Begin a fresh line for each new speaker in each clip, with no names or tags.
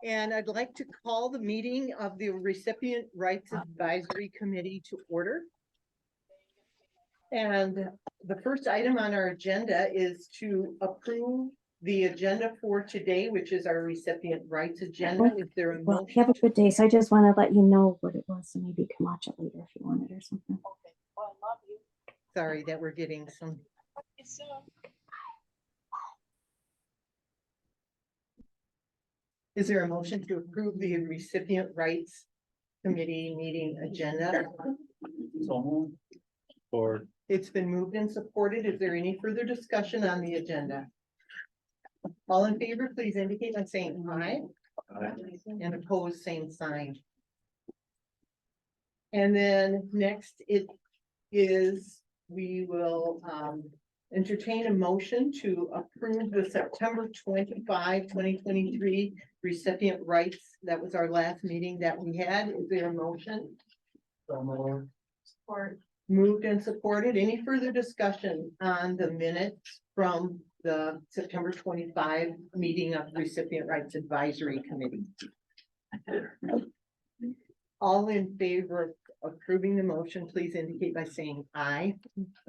And I'd like to call the meeting of the Recipient Rights Advisory Committee to order. And the first item on our agenda is to approve the agenda for today, which is our recipient rights agenda. Is there a
Well,
motion?
have a good day. So I just want to let you know what it was, so maybe you can watch it later if you want it or something.
Okay. Well, I love you.
Sorry that we're getting some. Is there a motion to approve the recipient rights committee meeting agenda?
Or
It's been moved and supported. Is there any further discussion on the agenda? All in favor, please indicate by saying aye. And opposed, same sign. And then next it is, we will entertain a motion to approve the September 25, 2023 recipient rights. That was our last meeting that we had. Is there a motion? Support. Moved and supported. Any further discussion on the minutes from the September 25 meeting of Recipient Rights Advisory Committee? All in favor of approving the motion, please indicate by saying aye.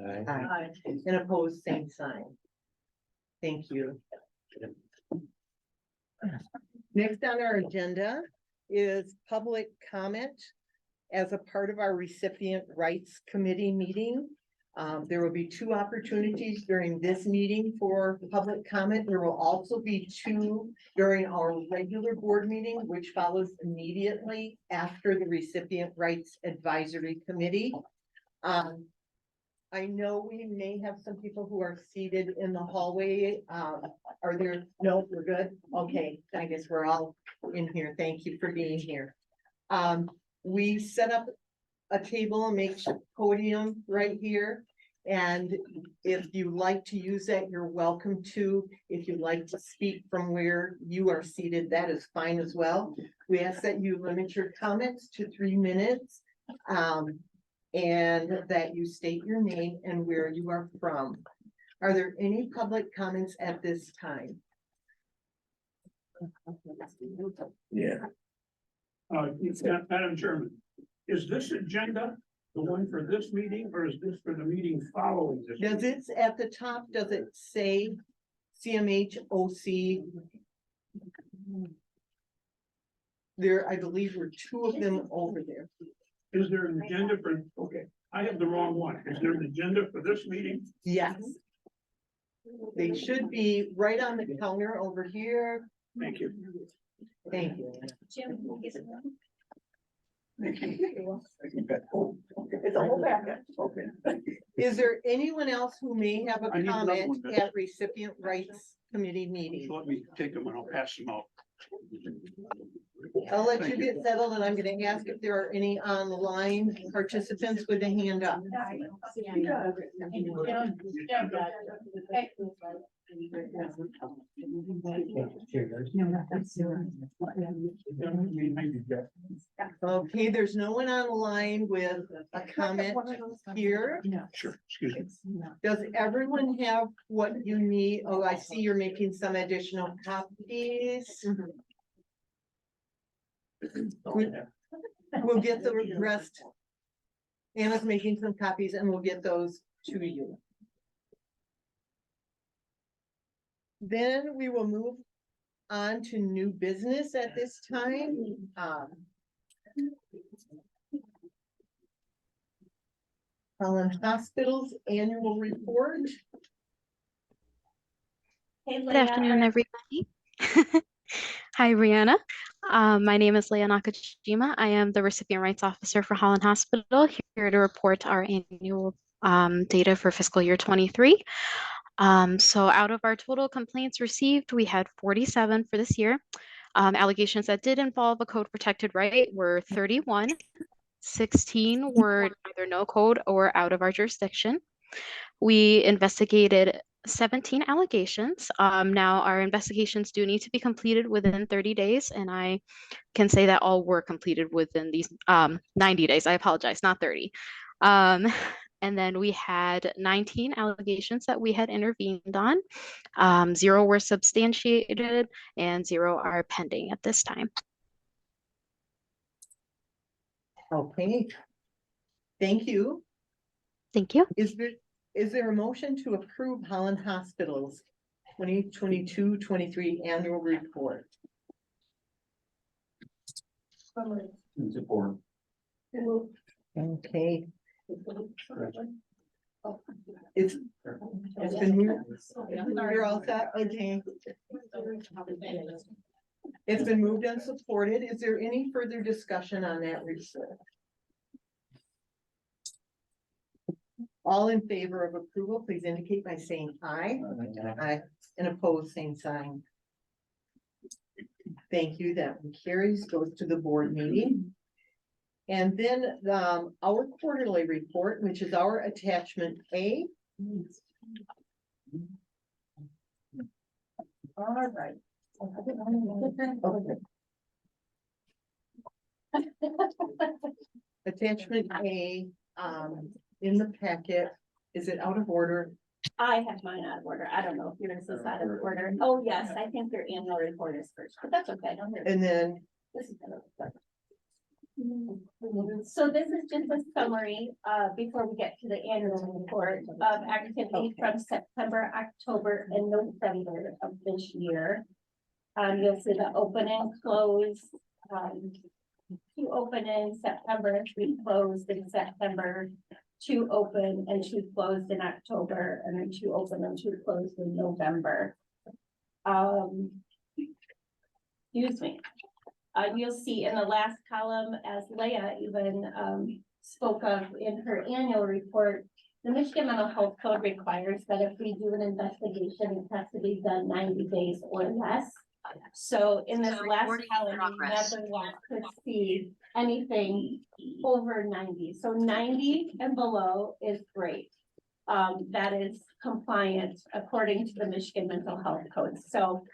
Aye. And opposed, same sign. Thank you. Next on our agenda is public comment. As a part of our Recipient Rights Committee meeting, there will be 2 opportunities during this meeting for public comment. There will also be 2 during our regular board meeting, which follows immediately after the Recipient Rights Advisory Committee. I know we may have some people who are seated in the hallway. Are there? No, we're good. Okay, I guess we're all in here. Thank you for being here. We set up a table and make a podium right here. And if you like to use that, you're welcome to. If you'd like to speak from where you are seated, that is fine as well. We ask that you limit your comments to 3 minutes. And that you state your name and where you are from. Are there any public comments at this time?
yeah,
Madam Chairman, is this agenda the one for this meeting, or is this for the meeting following this?
Does it at the top, does it say CMHOC? There, I believe were 2 of them over there.
Is there an agenda for, okay, I have the wrong one. Is there an agenda for this meeting?
Yes. They should be right on the counter over here.
Thank you.
Thank you.
Jim, we'll get it.
It's a whole packet.
Okay.
Is there anyone else who may have a
I need another
comment
one, then.
at Recipient Rights Committee meeting?
So let me take them and I'll pass them out.
I'll let you
Thank
get settled, and I'm gonna ask if there are any online participants with a hand up. Okay, there's no one online with a comment here.
Sure, excuse me.
Does everyone have what you need? Oh, I see you're making some additional copies. We'll get the rest. Anna's making some copies and we'll get those to you. Then we will move on to new business at this time. Holland Hospital's annual report.
Good afternoon, everybody. Hi, Brianna. My name is Leah Nakajima. I am the Recipient Rights Officer for Holland Hospital, here to report our annual data for fiscal year 23. So out of our total complaints received, we had 47 for this year. Allegations that did involve a code protected right were 31. 16 were either no code or out of our jurisdiction. We investigated 17 allegations. Now our investigations do need to be completed within 30 days, and I can say that all were completed within these 90 days. I apologize, not 30. And then we had 19 allegations that we had intervened on. 0 were substantiated and 0 are pending at this time.
Okay. Thank you.
Thank you.
Is there a motion to approve Holland Hospital's 2022-23 annual report?
Support.
Okay, it's been moved. You're all set, okay. It's been moved and supported. Is there any further discussion on that report? All in favor of approval, please indicate by saying aye. Aye. And opposed, same sign. Thank you. That one carries, goes to the board meeting. And then our quarterly report, which is our attachment A. All right. Okay. Attachment A, in the packet, is it out of order?
I have mine out of order. I don't know if yours is out of order. Oh, yes, I think your annual report is first, but that's okay. Don't worry.
And then,
This is kind of. So this is just a summary, before we get to the annual report of activity from September, October, and November of this year. You'll see the open and close, 2 open in September, 3 closed in September, 2 open and 2 closed in October, and then 2 open and 2 closed in November. Excuse me. You'll see in the last column, as Leah even spoke of in her annual report, the Michigan Mental Health Code requires that if we do an investigation, it has to be done 90 days or less. So in this last column, we never want to see anything over 90. So 90 and below is great. That is compliant according to the Michigan Mental Health Code. So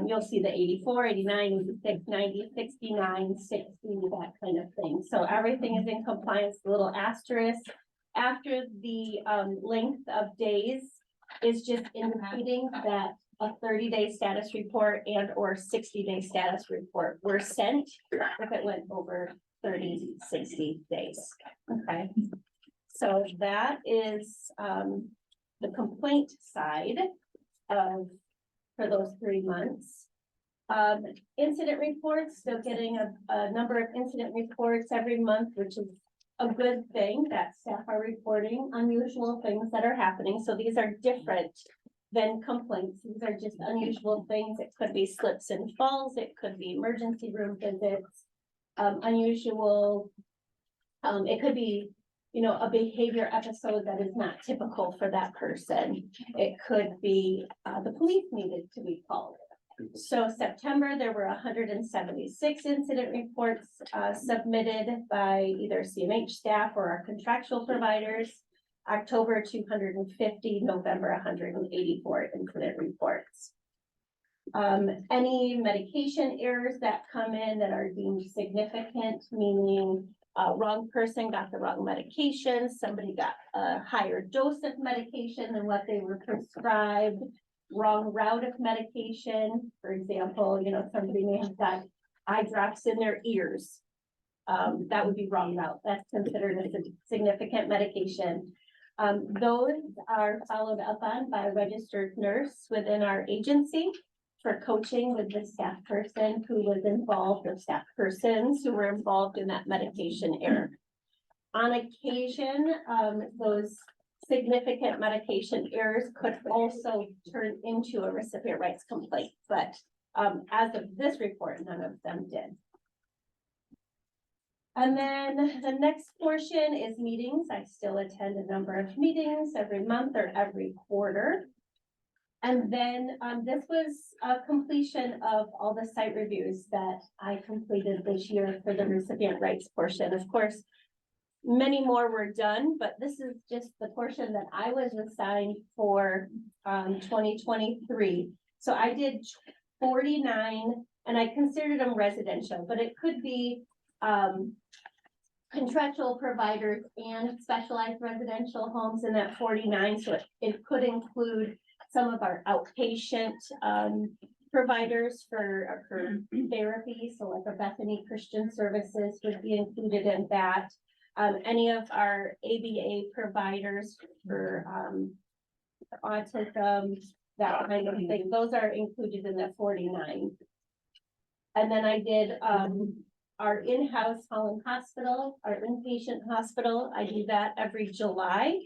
you'll see the 84, 89, 86, 90, 69, 60, that kind of thing. So everything is in compliance. The little asterisk after the length of days is just indicating that a 30-day status report and or 60-day status report were sent if it went over 30, 60 days. Okay. So that is the complaint side of for those 3 months. Incident reports, still getting a number of incident reports every month, which is a good thing that staff are reporting unusual things that are happening. So these are different than complaints. These are just unusual things. It could be slips and falls. It could be emergency room visits, unusual. It could be, you know, a behavior episode that is not typical for that person. It could be the police needed to be called. So September, there were 176 incident reports submitted by either CMH staff or our contractual providers. October, 250, November, 184 incident reports. Any medication errors that come in that are deemed significant, meaning wrong person got the wrong medication, somebody got a higher dose of medication than what they were prescribed, wrong route of medication. For example, you know, somebody may have got eye drops in their ears. That would be wrong route. That's considered a significant medication. Those are followed up on by a registered nurse within our agency for coaching with the staff person who was involved, or staff persons who were involved in that medication error. On occasion, those significant medication errors could also turn into a recipient rights complaint, but as of this report, none of them did. And then the next portion is meetings. I still attend a number of meetings every month or every quarter. And then this was a completion of all the site reviews that I completed this year for the recipient rights portion. Of course, many more were done, but this is just the portion that I was assigned for 2023. So I did 49, and I considered them residential, but it could be contractual providers and specialized residential homes in that 49, so it could include some of our outpatient providers for therapy, so like a Bethany Christian Services would be included in that. Any of our ABA providers for autism, that kind of thing, those are included in the 49. And then I did our in-house Holland Hospital, our inpatient hospital. I do that every July.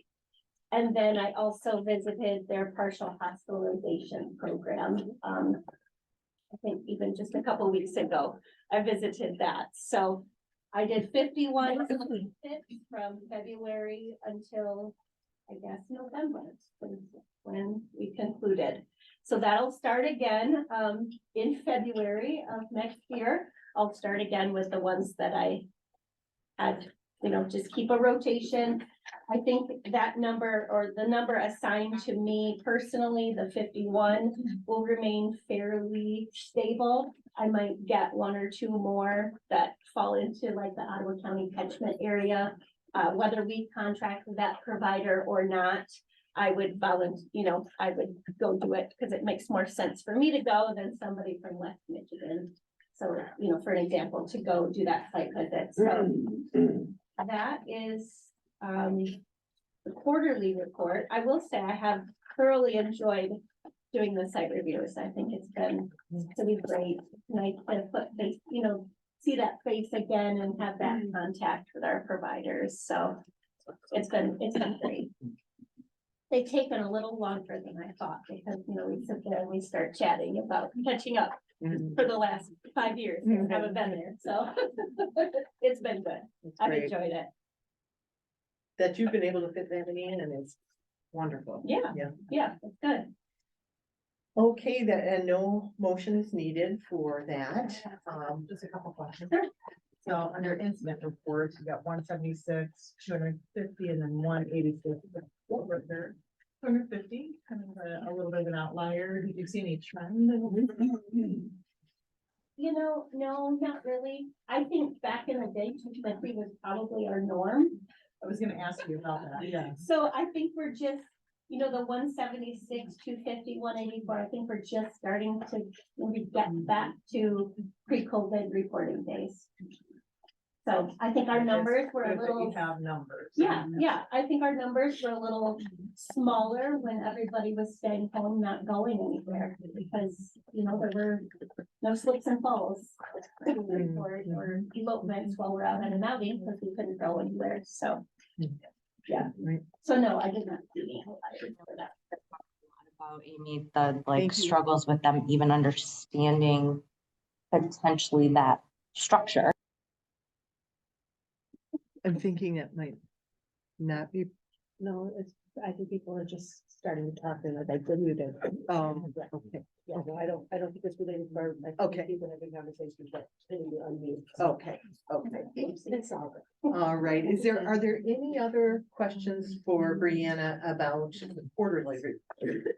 And then I also visited their partial hospitalization program. I think even just a couple weeks ago, I visited that. So I did 51 from February until, I guess, November, when we concluded. So that'll start again in February of next year. I'll start again with the ones that I had, just keep a rotation. I think that number, or the number assigned to me personally, the 51, will remain fairly stable. I might get one or two more that fall into like the Ottawa County catchment area. Whether we contract with that provider or not, I would volunteer, I would go do it because it makes more sense for me to go than somebody from West Michigan. So, for an example, to go do that site visit. So that is the quarterly report. I will say I have thoroughly enjoyed doing the site reviews. I think it's been really great. Nice to put face, see that face again and have that contact with our providers. So it's been great. They've taken a little longer than I thought because, we sit there and we start chatting about catching up for the last 5 years. I haven't been there, so it's been good. I've enjoyed it.
That you've been able to fit that in, and it's wonderful.
Yeah, it's good.
Okay, and no motion is needed for that.
Just a couple questions.
Sure.
So under incident reports, you got 176, 250, and then 186. What were there? 250, kind of a little bit of an outlier. Did you see any trend?
No, not really. I think back in the day, 250 was probably our norm.
I was gonna ask you about that, yeah.
So I think we're just, the 176, 250, 184, I think we're just starting to maybe get back to pre-COVID reporting days. So I think our numbers were a little.
You have numbers.
Yeah, I think our numbers were a little smaller when everybody was staying home, not going anywhere, because, there were no slips and falls. Or elopements while we're out at an outing, because we couldn't go anywhere, so. Yeah,
Right.
so no, I did not see any outliers for that.
About Amy, the like
Thank you.
struggles with them even understanding potentially that structure.
I'm thinking that might not be,
No, I think people are just starting to talk and they diluted.
okay.
Yeah, no, I don't think it's related to our.
Okay.
People having conversations, but they need to unmute.
Okay.
It's all good.
All right, are there any other questions for Brianna about the quarterly report?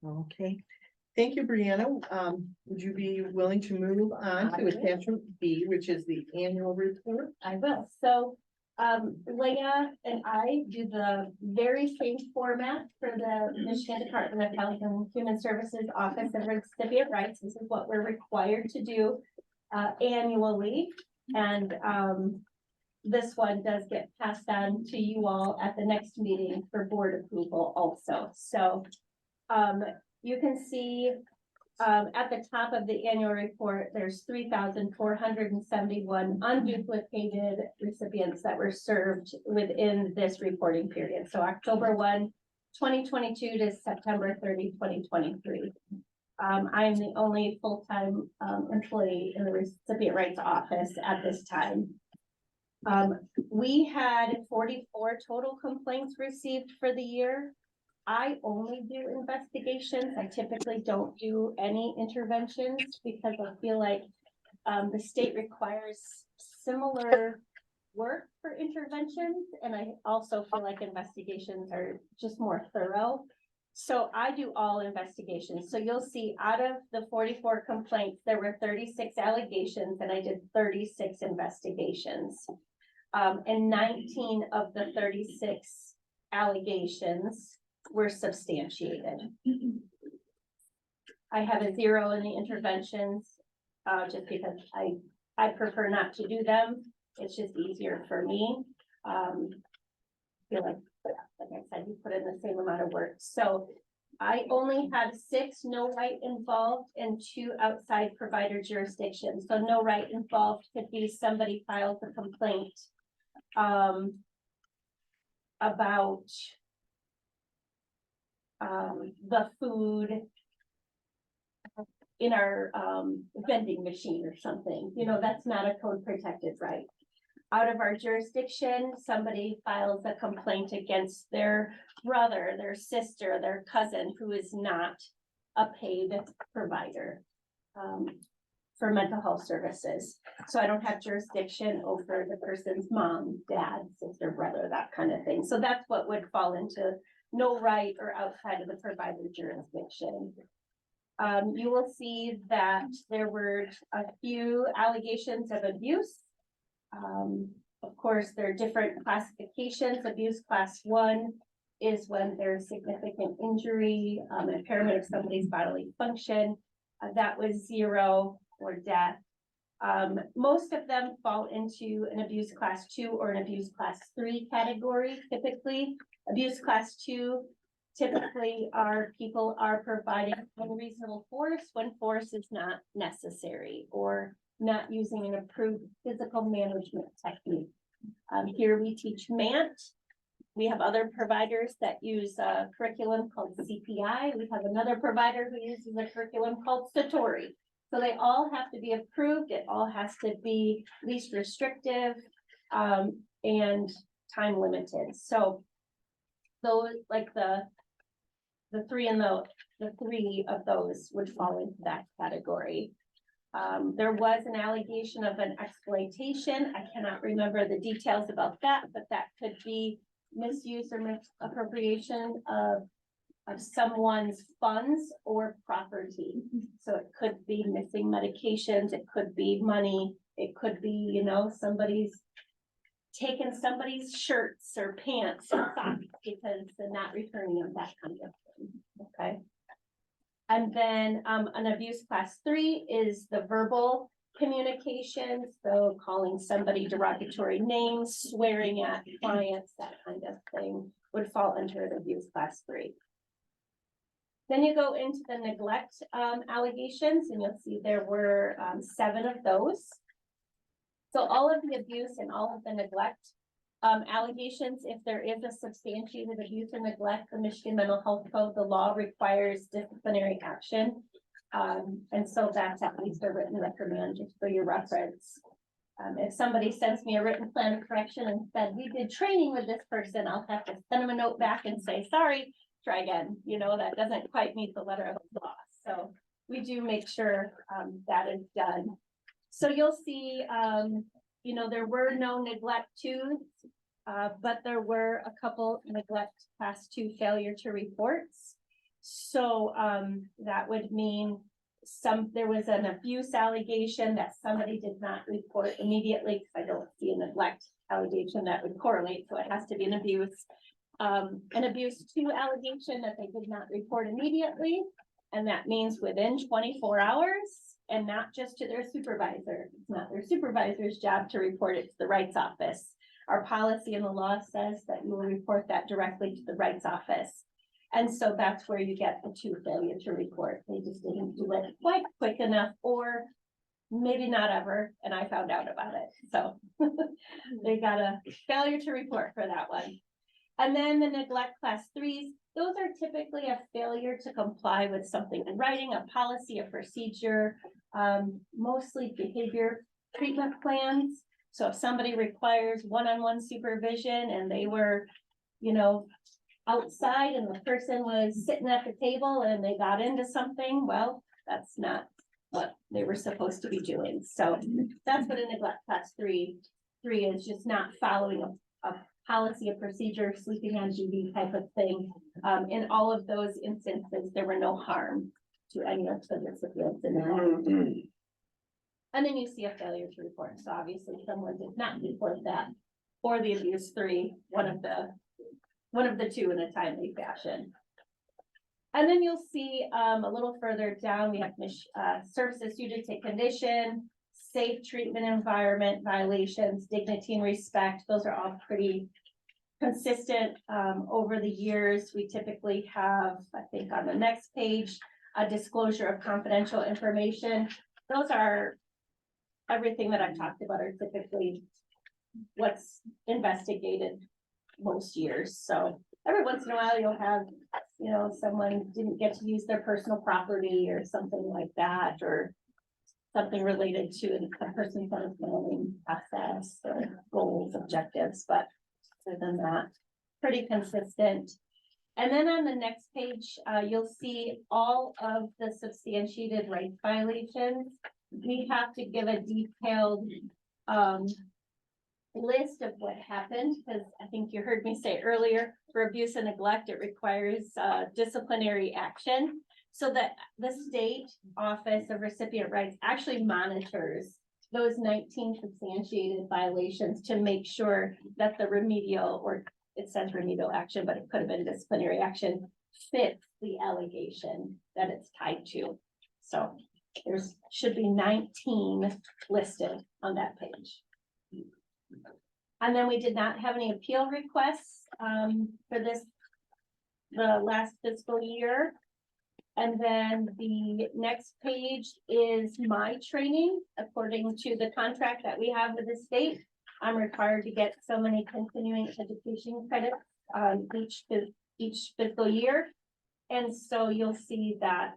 Okay, thank you, Brianna. Would you be willing to move on to attachment B, which is the annual report?
I will. So, Leah and I do the very same format for the Michigan Department of Health and Human Services Office of Recipient Rights. This is what we're required to do annually. And this one does get passed on to you all at the next meeting for board approval also. So you can see at the top of the annual report, there's 3,471 unduplicated recipients that were served within this reporting period. So October 1, 2022 to September 30, 2023. I'm the only full-time employee in the Recipient Rights Office at this time. We had 44 total complaints received for the year. I only do investigations. I typically don't do any interventions because I feel like the state requires similar work for interventions. And I also feel like investigations are just more thorough. So I do all investigations. So you'll see out of the 44 complaints, there were 36 allegations and I did 36 investigations. And 19 of the 36 allegations were substantiated. I have a 0 in the interventions, just because I prefer not to do them. It's just easier for me. Feel like I said, you put in the same amount of work. So I only had 6 no right involved and 2 outside provider jurisdictions. So no right involved could be somebody files a complaint about the food in our vending machine or something. You know, that's not a code protected right. Out of our jurisdiction, somebody files a complaint against their brother, their sister, their cousin, who is not a paid provider for mental health services. So I don't have jurisdiction over the person's mom, dad, sister, brother, that kind of thing. So that's what would fall into no right or outside of the provider jurisdiction. You will see that there were a few allegations of abuse. Of course, there are different classifications. Abuse class 1 is when there's significant injury, impairment of somebody's bodily function. That was 0 or death. Most of them fall into an abuse class 2 or an abuse class 3 category. Typically, abuse class 2 typically people are providing unreasonable force when force is not necessary or not using an approved physical management technique. Here we teach MANT. We have other providers that use a curriculum called CPI. We have another provider who uses a curriculum called Satori. So they all have to be approved. It all has to be least restrictive and time limited. So those, like the 3 and the 3 of those would fall into that category. There was an allegation of an exploitation. I cannot remember the details about that, but that could be misuse or misappropriation of someone's funds or property. So it could be missing medications, it could be money, it could be, you know, somebody's taken somebody's shirts or pants or socks because they're not returning them, that kind of thing. Okay. And then an abuse class 3 is the verbal communication. So calling somebody derogatory names, swearing at clients, that kind of thing would fall under an abuse class 3. Then you go into the neglect allegations and you'll see there were 7 of those. So all of the abuse and all of the neglect allegations, if there is a substantiated abuse or neglect, the Michigan Mental Health Code, the law requires disciplinary action. And so that's at least a written reprimand just for your reference. If somebody sends me a written plan of correction and said, we did training with this person, I'll have to send them a note back and say, sorry, try again. You know, that doesn't quite meet the letter of the law. So we do make sure that is done. So you'll see, you know, there were no neglect 2s, but there were a couple neglect class 2 failure to reports. So that would mean there was an abuse allegation that somebody did not report immediately, because I don't see a neglect allegation that would correlate. So it has to be an abuse 2 allegation that they did not report immediately. And that means within 24 hours. And not just to their supervisor. It's not their supervisor's job to report it to the rights office. Our policy in the law says that you will report that directly to the rights office. And so that's where you get the 2 failure to report. They just didn't do it quite quick enough, or maybe not ever, and I found out about it. So they got a failure to report for that one. And then the neglect class 3s, those are typically a failure to comply with something in writing, a policy, a procedure, mostly behavior treatment plans. So if somebody requires one-on-one supervision and they were, you know, outside and the person was sitting at the table and they got into something, well, that's not what they were supposed to be doing. So that's what a neglect class 3 is, just not following a policy of procedure, sleeping on duty type of thing. In all of those instances, there were no harm to any of the recipients in that. And then you see a failure to report. So obviously someone did not report that, or the abuse 3, one of the two in a timely fashion. And then you'll see a little further down, we have services suited to condition, safe treatment environment violations, dignity and respect. Those are all pretty consistent over the years. We typically have, I think on the next page, a disclosure of confidential information. Those are everything that I've talked about are typically what's investigated most years. So every once in a while you'll have, you know, someone didn't get to use their personal property or something like that, or something related to a person's planning process or goals, objectives, but other than that, pretty consistent. And then on the next page, you'll see all of the substantiated rights violations. We have to give a detailed list of what happened, because I think you heard me say earlier, for abuse and neglect, it requires disciplinary action. So that the state office of recipient rights actually monitors those 19 substantiated violations to make sure that the remedial, or it says remedial action, but it could have been disciplinary action, fits the allegation that it's tied to. So there's should be 19 listed on that page. And then we did not have any appeal requests for the last fiscal year. And then the next page is my training. According to the contract that we have with the state, I'm required to get so many continuing education credits each fiscal year. And so you'll see that,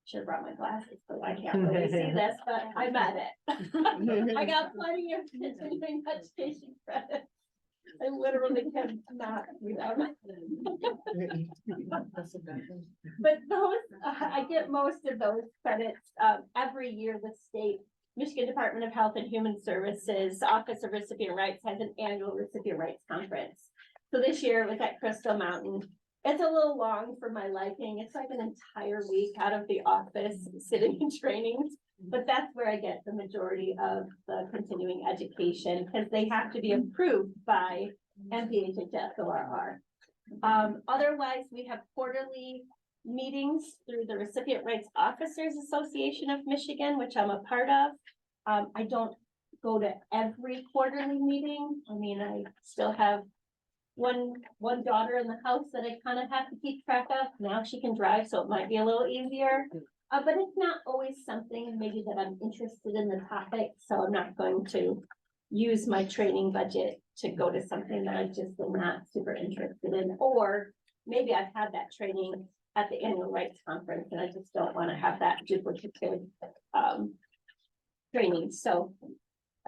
should have brought my glasses, so I can't really see this, but I met it. I got plenty of continuing education credits. I literally cannot read them. But those, I get most of those credits every year. The state, Michigan Department of Health and Human Services Office of Recipient Rights has an annual recipient rights conference. So this year it was at Crystal Mountain. It's a little long for my liking. It's like an entire week out of the office sitting in trainings, but that's where I get the majority of the continuing education, because they have to be approved by MPHHS-ORR. Otherwise, we have quarterly meetings through the Recipient Rights Officers Association of Michigan, which I'm a part of. I don't go to every quarterly meeting. I mean, I still have one daughter in the house that I kind of have to keep track of. Now she can drive, so it might be a little easier. But it's not always something maybe that I'm interested in the topic, so I'm not going to use my training budget to go to something that I just am not super interested in. Or maybe I've had that training at the annual rights conference and I just don't want to have that duplicative training. So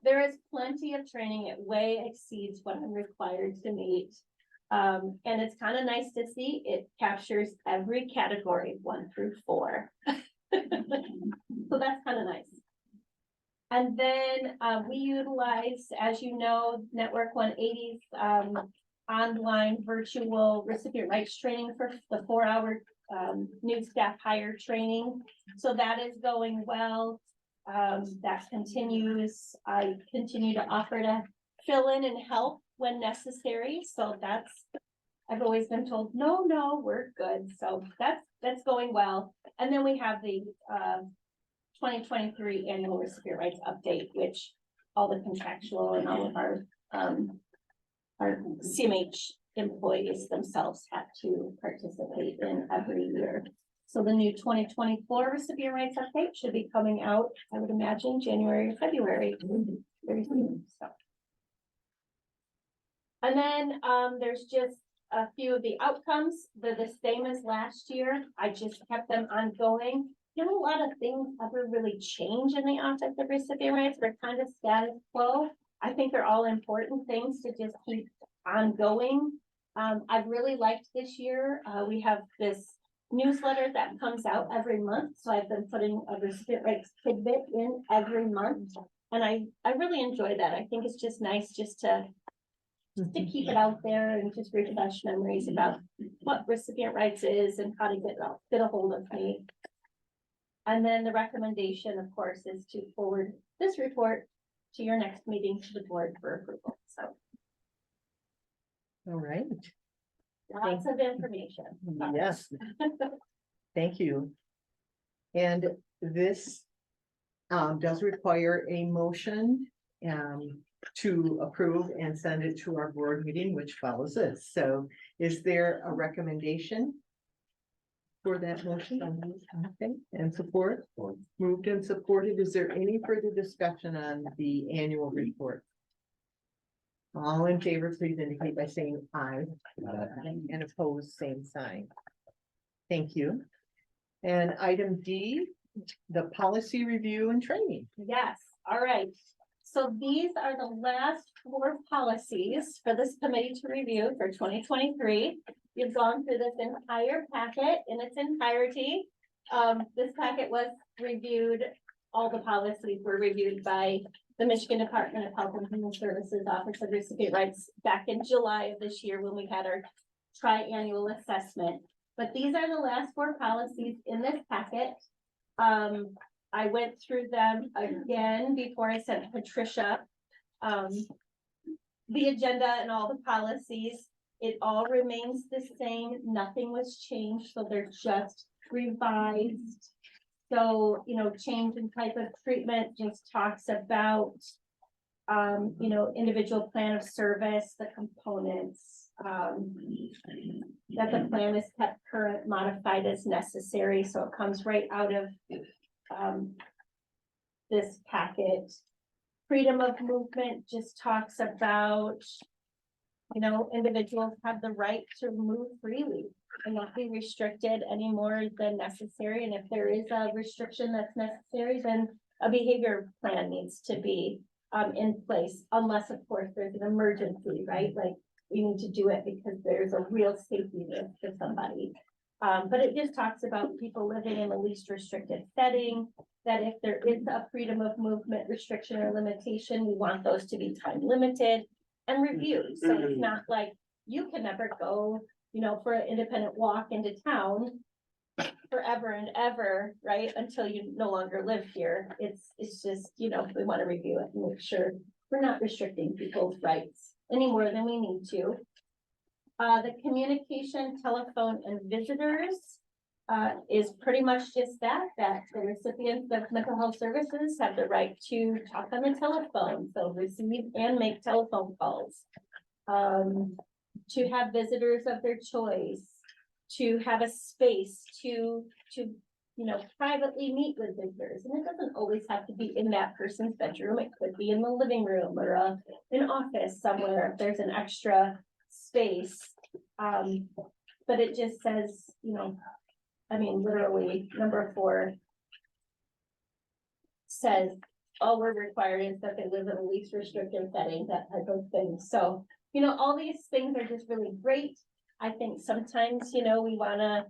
there is plenty of training. It way exceeds what I'm required to meet. And it's kind of nice to see it captures every category 1 through 4. So that's kind of nice. And then we utilize, as you know, Network 180's online virtual recipient rights training for the 4-hour new staff hire training. So that is going well. That continues. I continue to offer to fill in and help when necessary. So that's, I've always been told, no, we're good. So that's going well. And then we have the 2023 annual recipient rights update, which all the contractual and all of our CMH employees themselves have to participate in every year. So the new 2024 recipient rights update should be coming out, I would imagine, January or February, very soon. So. And then there's just a few of the outcomes. They're the same as last year. I just kept them ongoing. Not a lot of things ever really change in the Office of Recipient Rights. They're kind of status quo. I think they're all important things to just keep ongoing. I've really liked this year. We have this newsletter that comes out every month. So I've been putting a recipient rights tidbit in every month. And I really enjoy that. I think it's just nice just to just to keep it out there and just refresh memories about what recipient rights is and how to get a hold of me. And then the recommendation, of course, is to forward this report to your next meeting to the board for approval. So
All right,
lots of information.
yes, thank you. And this does require a motion to approve and send it to our board meeting, which follows this. So is there a recommendation for that motion? Okay, and support? Moved and supported. Is there any further discussion on the annual report? All in favor, please indicate by saying aye. And opposed, same sign. Thank you. And item D, the policy review and training.
Yes, all right. So these are the last 4 policies for this committee to review for 2023. You've gone through this entire packet in its entirety. This packet was reviewed, all the policies were reviewed by the Michigan Department of Health and Human Services Office of Recipient Rights back in July of this year when we had our tri-annual assessment. But these are the last 4 policies in this packet. I went through them again before I sent Patricia the agenda and all the policies. It all remains the same. Nothing was changed, so they're just revised. So, you know, change in type of treatment just talks about, you know, individual plan of service, the components, that the plan is kept current, modified as necessary. So it comes right out of this packet. Freedom of movement just talks about, you know, individuals have the right to move freely and not be restricted any more than necessary. And if there is a restriction that's necessary, then a behavior plan needs to be in place, unless of course there's an emergency, right? Like we need to do it because there's a real safety risk for somebody. But it just talks about people living in the least restricted setting, that if there is a freedom of movement restriction or limitation, we want those to be time limited and reviewed. So it's not like you can never go, you know, for an independent walk into town forever and ever, right? Until you no longer live here. It's just, you know, we want to review it and make sure we're not restricting people's rights any more than we need to. The communication, telephone, and visitors is pretty much just that the recipients of mental health services have the right to talk on the telephone, so receive and make telephone calls. To have visitors of their choice, to have a space to you know, privately meet with visitors. And it doesn't always have to be in that person's bedroom. It could be in the living room or an office somewhere if there's an extra space. But it just says, you know, I mean, literally number 4 says all we're required is that they live in a least restrictive setting, that type of thing. So, you know, all these things are just really great. I think sometimes, you know, we wanna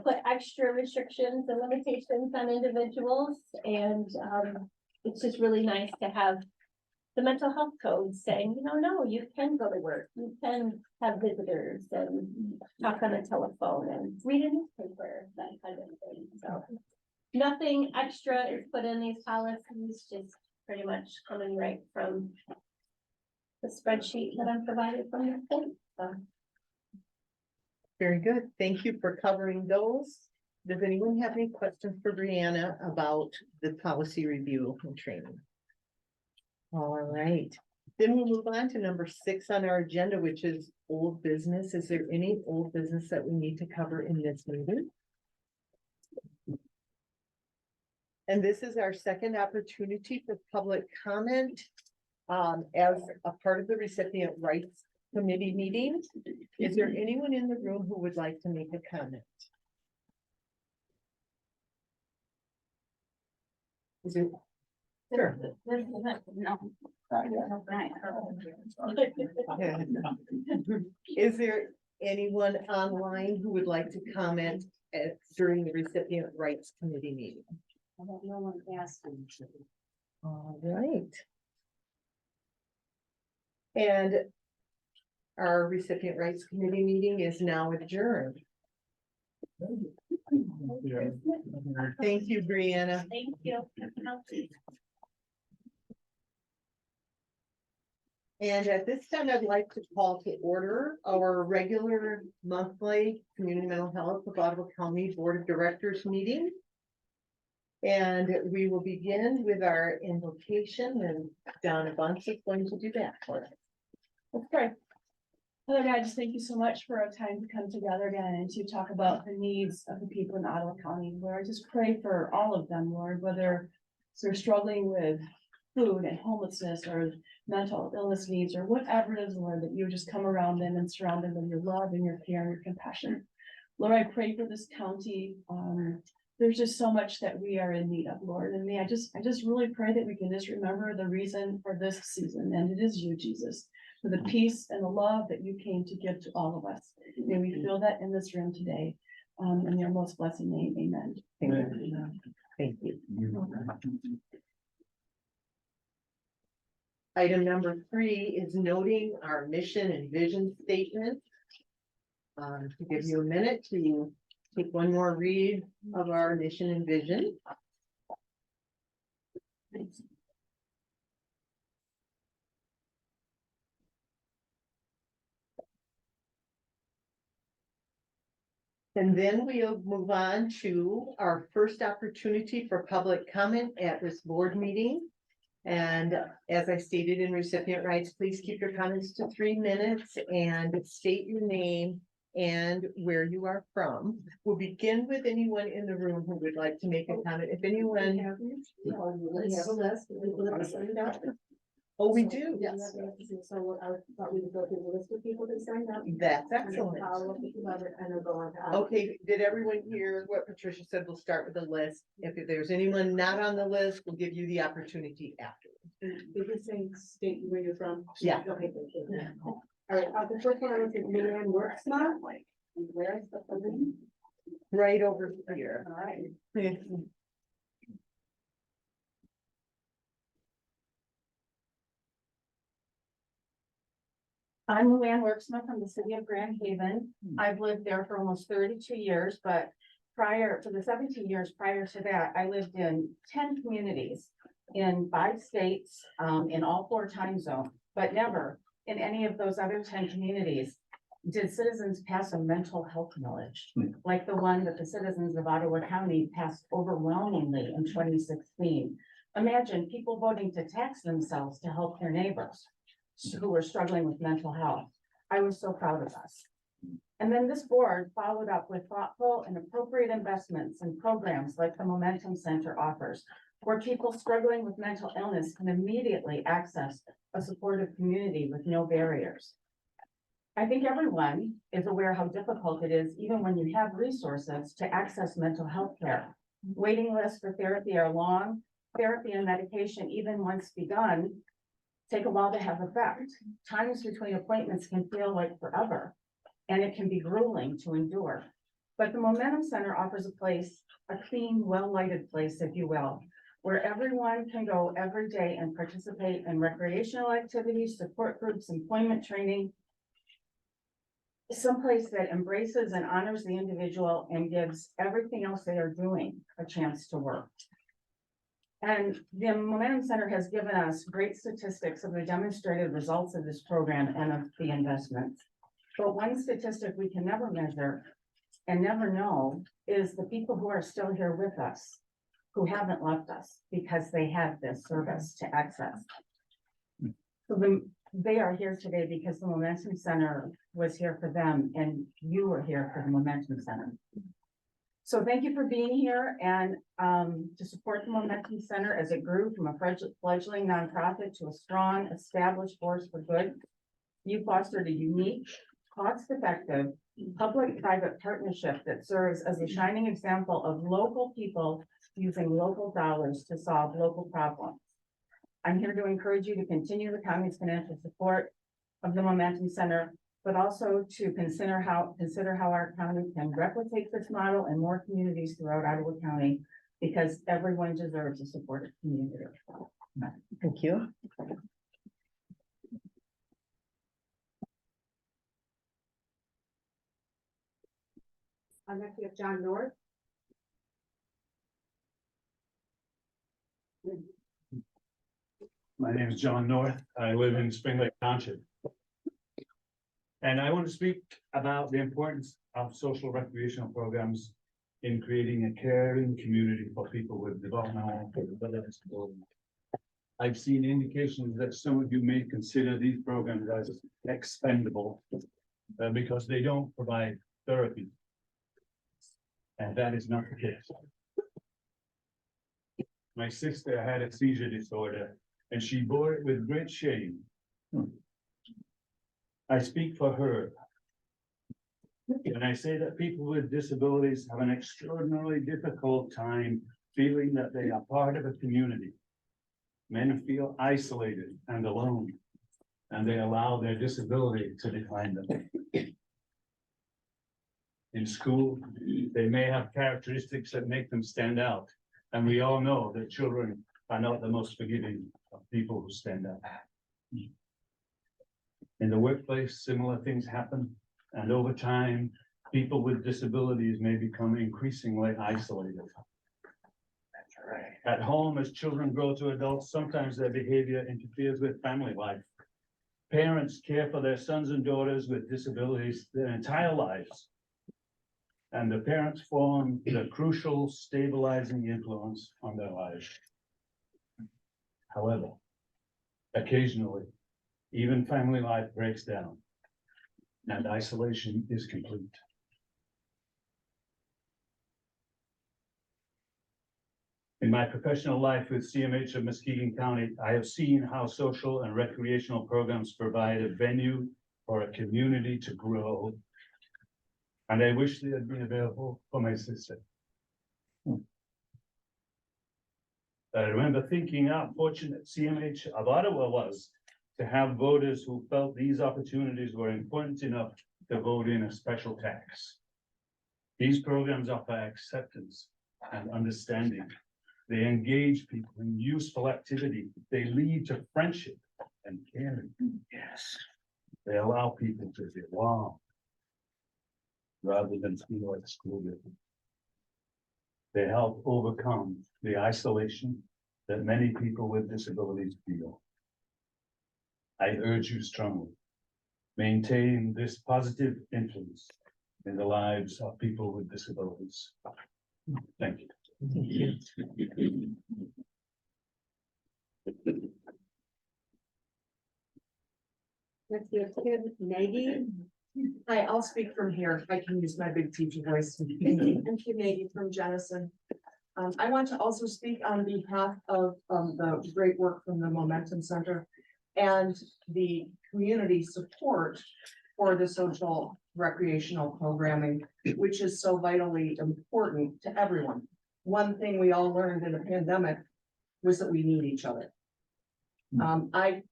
put extra restrictions and limitations on individuals, and it's just really nice to have the mental health code saying, you know, no, you can go to work, you can have visitors and talk on the telephone and read a newspaper, that kind of thing. So nothing extra is put in these policies, just pretty much coming right from the spreadsheet that I'm provided from the state. So.
Very good. Thank you for covering those. Does anyone have any questions for Brianna about the policy review and training? All right, then we'll move on to number 6 on our agenda, which is old business. Is there any old business that we need to cover in this meeting? And this is our second opportunity for public comment as a part of the recipient rights committee meeting. Is there anyone in the room who would like to make a comment? Is there? Sure. Is there anyone online who would like to comment during the recipient rights committee meeting?
No one asked him.
All right. And Our recipient rights committee meeting is now adjourned. Thank you, Brianna.
Thank you.
And at this time, I'd like to call to order our regular monthly Community Mental Health of Ottawa County Board of Directors meeting. And we will begin with our invocation, and Donna Bunce is going to do that for us.
Let's pray. Father God, just thank you so much for our time to come together again and to talk about the needs of the people in Ottawa County. Lord, I just pray for all of them, Lord, whether they're struggling with food and homelessness or mental illness needs or whatever it is, Lord, that you would just come around them and surround them with your love and your care and your compassion. Lord, I pray for this county. There's just so much that we are in need of, Lord. And I just really pray that we can just remember the reason for this season, and it is you, Jesus, for the peace and the love that you came to give to all of us. May we feel that in this room today. In your most blessed name, amen.
Amen. Thank you. Item number 3 is noting our mission and vision statement. To give you a minute to take one more read of our mission and vision. And then we'll move on to our first opportunity for public comment at this board meeting. And as I stated in recipient rights, please keep your comments to 3 minutes and state your name and where you are from. We'll begin with anyone in the room who would like to make a comment. If anyone.
We have a list.
Oh, we do?
Yes. So I thought we would go through the list of people that signed up.
That's
And then
excellent.
follow up with whoever, and then go on to.
Okay, did everyone hear what Patricia said? We'll start with the list. If there's anyone not on the list, we'll give you the opportunity after.
Did you say state where you're from?
Yeah.
Okay, thank you. All right, the first one I was in Luann Worksma. And where's the person?
Right over here.
All right.
I'm Luann Worksma from the city of Grand Haven. I've lived there for almost 32 years, but for the 17 years prior to that, I lived in 10 communities in 5 states, in all 4 time zones, but never in any of those other 10 communities did citizens pass a mental health millage, like the one that the citizens of Ottawa County passed overwhelmingly in 2016. Imagine people voting to tax themselves to help their neighbors who were struggling with mental health. I was so proud of us. And then this board followed up with thoughtful and appropriate investments and programs like the Momentum Center offers, where people struggling with mental illness can immediately access a supportive community with no barriers. I think everyone is aware how difficult it is, even when you have resources, to access mental health care. Waiting lists for therapy are long. Therapy and medication, even once begun, take a while to have effect. Times between appointments can feel like forever, and it can be grueling to endure. But the Momentum Center offers a clean, well-lighted place, if you will, where everyone can go every day and participate in recreational activities, support groups, employment training. Someplace that embraces and honors the individual and gives everything else they are doing a chance to work. And the Momentum Center has given us great statistics of the demonstrated results of this program and of the investments. But one statistic we can never measure and never know is the people who are still here with us, who haven't left us because they have this service to access. So they are here today because the Momentum Center was here for them, and you were here for the Momentum Center. So thank you for being here and to support the Momentum Center as it grew from a fledgling nonprofit to a strong, established force for good. You fostered a unique, cost-effective, public-private partnership that serves as a shining example of local people using local dollars to solve local problems. I'm here to encourage you to continue the county's financial support of the Momentum Center, but also to consider how our county can replicate this model in more communities throughout Ottawa County, because everyone deserves a supportive community.
Thank you.
Next we have John North.
My name is John North. I live in Spring Lake Township. And I want to speak about the importance of social recreational programs in creating a caring community for people with developmental disabilities. I've seen indications that some of you may consider these programs as expendable because they don't provide therapy. And that is not the case. My sister had a seizure disorder and she bore it with great shame. I speak for her. And I say that people with disabilities have an extraordinarily difficult time feeling that they are part of a community. Many feel isolated and alone, and they allow their disability to define them. In school, they may have characteristics that make them stand out, and we all know that children are not the most forgiving of people who stand out. In the workplace, similar things happen, and over time, people with disabilities may become increasingly isolated. That's right. At home, as children grow to adults, sometimes their behavior interferes with family life. Parents care for their sons and daughters with disabilities their entire lives. And the parents form the crucial stabilizing influence on their lives. However, occasionally, even family life breaks down and isolation is complete. In my professional life with CMH of Muskegon County, I have seen how social and recreational programs provide a venue for a community to grow. And I wish they had been available for my sister. I remember thinking how fortunate CMH of Ottawa was to have voters who felt these opportunities were important enough to vote in a special tax. These programs offer acceptance and understanding. They engage people in useful activity. They lead to friendship and caring. Yes. They allow people to belong rather than feel excluded. They help overcome the isolation that many people with disabilities feel. I urge you strongly, maintain this positive influence in the lives of people with disabilities. Thank you.
Thank you. Next we have Kim Nagy.
Hi, I'll speak from here. I can use my big teacher voice. I'm Kim Nagy from Jenison. I want to also speak on behalf of the great work from the Momentum Center and the community support for the social recreational programming, which is so vitally important to everyone. One thing we all learned in the pandemic was that we need each other. I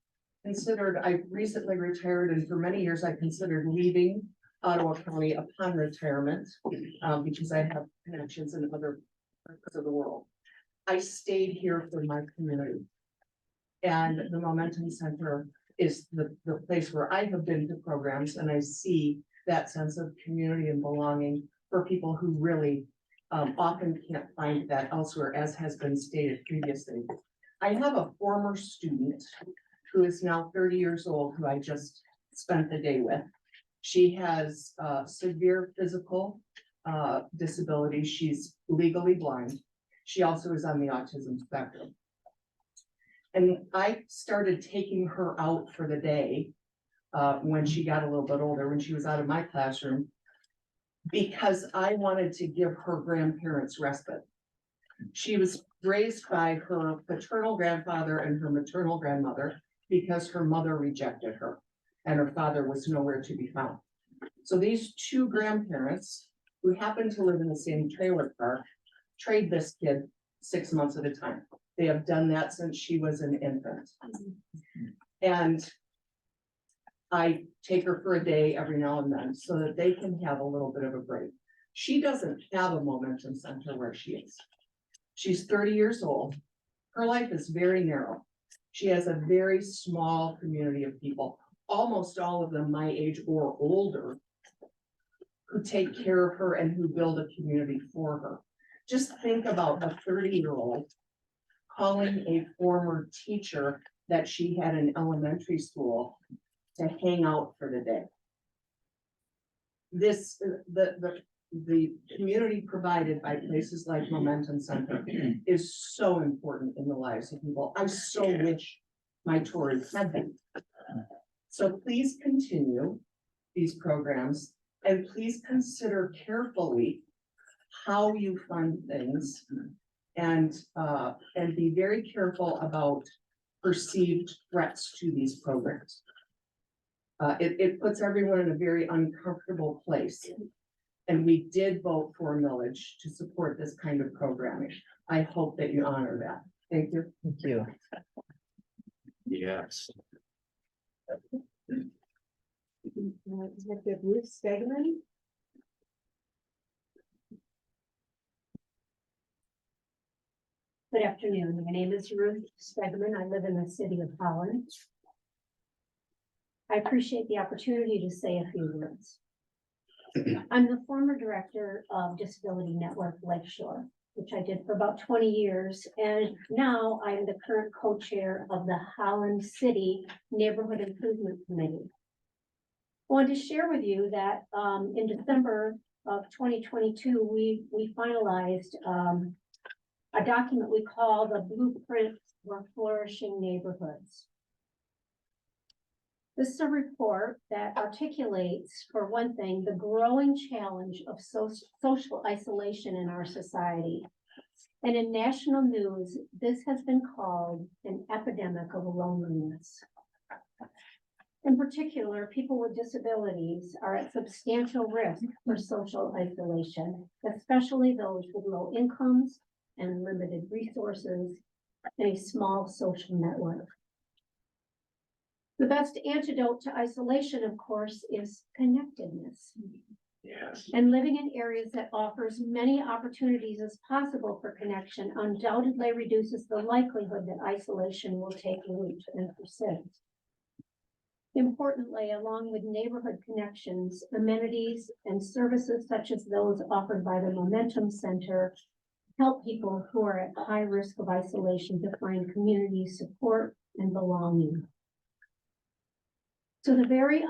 recently retired, and for many years I considered leaving Ottawa County upon retirement because I have connections in other parts of the world. I stayed here for my community. And the Momentum Center is the place where I have been to programs, and I see that sense of community and belonging for people who really often can't find that elsewhere, as has been stated previously. I have a former student who is now 30 years old, who I just spent the day with. She has severe physical disability. She's legally blind. She also is on the autism spectrum. And I started taking her out for the day when she got a little bit older, when she was out of my classroom, because I wanted to give her grandparents respite. She was raised by her paternal grandfather and her maternal grandmother because her mother rejected her and her father was nowhere to be found. So these two grandparents, who happen to live in the same trailer park, trade this kid 6 months at a time. They have done that since she was an infant. And I take her for a day every now and then so that they can have a little bit of a break. She doesn't have a Momentum Center where she is. She's 30 years old. Her life is very narrow. She has a very small community of people, almost all of them my age or older, who take care of her and who build a community for her. Just think about a 30-year-old calling a former teacher that she had in elementary school to hang out for the day. This, the community provided by places like Momentum Center is so important in the lives of people. I so wish my tours had been. So please continue these programs and please consider carefully how you fund things and be very careful about perceived threats to these programs. It puts everyone in a very uncomfortable place. And we did vote for a millage to support this kind of programming. I hope that you honor that. Thank you.
Thank you.
Yes.
Executive Ruth Stegman. Good afternoon. My name is Ruth Stegman. I live in the city of Holland. I appreciate the opportunity to say a few words. I'm the former director of Disability Network Lakeshore, which I did for about 20 years. And now I'm the current co-chair of the Holland City Neighborhood Improvement Committee. I wanted to share with you that in December of 2022, we finalized a document we call the Blueprint for Flourishing Neighborhoods. This is a report that articulates, for one thing, the growing challenge of social isolation in our society. And in national news, this has been called an epidemic of loneliness. In particular, people with disabilities are at substantial risk for social isolation, especially those with low incomes and limited resources and a small social network. The best antidote to isolation, of course, is connectedness.
Yes.
And living in areas that offers many opportunities as possible for connection undoubtedly reduces the likelihood that isolation will take root and persist. Importantly, along with neighborhood connections, amenities and services such as those offered by the Momentum Center help people who are at high risk of isolation to find community support and belonging. So the very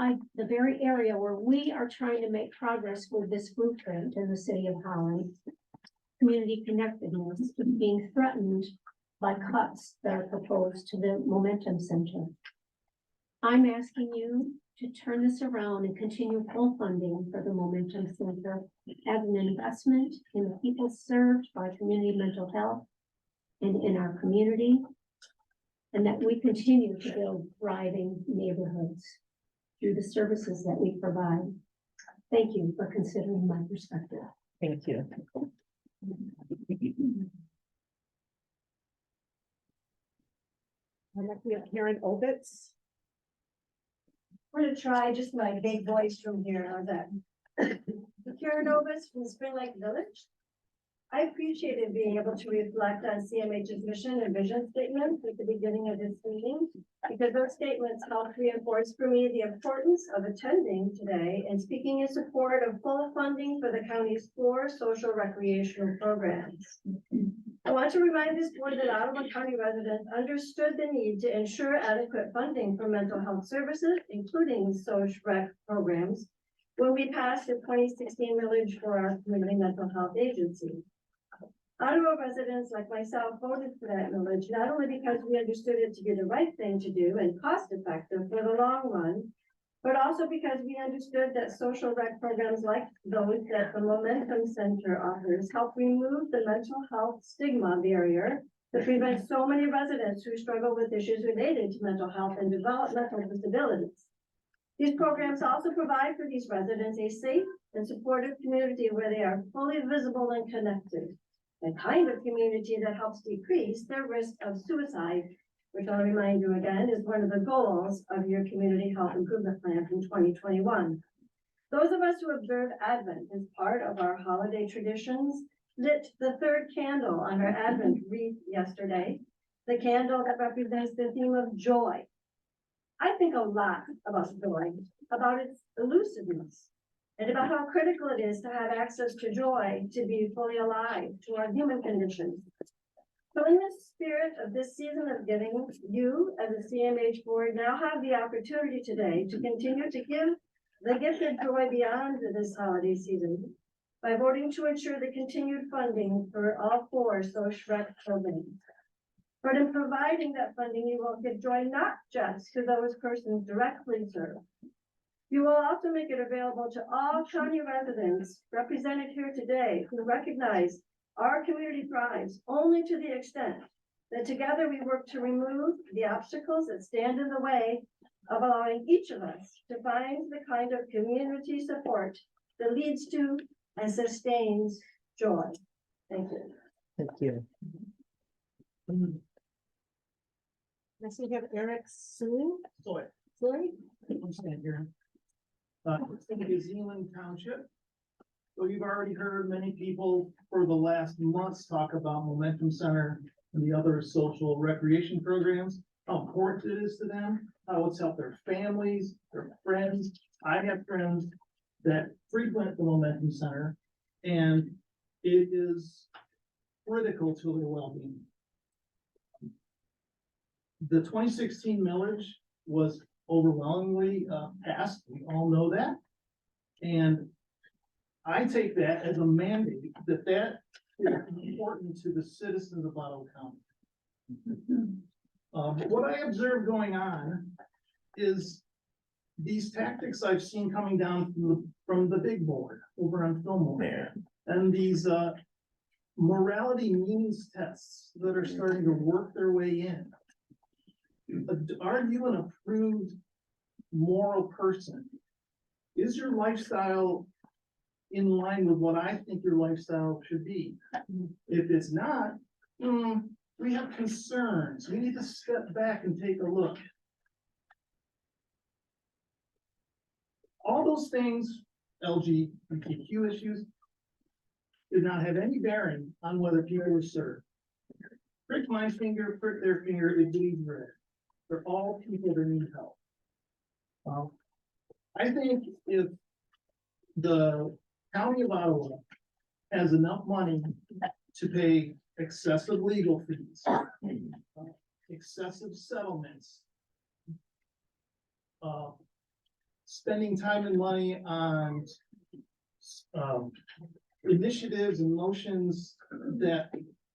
area where we are trying to make progress with this blueprint in the city of Holland, community connectedness, is being threatened by cuts that are proposed to the Momentum Center. I'm asking you to turn this around and continue full funding for the Momentum Center as an investment in the people served by community mental health and in our community, and that we continue to build thriving neighborhoods through the services that we provide. Thank you for considering my perspective.
Thank you.
I'd like to have Karen Ovitz.
We're gonna try just my big voice from here. How's that? Karen Ovitz from Spring Lake Village. I appreciated being able to reflect on CMH's mission and vision statements at the beginning of this meeting, because those statements helped reinforce for me the importance of attending today and speaking in support of full funding for the county's 4 social recreational programs. I want to remind this board that Ottawa County residents understood the need to ensure adequate funding for mental health services, including social rec programs, when we passed the 2016 millage for our community mental health agency. Ottawa residents like myself voted for that millage, not only because we understood it to be the right thing to do and cost effective for the long run, but also because we understood that social rec programs like those that the Momentum Center offers help remove the mental health stigma barrier that prevents so many residents who struggle with issues related to mental health and developmental disabilities. These programs also provide for these residents a safe and supportive community where they are fully visible and connected. The kind of community that helps decrease their risk of suicide, which I'll remind you again is one of the goals of your community health improvement plan from 2021. Those of us who observe Advent as part of our holiday traditions lit the 3rd candle on our Advent wreath yesterday, the candle that represents the theme of joy. I think a lot about joy, about its elusiveness, and about how critical it is to have access to joy, to be fully alive to our human condition. So in the spirit of this season of giving, you as a CMH board now have the opportunity today to continue to give the gift of joy beyond this holiday season by voting to ensure the continued funding for all 4 social rec programs. But in providing that funding, you will give joy not just to those persons directly served. You will also make it available to all county residents represented here today who recognize our community thrives only to the extent that together we work to remove the obstacles that stand in the way of allowing each of us to find the kind of community support that leads to and sustains joy. Thank you.
Thank you. Next we have Eric Sue. Sorry?
I'm standing here. It's in New Zealand Township. So you've already heard many people for the last months talk about Momentum Center and the other social recreation programs, how important it is to them, how it's helped their families, their friends. I have friends that frequent the Momentum Center, and it is critical to their well-being. The 2016 millage was overwhelmingly passed. We all know that. And I take that as a mandate that is important to the citizens of Ottawa County. What I observe going on is these tactics I've seen coming down from the big board over on Fillmore, and these morality means tests that are starting to work their way in. Are you an approved moral person? Is your lifestyle in line with what I think your lifestyle should be? If it's not, we have concerns. We need to step back and take a look. All those things, LGBTQ issues, did not have any bearing on whether people were served. Prick my finger, prick their finger, it bleeds red. They're all people that need help. I think if the County of Ottawa has enough money to pay excessive legal fees, excessive settlements, spending time and money on initiatives and motions that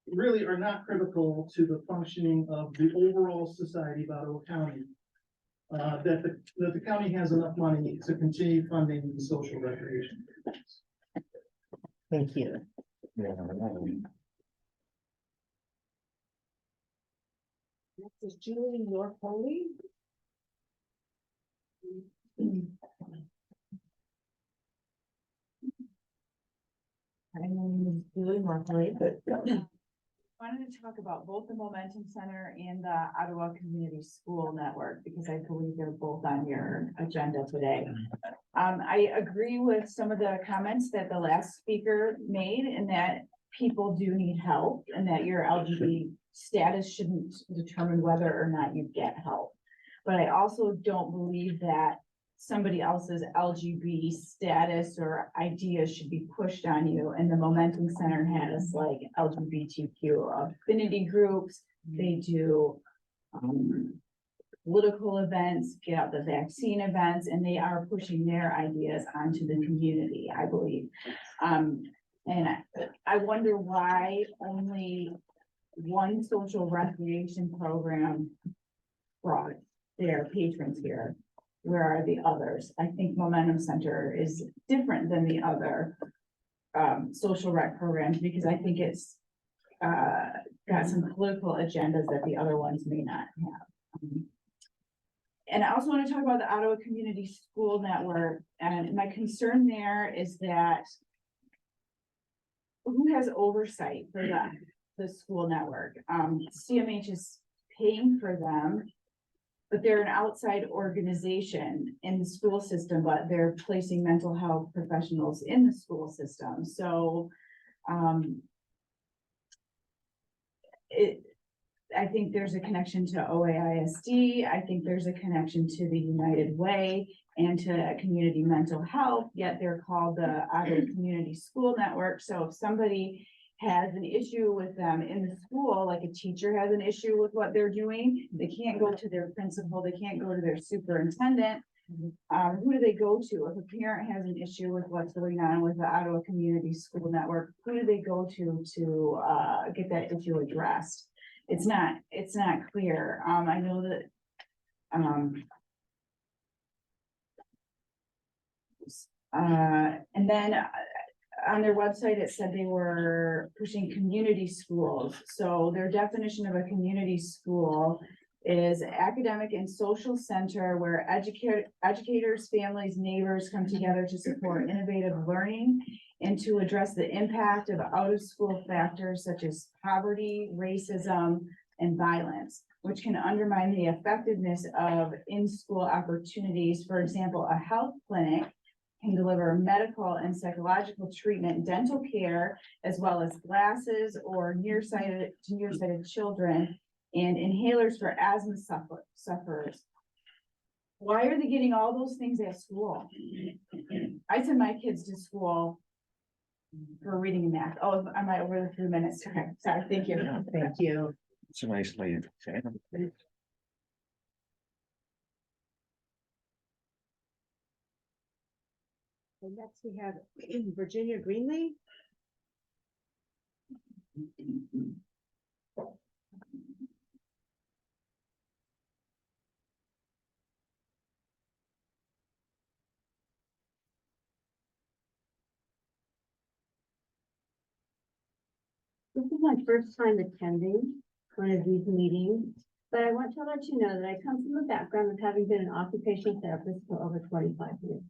really are not critical to the functioning of the overall society of Ottawa County, that the county has enough money to continue funding the social recreation.
Thank you. Next is Julie York-Holy.
My name is Julie Markley, but wanted to talk about both the Momentum Center and the Ottawa Community School Network, because I believe they're both on your agenda today. I agree with some of the comments that the last speaker made, and that people do need help, and that your LGBT status shouldn't determine whether or not you get help. But I also don't believe that somebody else's LGBT status or ideas should be pushed on you. And the Momentum Center has like LGBTQ affinity groups. They do political events, get out the vaccine events, and they are pushing their ideas onto the community, I believe. And I wonder why only one social recreation program brought their patrons here. Where are the others? I think Momentum Center is different than the other social rec programs, because I think it's got some political agendas that the other ones may not have. And I also want to talk about the Ottawa Community School Network, and my concern there is that who has oversight for the school network? CMH is paying for them, but they're an outside organization in the school system, but they're placing mental health professionals in the school system. So I think there's a connection to OAISD. I think there's a connection to the United Way and to community mental health, yet they're called the Ottawa Community School Network. So if somebody has an issue with them in the school, like a teacher has an issue with what they're doing, they can't go to their principal, they can't go to their superintendent. Who do they go to? If a parent has an issue with what's going on with the Ottawa Community School Network, who do they go to get that issue addressed? It's not clear. I know that, and then on their website, it said they were pushing community schools. So their definition of a community school is academic and social center where educators, families, neighbors come together to support innovative learning and to address the impact of out-of-school factors such as poverty, racism, and violence, which can undermine the effectiveness of in-school opportunities. For example, a health clinic can deliver medical and psychological treatment, dental care, as well as glasses or nearsighted children, and inhalers for asthma sufferers. Why are they getting all those things at school? I send my kids to school for reading and math. Oh, am I over the 3 minutes? Okay, sorry, thank you.
Thank you.
It's a nice lady.
And next we have Virginia Greenlee. This is my first time attending one of these meetings, but I want to let you know that I come from a background of having been an occupational therapist for over 25 years.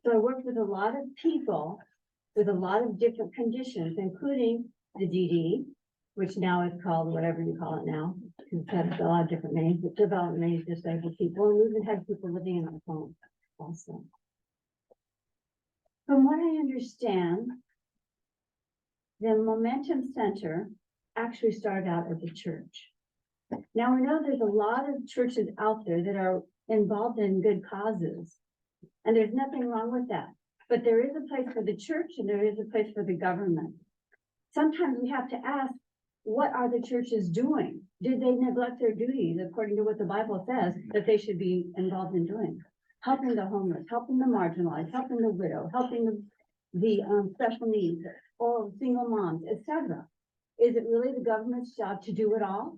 So I worked with a lot of people with a lot of different conditions, including the DD, which now is called whatever you call it now, because it has a lot of different names, but developmentally disabled people, and we even had people living in our homes also. From what I understand, the Momentum Center actually started out as a church. Now we know there's a lot of churches out there that are involved in good causes, and there's nothing wrong with that. But there is a place for the church and there is a place for the government. Sometimes we have to ask, what are the churches doing? Did they neglect their duties according to what the Bible says that they should be involved in doing? Helping the homeless, helping the marginalized, helping the widow, helping the special needs, or single moms, etc. Is it really the government's job to do it all?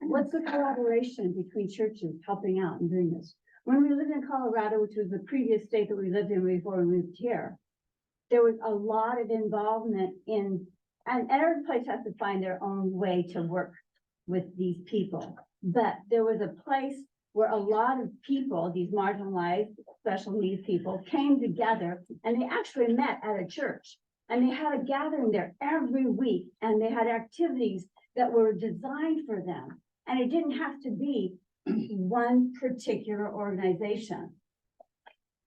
What's the collaboration between churches helping out and doing this? When we lived in Colorado, which was the previous state that we lived in before we moved here, there was a lot of involvement in, and every place has to find their own way to work with these people. But there was a place where a lot of people, these marginalized special needs people, came together and they actually met at a church. And they had a gathering there every week, and they had activities that were designed for them. And it didn't have to be one particular organization.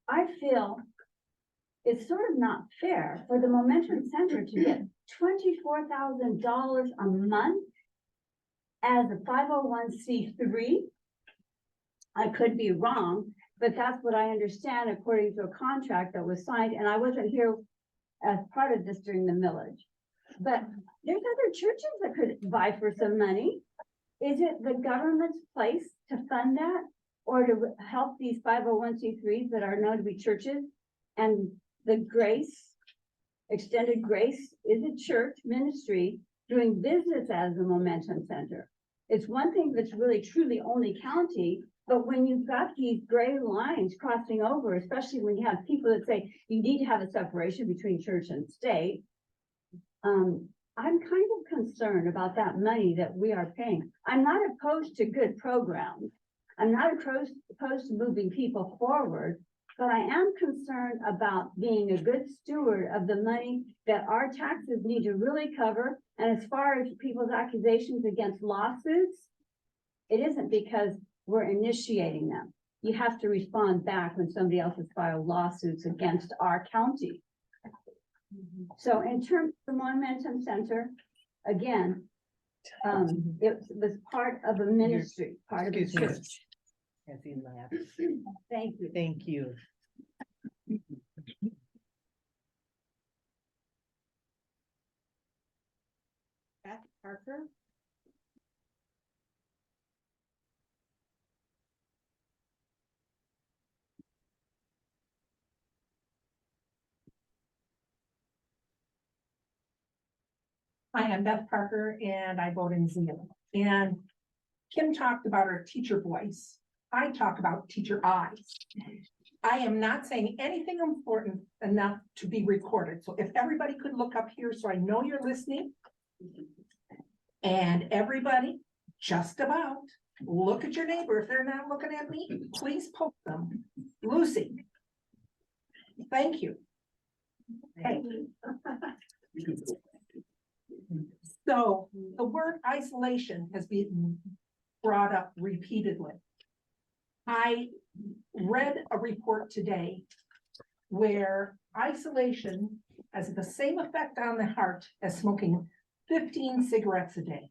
I feel it's sort of not fair for the Momentum Center to get $24,000 a month as a 501c3. I could be wrong, but that's what I understand according to a contract that was signed, and I wasn't here as part of this during the millage. But there's other churches that could vie for some money. Is it the government's place to fund that, or to help these 501c3s that are known to be churches? And the grace, extended grace, is a church ministry doing business as the Momentum Center. It's one thing that's really truly only county, but when you've got these gray lines crossing over, especially when you have people that say you need to have a separation between church and state, I'm kind of concerned about that money that we are paying. I'm not opposed to good programs. I'm not opposed to moving people forward, but I am concerned about being a good steward of the money that our taxes need to really cover. And as far as people's accusations against lawsuits, it isn't because we're initiating them. You have to respond back when somebody else has filed lawsuits against our county. So in terms of the Momentum Center, again,
it was part of a ministry, part of a
Excuse me.
church.
As he laughs.
Thank you.
Thank you. Beth Parker?
Hi, I'm Beth Parker and I vote in Zealand. And Kim talked about her teacher voice. I talk about teacher eyes. I am not saying anything important enough to be recorded. So if everybody could look up here so I know you're listening. And everybody, just about, look at your neighbor. If they're not looking at me, please poke them. Lucy. Thank you. Hey. So the word isolation has been brought up repeatedly. I read a report today where isolation has the same effect on the heart as smoking 15 cigarettes a day.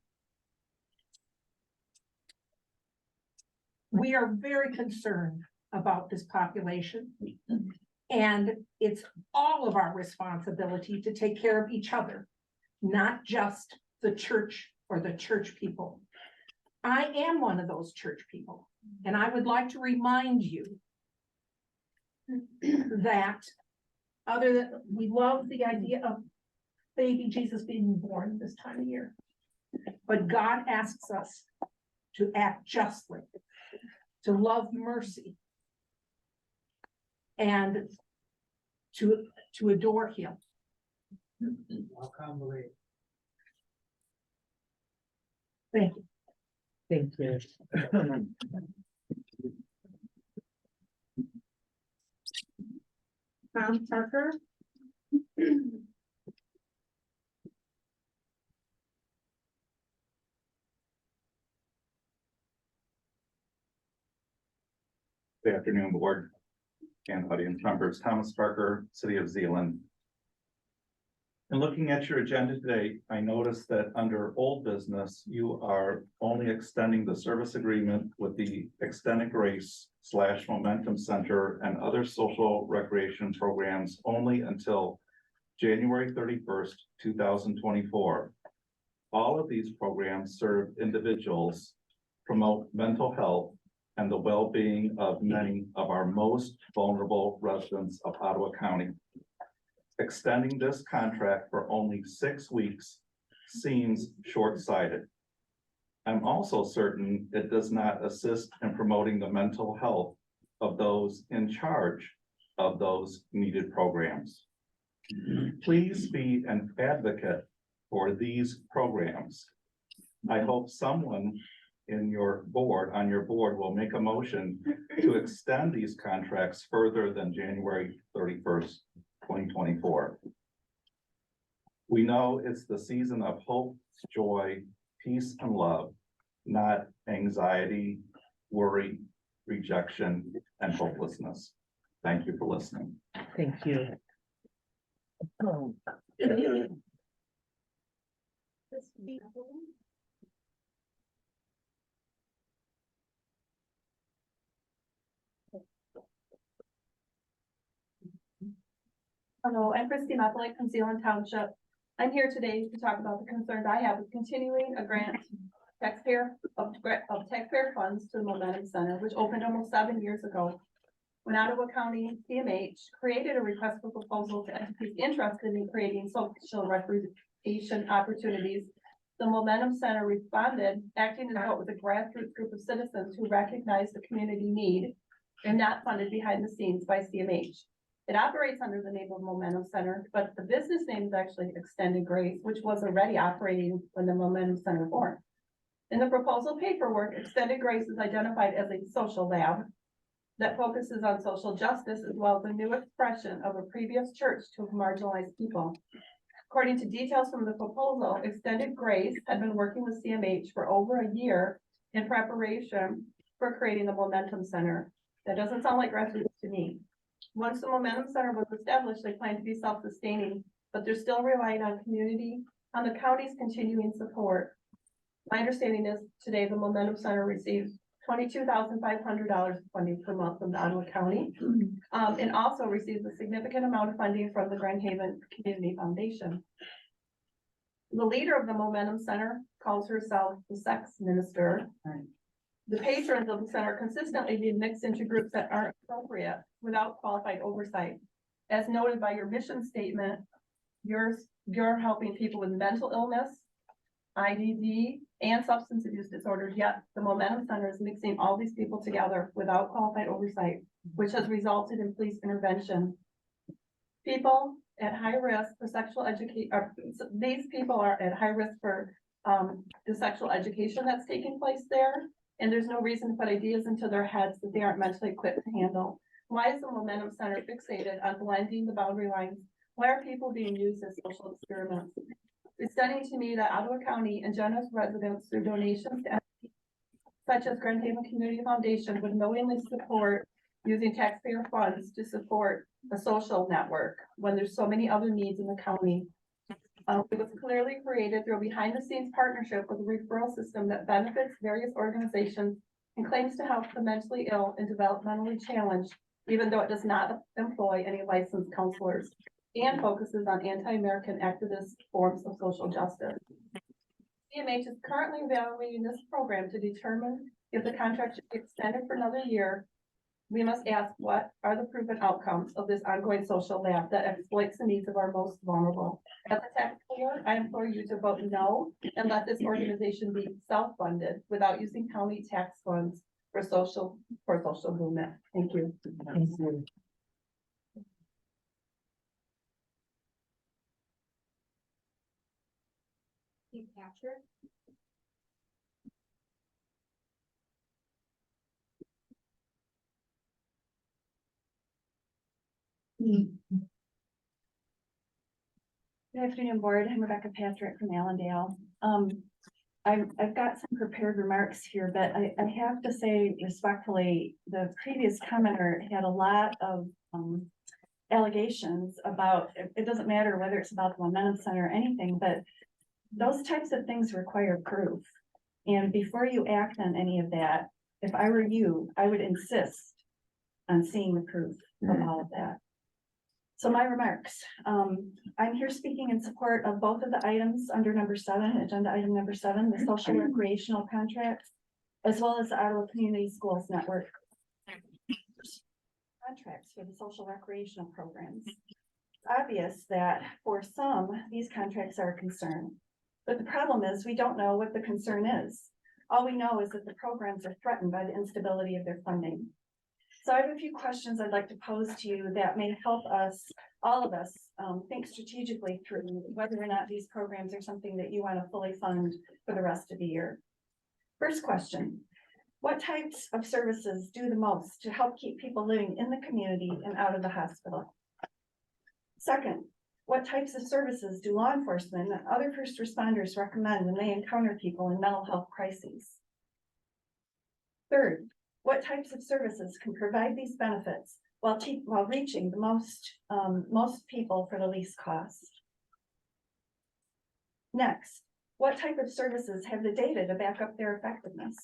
We are very concerned about this population, and it's all of our responsibility to take care of each other, not just the church or the church people. I am one of those church people, and I would like to remind you that other than we love the idea of baby Jesus being born this time of year, but God asks us to act justly, to love mercy, and to adore him. Thank you.
Thank you.
Tom Parker?
Good afternoon, board and audience members. Thomas Parker, City of Zealand. In looking at your agenda today, I noticed that under old business, you are only extending the service agreement with the Extended Grace / Momentum Center and other social recreation programs only until January 31st, 2024. All of these programs serve individuals, promote mental health, and the well-being of many of our most vulnerable residents of Ottawa County. Extending this contract for only 6 weeks seems short-sighted. I'm also certain it does not assist in promoting the mental health of those in charge of those needed programs. Please be an advocate for these programs. I hope someone on your board will make a motion to extend these contracts further than January 31st, 2024. We know it's the season of hope, joy, peace, and love, not anxiety, worry, rejection, and hopelessness. Thank you for listening.
Thank you.
Hello, I'm Christy Mappelite from Zealand Township. I'm here today to talk about the concerns I have with continuing a grant taxpayer funds to the Momentum Center, which opened almost 7 years ago. When Ottawa County CMH created a request for proposal to entities interested in creating social recreation opportunities, the Momentum Center responded, acting as though it was a grassroots group of citizens who recognized the community need and not funded behind the scenes by CMH. It operates under the name of Momentum Center, but the business name is actually Extended Grace, which was already operating when the Momentum Center formed. In the proposal paperwork, Extended Grace is identified as a social lab that focuses on social justice as well as a new expression of a previous church to marginalized people. According to details from the proposal, Extended Grace had been working with CMH for over a year in preparation for creating the Momentum Center. That doesn't sound like grassroots to me. Once the Momentum Center was established, they plan to be self-sustaining, but they're still relying on the county's continuing support.
My understanding is today the Momentum Center receives $22,500 funding per month from the Ottawa County. And also receives a significant amount of funding from the Grand Haven Community Foundation. The leader of the Momentum Center calls herself the sex minister. The patrons of the center consistently being mixed into groups that aren't appropriate without qualified oversight. As noted by your mission statement, you're helping people with mental illness, IDD, and substance abuse disorders, yet the Momentum Center is mixing all these people together without qualified oversight, which has resulted in police intervention. People at high risk for sexual education, these people are at high risk for the sexual education that's taking place there. And there's no reason to put ideas into their heads that they aren't mentally equipped to handle. Why is the Momentum Center fixated on blending the boundary lines? Why are people being used as social experiments? It's stunning to me that Ottawa County and generous residents through donations to entities such as Grand Haven Community Foundation would knowingly support using taxpayer funds to support a social network when there's so many other needs in the county. It was clearly created through a behind-the-scenes partnership with a referral system that benefits various organizations and claims to help the mentally ill and developmentally challenged, even though it does not employ any licensed counselors, and focuses on anti-American activist forms of social justice. CMH is currently evaluating this program to determine if the contract should be extended for another year. We must ask, what are the proven outcomes of this ongoing social lab that exploits the needs of our most vulnerable? As a taxpayer, I implore you to vote no and let this organization be self-funded without using county tax funds for social movement. Thank you.
Patrick?
Good afternoon, board. I'm Rebecca Patrick from Allendale. I've got some prepared remarks here, but I have to say respectfully, the previous commenter had a lot of allegations about, it doesn't matter whether it's about the Momentum Center or anything, but those types of things require proof. And before you act on any of that, if I were you, I would insist on seeing the proof of all of that. So my remarks, I'm here speaking in support of both of the items under number 7, agenda item number 7, the social recreational contracts, as well as the Ottawa Community Schools Network contracts for the social recreational programs. It's obvious that for some, these contracts are a concern, but the problem is we don't know what the concern is. All we know is that the programs are threatened by the instability of their funding. So I have a few questions I'd like to pose to you that may help us, all of us, think strategically through whether or not these programs are something that you want to fully fund for the rest of the year. First question, what types of services do the most to help keep people living in the community and out of the hospital? Second, what types of services do law enforcement and other first responders recommend when they encounter people in mental health crises? Third, what types of services can provide these benefits while reaching the most people for the least cost? Next, what type of services have the data to back up their effectiveness?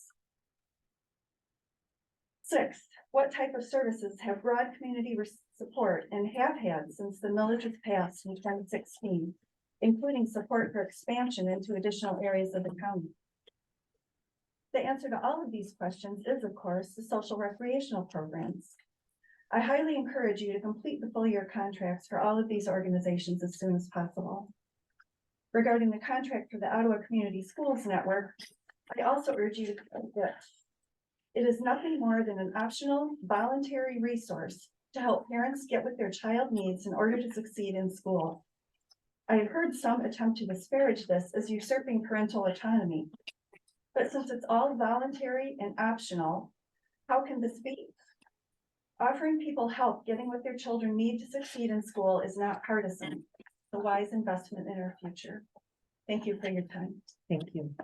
Sixth, what type of services have broad community support and have had since the millage was passed in 2016, including support for expansion into additional areas of the county? The answer to all of these questions is, of course, the social recreational programs. I highly encourage you to complete the full year contracts for all of these organizations as soon as possible. Regarding the contract for the Ottawa Community Schools Network, I also urge you to complete it. It is nothing more than an optional voluntary resource to help parents get what their child needs in order to succeed in school. I have heard some attempt to disparage this as usurping parental autonomy. But since it's all voluntary and optional, how can this be? Offering people help getting what their children need to succeed in school is not partisan. It's a wise investment in our future. Thank you for your time.
Thank you.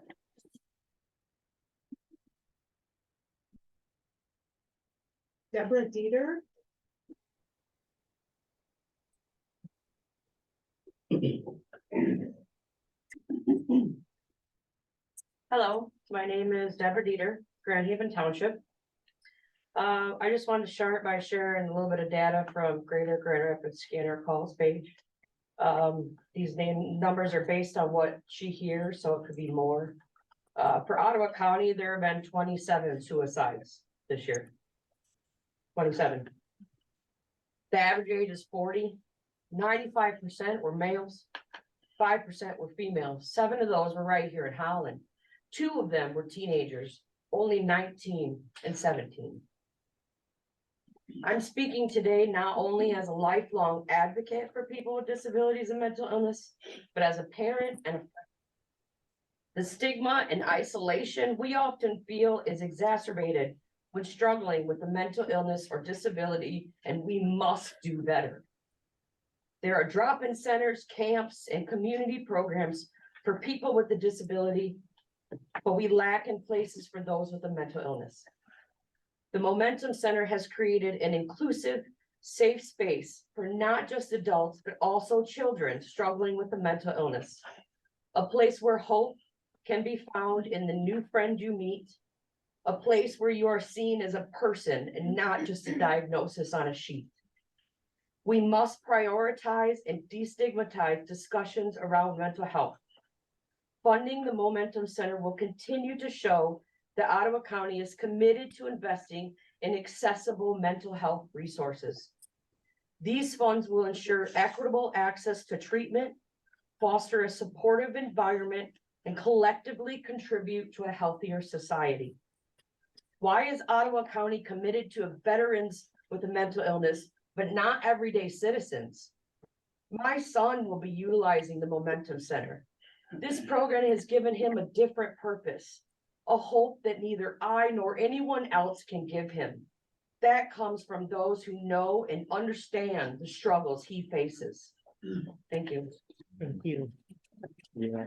Deborah Dieter.
Hello, my name is Deborah Dieter, Grand Haven Township. I just wanted to start by sharing a little bit of data from Greater Grand Rapids Scanner calls page. These numbers are based on what she hears, so it could be more. For Ottawa County, there have been 27 suicides this year. 27. The average age is 40. 95% were males. 5% were females. 7 of those were right here in Holland. 2 of them were teenagers, only 19 and 17. I'm speaking today not only as a lifelong advocate for people with disabilities and mental illness, but as a parent and a friend. The stigma and isolation we often feel is exacerbated when struggling with a mental illness or disability, and we must do better. There are drop-in centers, camps, and community programs for people with a disability, but we lack in places for those with a mental illness. The Momentum Center has created an inclusive, safe space for not just adults, but also children struggling with a mental illness. A place where hope can be found in the new friend you meet, a place where you are seen as a person and not just a diagnosis on a sheet. We must prioritize and destigmatize discussions around mental health. Funding the Momentum Center will continue to show that Ottawa County is committed to investing in accessible mental health resources. These funds will ensure equitable access to treatment, foster a supportive environment, and collectively contribute to a healthier society. Why is Ottawa County committed to veterans with a mental illness, but not everyday citizens? My son will be utilizing the Momentum Center. This program has given him a different purpose, a hope that neither I nor anyone else can give him. That comes from those who know and understand the struggles he faces. Thank you.
Thank you.
Yeah.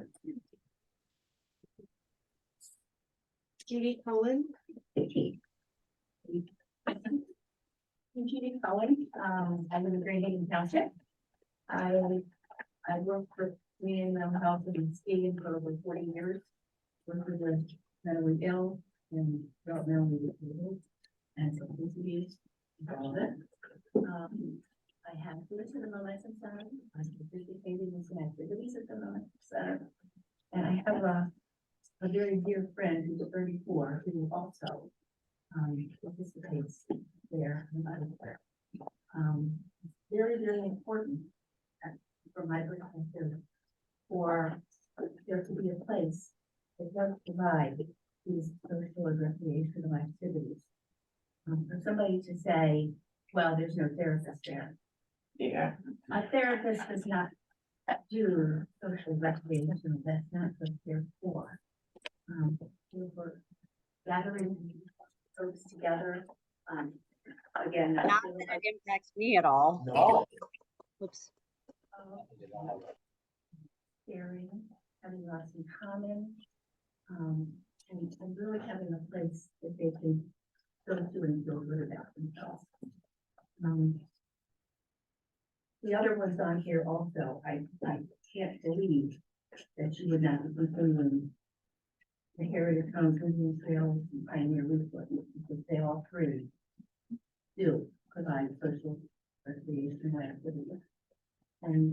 Judy Cohen. I'm Judy Cohen. I live in Grand Haven Township. I work for community mental health and skating for over 40 years. Work with the mentally ill and developmentally disabled and substance abuse, all of it. I have lived in the Momentum Center. I participated in some activities at the Momentum Center. And I have a very dear friend who's 34 who also participates there. Very, very important from my perspective for there to be a place that does provide these social and recreational activities. For somebody to say, well, there's no therapist there.
Yeah.
A therapist does not do social recreation. That's not what they're for. We're gathering folks together. Again,
Not that it impacts me at all.
No.
Oops.
Sharing, having lots in common, and really having a place that they can go to and feel good about themselves. The other ones on here also, I can't believe that you would not be including the Heritage Homes, Indian Trails, and Pioneer Resources, because they all three do provide social recreation activities. And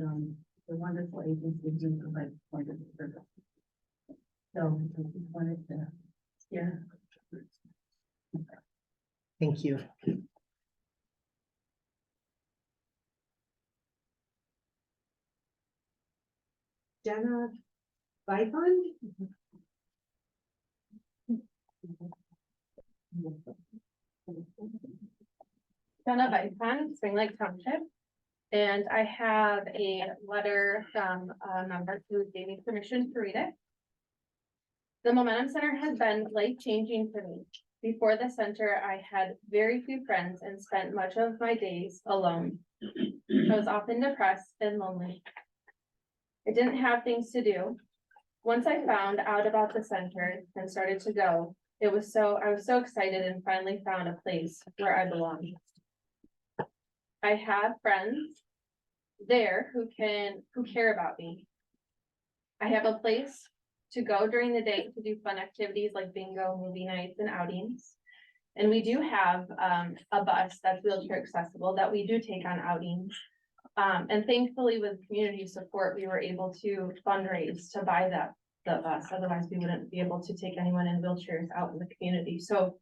the wonderful agencies do provide wonderful service. So I just wanted to share.
Thank you.
Jenna Vipon?
Jenna Vipon, Spring Lake Township. And I have a letter from a member who gave me permission to read it. The Momentum Center has been life-changing for me. Before the center, I had very few friends and spent much of my days alone. I was often depressed and lonely. I didn't have things to do. Once I found out about the center and started to go, I was so excited and finally found a place where I belong. I have friends there who care about me. I have a place to go during the day to do fun activities like bingo, movie nights, and outings. And we do have a bus that's wheelchair accessible that we do take on outings. And thankfully with community support, we were able to fundraise to buy the bus. Otherwise, we wouldn't be able to take anyone in wheelchairs out in the community. So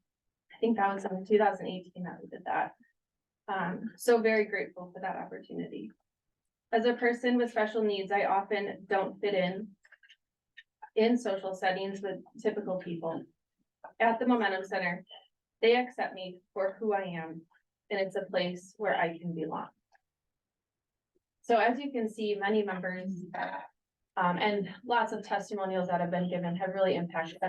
I think that was in 2018 that we did that. So very grateful for that opportunity. As a person with special needs, I often don't fit in social settings with typical people. At the Momentum Center, they accept me for who I am, and it's a place where I can belong. So as you can see, many members and lots of testimonials that have been given have really impacted.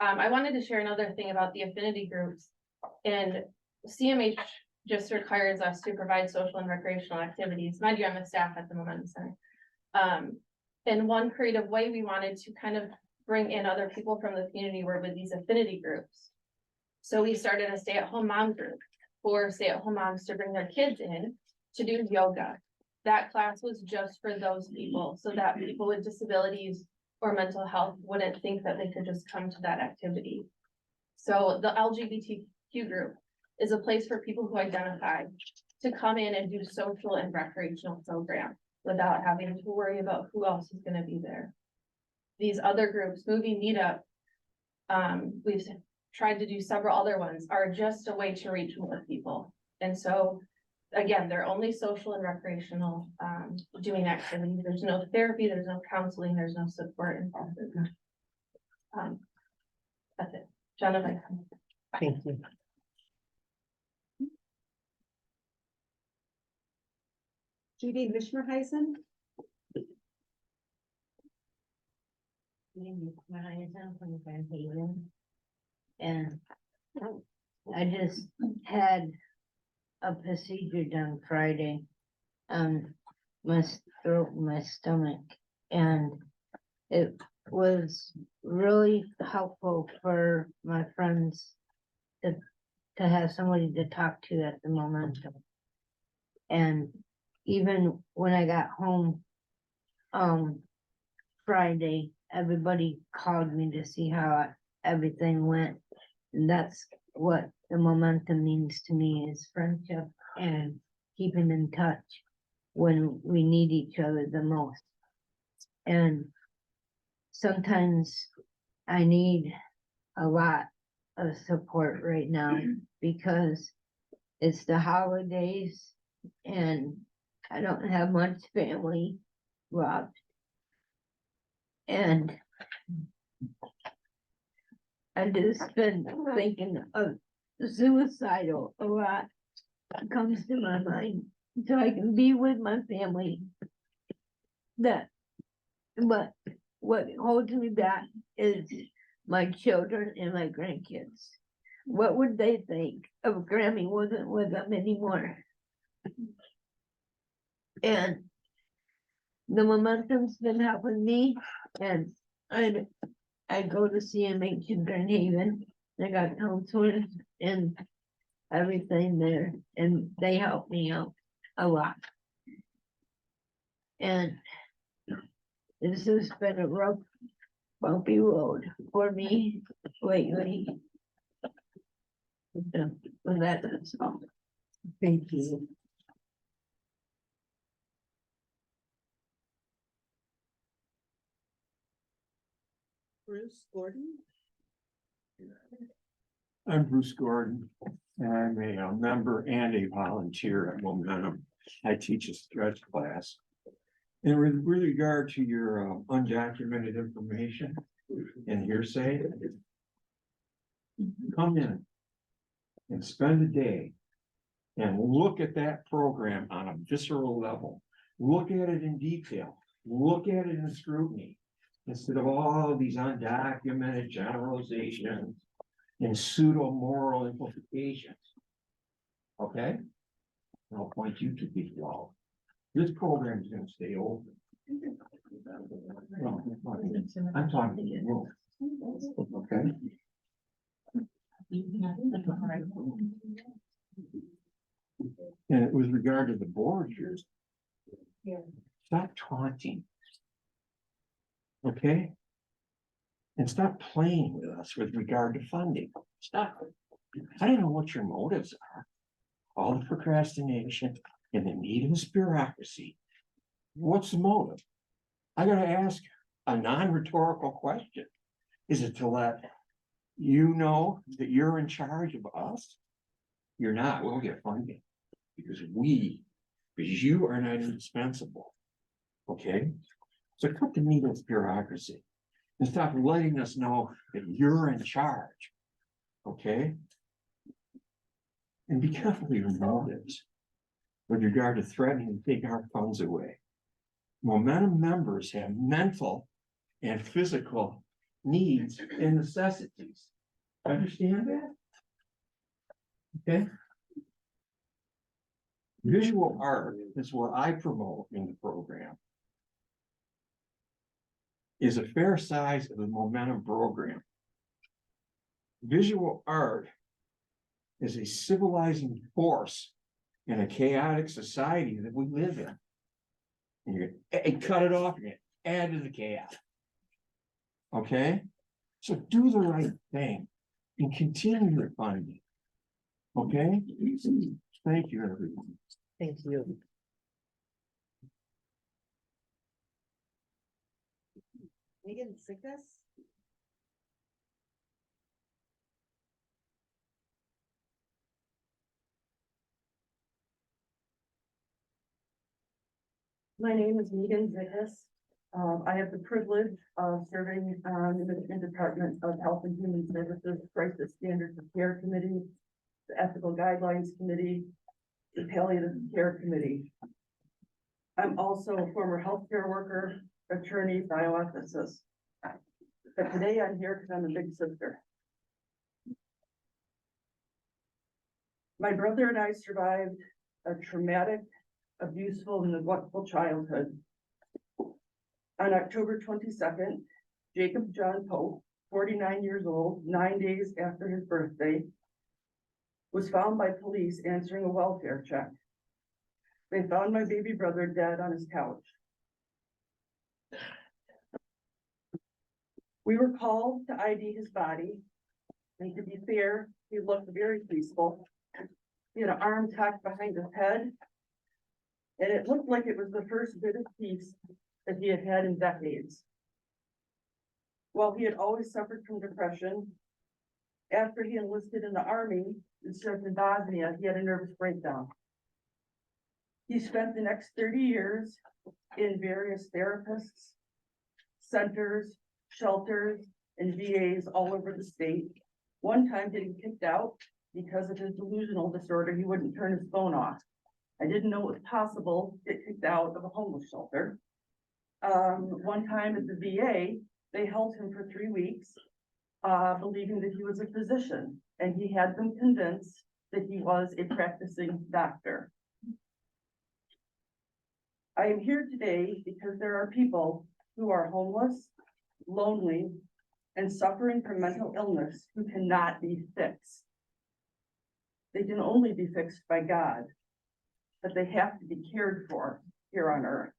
I wanted to share another thing about the affinity groups, and CMH just requires us to provide social and recreational activities. Mind you, I'm a staff at the Momentum Center. In one creative way, we wanted to kind of bring in other people from the community were with these affinity groups. So we started a stay-at-home mom group for stay-at-home moms to bring their kids in to do yoga. That class was just for those people, so that people with disabilities or mental health wouldn't think that they could just come to that activity. So the LGBTQ group is a place for people who identify to come in and do social and recreational programs without having to worry about who else is going to be there. These other groups, movie meetup, we've tried to do several other ones, are just a way to reach more people. And so again, they're only social and recreational doing activities. There's no therapy, there's no counseling, there's no support involved. That's it. Jennifer.
Thank you.
Judy Mishmerheisen.
From Grand Haven. And I just had a procedure done Friday on my throat, my stomach, and it was really helpful for my friends to have somebody to talk to at the moment. And even when I got home Friday, everybody called me to see how everything went. And that's what the momentum means to me, is friendship and keeping in touch when we need each other the most. And sometimes I need a lot of support right now because it's the holidays and I don't have much family left. And I just been thinking of suicidal a lot. It comes to my mind, so I can be with my family. But what holds me back is my children and my grandkids. What would they think if Grammy wasn't with them anymore? And the momentum's been helping me, and I go to CMH in Grand Haven. I got counselors and everything there, and they help me out a lot. And this has been a rough, bumpy road for me lately. With that, that's all.
Thank you.
Bruce Gordon.
I'm Bruce Gordon, and I'm a member and a volunteer at Momentum. I teach a stretch class. And with regard to your undocumented information and hearsay, come in and spend a day and look at that program on a visceral level. Look at it in detail. Look at it in scrutiny, instead of all these undocumented generalizations and pseudo-moral implications. Okay? I'll point you to the wall. This program is going to stay open. No, I'm talking to you. Okay? And with regard to the board here, stop taunting. Okay? And stop playing with us with regard to funding. Stop. I don't know what your motives are. All the procrastination and the needless bureaucracy. What's the motive? I gotta ask a non-rhetorical question. Is it to let you know that you're in charge of us? You're not. We'll get funding because you are not indispensable. Okay? So cut the needless bureaucracy and stop letting us know that you're in charge. Okay? And be careful of your motives with regard to threatening to take our funds away. Momentum members have mental and physical needs and necessities. Understand that? Okay? Visual art is what I promote in the program. Is a fair size of the momentum program. Visual art is a civilizing force in a chaotic society that we live in. And you cut it off, you're gonna add to the chaos. Okay? So do the right thing and continue your funding. Okay? Thank you, everyone.
Thank you. Megan, sickness?
My name is Megan Zickus. I have the privilege of serving on the Michigan Department of Health and Human Services Crisis Standards of Care Committee, the Ethical Guidelines Committee, the Palliative Care Committee. I'm also a former healthcare worker, attorney, bioethicist. But today I'm here because I'm a big sister. My brother and I survived a traumatic, abuseful, and neglectful childhood. On October 22nd, Jacob John Pope, 49 years old, 9 days after his birthday, was found by police answering a welfare check. They found my baby brother dead on his couch. We were called to ID his body, and to be fair, he looked very peaceful. He had an arm tucked behind his head, and it looked like it was the first bit of peace that he had had in decades. While he had always suffered from depression, after he enlisted in the army and served in Bosnia, he had a nervous breakdown. He spent the next 30 years in various therapists, centers, shelters, and VAs all over the state. One time getting kicked out because of his delusional disorder, he wouldn't turn his phone off. I didn't know it was possible to get kicked out of a homeless shelter. One time at the VA, they held him for 3 weeks, believing that he was a physician, and he had them convinced that he was a practicing doctor. I am here today because there are people who are homeless, lonely, and suffering from mental illness who cannot be fixed. They can only be fixed by God, but they have to be cared for here on earth.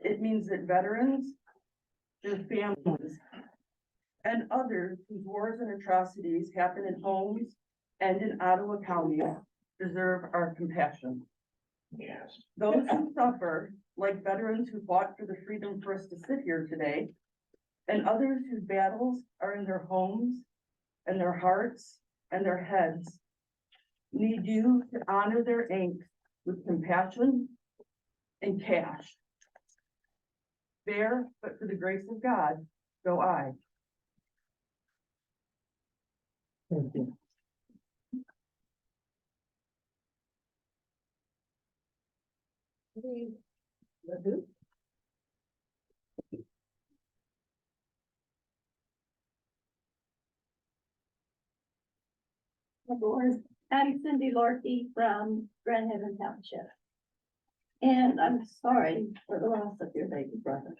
It means that veterans, their families, and others whose wars and atrocities happen in homes and in Ottawa County deserve our compassion.
Yes.
Those who suffer, like veterans who fought for the freedom for us to sit here today, and others whose battles are in their homes and their hearts and their heads, need you to honor their angst with compassion and cash. There, but for the grace of God, go I.
Thank you.
I'm Cindy Lorky from Grand Haven Township. And I'm sorry for the loss of your baby brother.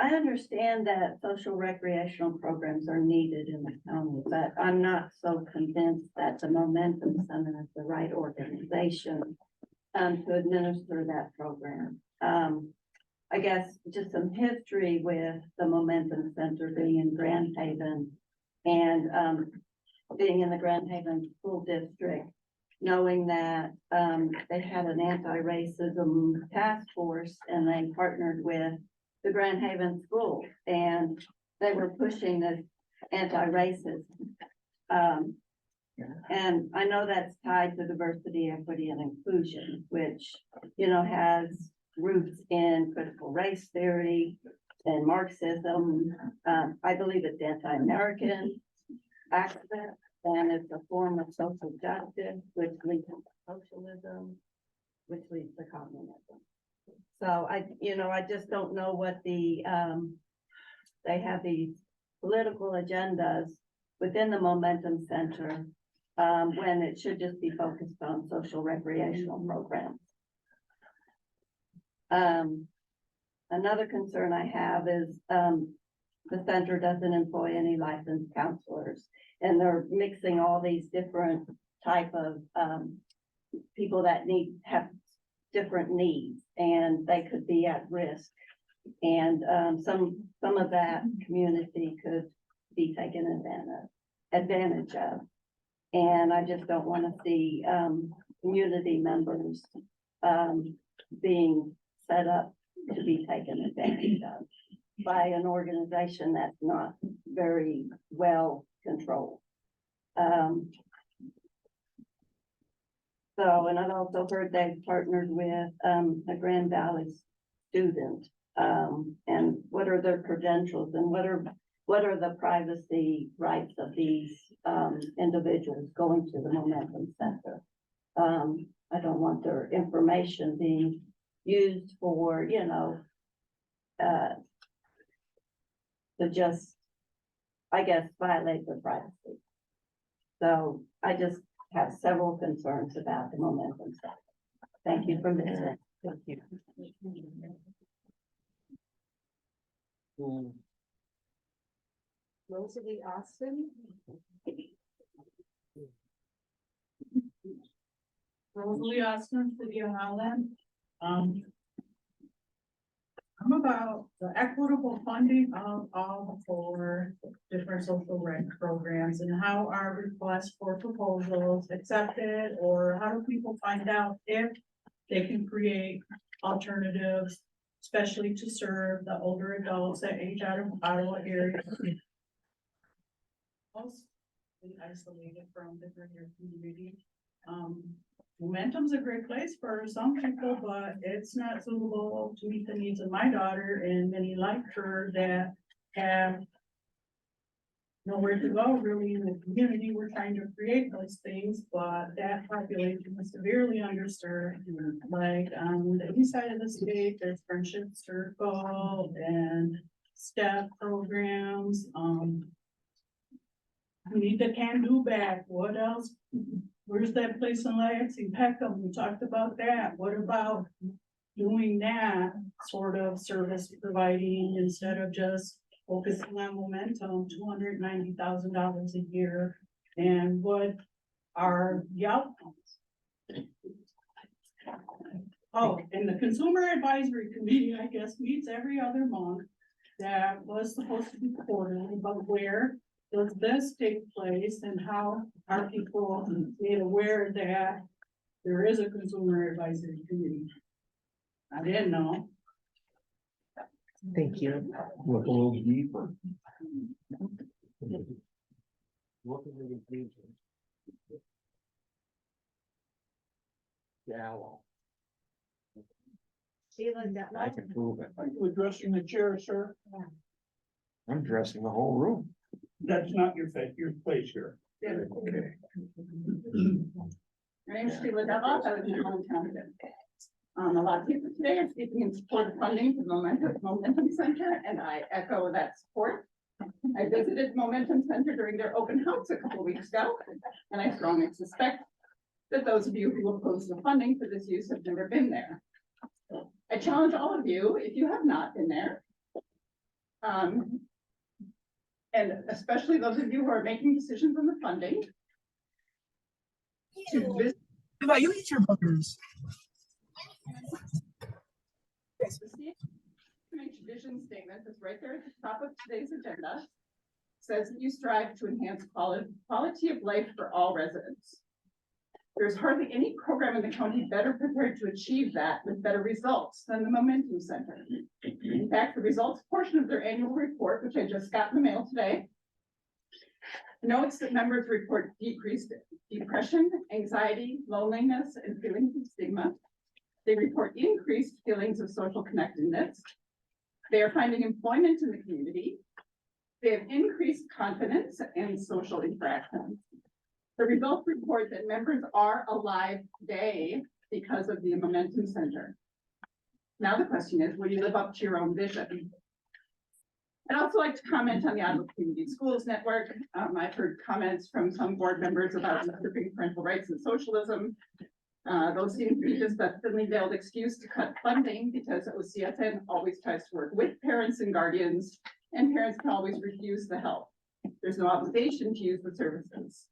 I understand that social recreational programs are needed in the county, but I'm not so convinced that the Momentum Center is the right organization
to administer that program. I guess just some history with the Momentum Center being in Grand Haven and, being in the Grand Haven School District, knowing that, they had an anti-racism task force and they partnered with the Grand Haven School and they were pushing this anti-racism. And I know that's tied to diversity, equity, and inclusion, which, has roots in critical race theory and Marxism. I believe it's anti-American activist, and it's a form of social justice, which leads to socialism, which leads to communism. So I just don't know what they have these political agendas within the Momentum Center, when it should just be focused on social recreational programs. Another concern I have is, the center doesn't employ any licensed counselors, and they're mixing all these different type of, people that have different needs, and they could be at risk. And, some of that community could be taken advantage of. And I just don't want to see, community members, being set up to be taken advantage of by an organization that's not very well controlled. And I've also heard they've partnered with, a Grand Valley student. And what are their credentials and what are the privacy rights of these, individuals going to the Momentum Center? I don't want their information being used for, to just, I guess, violate their privacy. So I just have several concerns about the Momentum Center. Thank you for listening. Thank you.
Rosalie Austin.
Rosalie Austin, City of Holland. I'm about the equitable funding of all four different social rec programs and how are requests for proposals accepted, or how do people find out if they can create alternatives, especially to serve the older adults that age out of Ottawa area. Also isolated from the greater community. Momentum's a great place for some people, but it's not suitable to meet the needs of my daughter and many like her that have nowhere to go really in the community. We're trying to create those things, but that population is severely underserved. Like on the east side of the state, there's Friendship Circle and STEP programs. We need the can-do bag. What else? Where's that place in Lansing, Peckham? We talked about that. What about doing that sort of service providing instead of just focusing on Momentum, $290,000 a year? And what are the outcomes? Oh, and the Consumer Advisory Committee, I guess, meets every other month. That was supposed to be quarterly, but where does this take place and how are people made aware that there is a Consumer Advisory Committee? I didn't know.
Thank you. Look a little deeper. Look a little deeper. Shallow. I can prove it.
Are you addressing the chair, sir?
I'm dressing the whole room.
That's not your place here.
Okay.
My name is Sheila Devos. I live in Holland Township. A lot of people today are speaking in support of funding for the Momentum Center, and I echo that support. I visited Momentum Center during their open house a couple of weeks ago, and I strongly suspect that those of you who oppose the funding for this use have never been there. I challenge all of you, if you have not been there, and especially those of you who are making decisions on the funding, to visit.
You eat your burgers.
Vision statement that's right there at the top of today's agenda says that you strive to enhance quality of life for all residents. There's hardly any program in the county better prepared to achieve that with better results than the Momentum Center. In fact, the results portion of their annual report, which I just got in the mail today, notes that members report decreased depression, anxiety, loneliness, and feelings of stigma. They report increased feelings of social connectedness. They are finding employment in the community. They have increased confidence and social interaction. The results report that members are alive today because of the Momentum Center. Now the question is, will you live up to your own vision? I'd also like to comment on the Ottawa Community Schools Network. I've heard comments from some board members about usurping parental rights and socialism. Those seem to be just a thinly veiled excuse to cut funding because OCSN always tries to work with parents and guardians, and parents can always refuse the help. There's no obligation to use the services.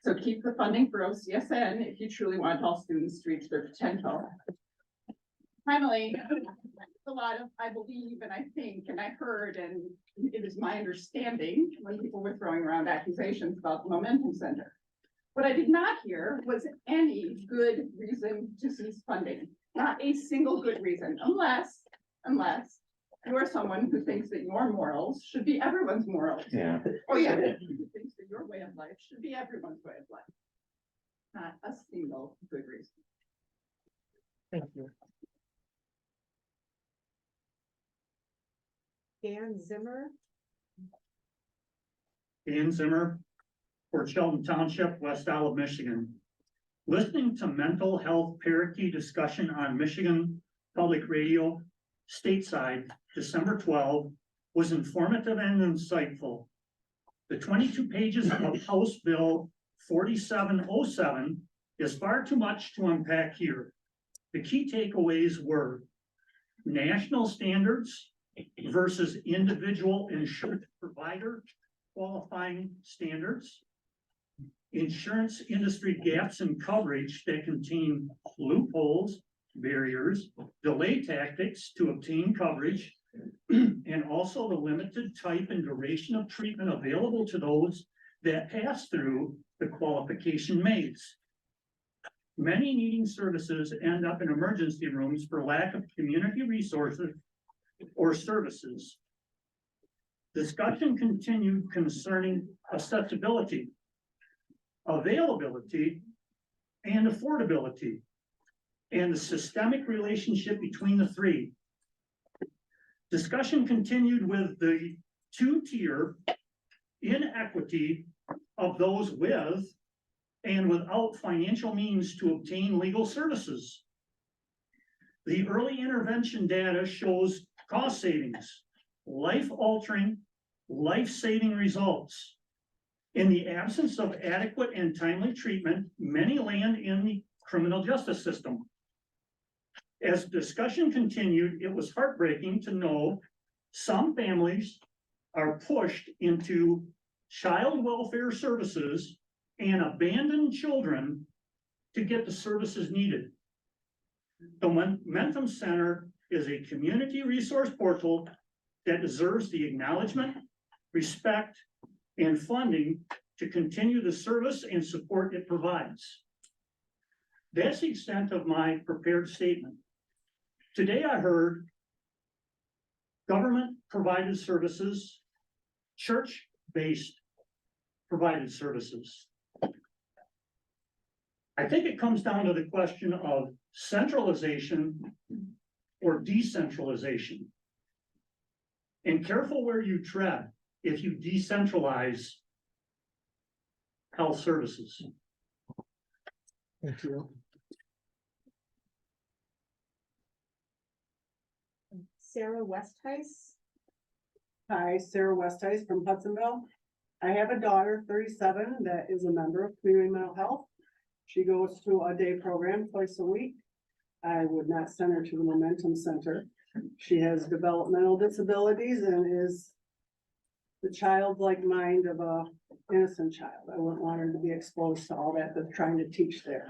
So keep the funding for OCSN if you truly want all students to reach their potential. Finally, a lot of, I believe, and I think, and I heard, and it is my understanding when people were throwing around accusations about the Momentum Center. What I did not hear was any good reason to cease funding, not a single good reason, unless you are someone who thinks that your morals should be everyone's morals.
Yeah.
Oh yeah, who thinks that your way of life should be everyone's way of life. Not a single good reason.
Thank you. Dan Zimmer.
Dan Zimmer, Port Sheldon Township, West Olive, Michigan. Listening to mental health parity discussion on Michigan Public Radio stateside, December 12, was informative and insightful. The 22 pages of House Bill 4707 is far too much to unpack here. The key takeaways were national standards versus individual insurance provider qualifying standards, insurance industry gaps in coverage that contain loopholes, barriers, delay tactics to obtain coverage, and also the limited type and duration of treatment available to those that pass through the qualification maze. Many needing services end up in emergency rooms for lack of community resources or services. Discussion continued concerning accessibility, availability, and affordability, and the systemic relationship between the three. Discussion continued with the two-tier inequity of those with and without financial means to obtain legal services. The early intervention data shows cost savings, life-altering, life-saving results. In the absence of adequate and timely treatment, many land in the criminal justice system. As discussion continued, it was heartbreaking to know some families are pushed into child welfare services and abandon children to get the services needed. The Momentum Center is a community resource portal that deserves the acknowledgement, respect, and funding to continue the service and support it provides. That's the extent of my prepared statement. Today I heard government provided services, church-based provided services. I think it comes down to the question of centralization or decentralization. And careful where you tread if you decentralize health services.
Thank you. Sarah Westheis.
Hi, Sarah Westheis from Hudsonville. I have a daughter, 37, that is a member of Community Mental Health. She goes to a day program twice a week. I would not send her to the Momentum Center. She has developmental disabilities and is the childlike mind of a innocent child. I wouldn't want her to be exposed to all that they're trying to teach there.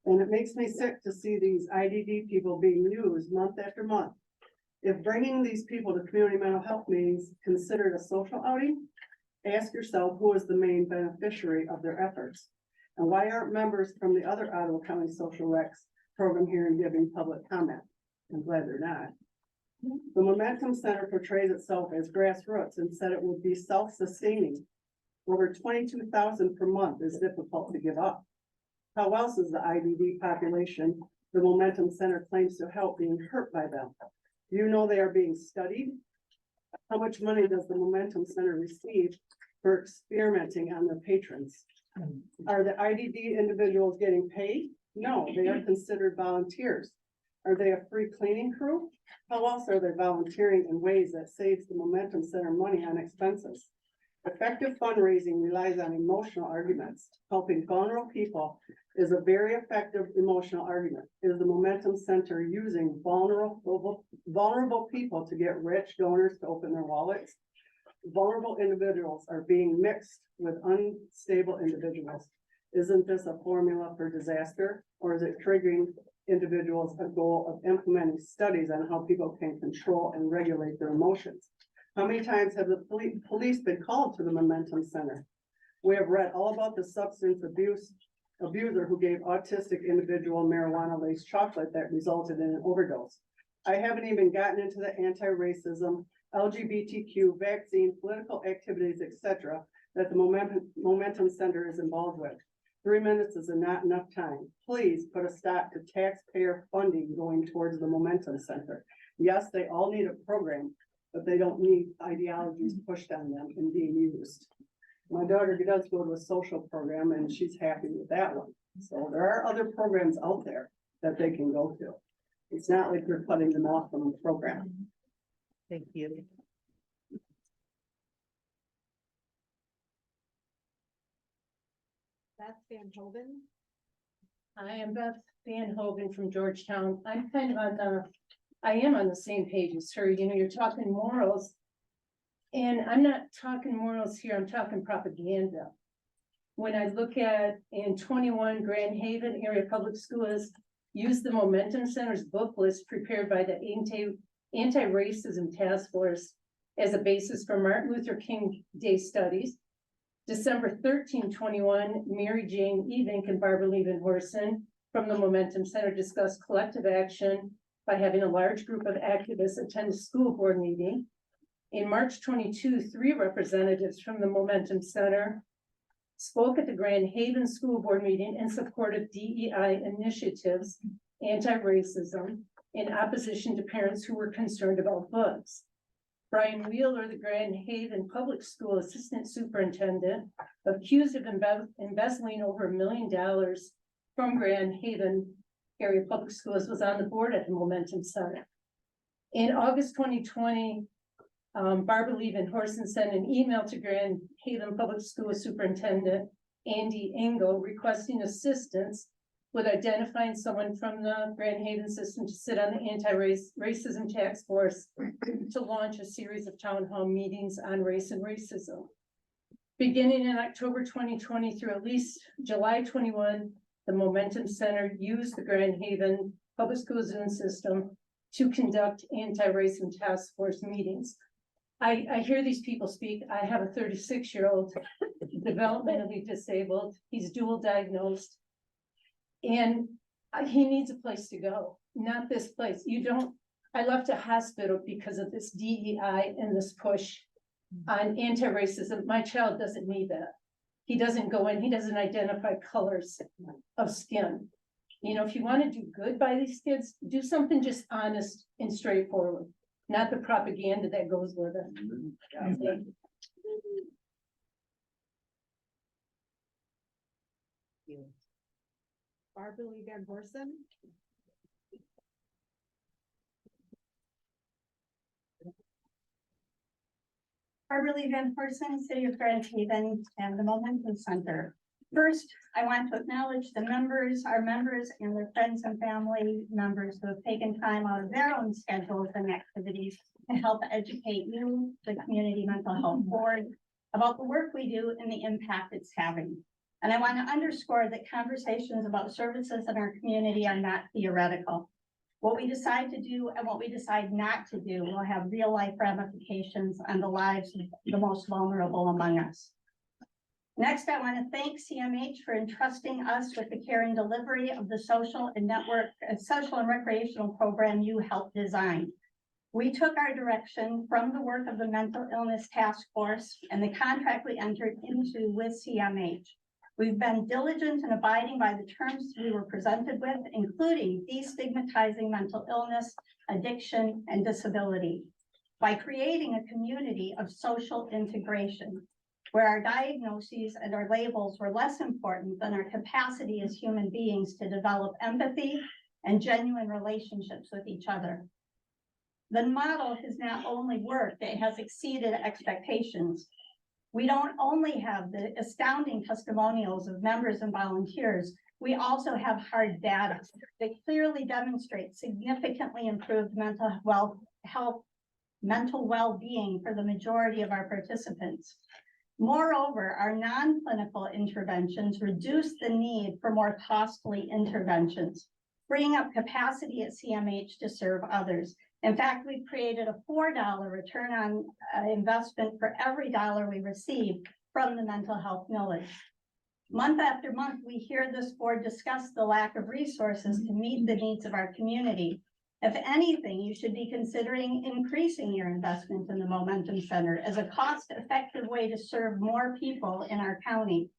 And it makes me sick to see these IDD people being used month after month. If bringing these people to community mental health meetings considered a social outing, ask yourself who is the main beneficiary of their efforts. And why aren't members from the other Ottawa County Social Recs program here and giving public comment? I'm glad they're not. The Momentum Center portrays itself as grassroots and said it would be self-sustaining. Over 22,000 per month is difficult to give up. How else is the IDD population the Momentum Center claims to help being hurt by them? Do you know they are being studied? How much money does the Momentum Center receive for experimenting on their patrons? Are the IDD individuals getting paid? No, they are considered volunteers. Are they a free cleaning crew? How else are they volunteering in ways that saves the Momentum Center money on expenses? Effective fundraising relies on emotional arguments. Helping vulnerable people is a very effective emotional argument. Is the Momentum Center using vulnerable people to get rich donors to open their wallets? Vulnerable individuals are being mixed with unstable individuals. Isn't this a formula for disaster? Or is it triggering individuals a goal of implementing studies on how people can control and regulate their emotions? How many times have the police been called to the Momentum Center? We have read all about the substance abuser who gave autistic individual marijuana-laced chocolate that resulted in an overdose. I haven't even gotten into the anti-racism, LGBTQ, vaccine, political activities, etc., that the Momentum Center is involved with. 3 minutes is not enough time. Please put a stop to taxpayer funding going towards the Momentum Center. Yes, they all need a program, but they don't need ideologies pushed on them and being used. My daughter does go to a social program and she's happy with that one. So there are other programs out there that they can go to. It's not like you're cutting them off from the program.
Thank you.
Beth Van Hoven.
I am Beth Van Hoven from Georgetown. I'm kind of I am on the same page as her. You know, you're talking morals. And I'm not talking morals here, I'm talking propaganda. When I look at in 21 Grand Haven area public schools, use the Momentum Center's book list prepared by the Anti-Racism Task Force as a basis for Martin Luther King Day studies. December 13, 21, Mary Jane Evink and Barbara Levin-Horson from the Momentum Center discussed collective action by having a large group of activists attend a school board meeting. In March 22, 3 representatives from the Momentum Center spoke at the Grand Haven School Board meeting in support of DEI initiatives, anti-racism, in opposition to parents who were concerned about books. Brian Wheeler, the Grand Haven Public School Assistant Superintendent, accused of embezzling over $1 million from Grand Haven area public schools, was on the board at the Momentum Center. In August 2020, Barbara Levin-Horson sent an email to Grand Haven Public School Superintendent Andy Engel requesting assistance with identifying someone from the Grand Haven system to sit on the anti-racism task force to launch a series of town hall meetings on race and racism. Beginning in October 2020 through at least July 21, the Momentum Center used the Grand Haven Public School Zoom system to conduct anti-racism task force meetings. I hear these people speak. I have a 36-year-old developmentally disabled. He's dual diagnosed. And he needs a place to go, not this place. I left a hospital because of this DEI and this push on anti-racism. My child doesn't need that. He doesn't go in, he doesn't identify colors of skin. You know, if you want to do good by these kids, do something just honest and straightforward, not the propaganda that goes with it.
Barbara Levin-Horson.
Barbara Levin-Horson, City of Grand Haven, and the Momentum Center. First, I want to acknowledge the members, our members, and their friends and family members who have taken time out of their own schedules and activities to help educate you, the Community Mental Health Board, about the work we do and the impact it's having. And I want to underscore that conversations about services in our community are not theoretical. What we decide to do and what we decide not to do will have real life ramifications on the lives of the most vulnerable among us. Next, I want to thank CMH for entrusting us with the care and delivery of the social and recreational program you helped design. We took our direction from the work of the Mental Illness Task Force and the contract we entered into with CMH. We've been diligent in abiding by the terms we were presented with, including destigmatizing mental illness, addiction, and disability, by creating a community of social integration, where our diagnoses and our labels were less important than our capacity as human beings to develop empathy and genuine relationships with each other. The model has not only worked, it has exceeded expectations. We don't only have the astounding testimonials of members and volunteers, we also have hard data that clearly demonstrates significantly improved mental well-being for the majority of our participants. Moreover, our non-clinical interventions reduce the need for more costly interventions, freeing up capacity at CMH to serve others. In fact, we've created a $4 return on investment for every dollar we receive from the mental health millage. Month after month, we hear this board discuss the lack of resources to meet the needs of our community. If anything, you should be considering increasing your investment in the Momentum Center as a cost-effective way to serve more people in our county.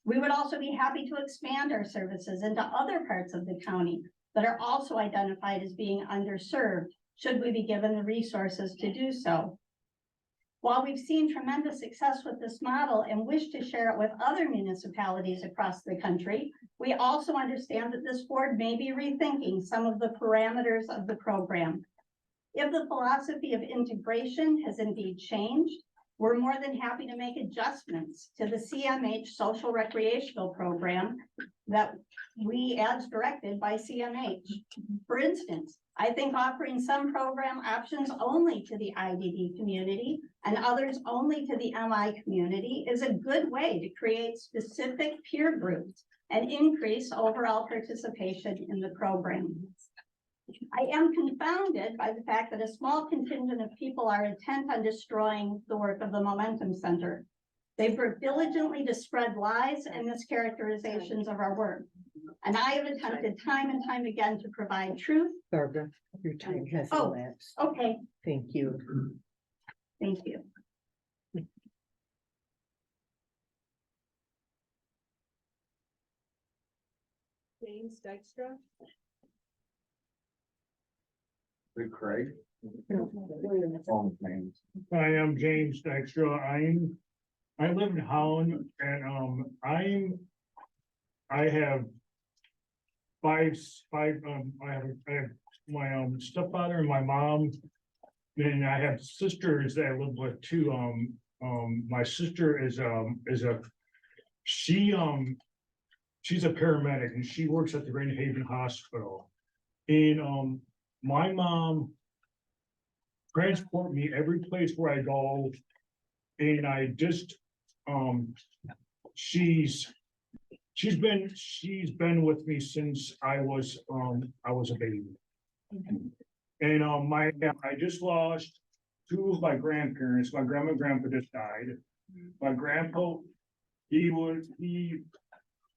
We would also be happy to expand our services into other parts of the county that are also identified as being underserved, should we be given the resources to do so. While we've seen tremendous success with this model and wish to share it with other municipalities across the country, we also understand that this board may be rethinking some of the parameters of the program. If the philosophy of integration has indeed changed, we're more than happy to make adjustments to the CMH social recreational program that as directed by CMH. For instance, I think offering some program options only to the IDD community and others only to the MI community is a good way to create specific peer groups and increase overall participation in the program. I am confounded by the fact that a small contingent of people are intent on destroying the work of the Momentum Center. They've worked diligently to spread lies and mischaracterizations of our work. And I have attempted time and time again to provide truth.
Barbara, your time has
Oh,
elapsed.
okay,
Thank you.
thank you.
James Dykstra.
Good, Craig.
I am James Dykstra. I live in Holland and I have five I have my stepfather and my mom. And I have sisters that I live with too. My sister is she's a paramedic and she works at the Grand Haven Hospital. And my mom transport me every place where I go. And I just she's been with me since I was a baby. And I just lost two of my grandparents. My grandma and grandpa just died. My grandpa, and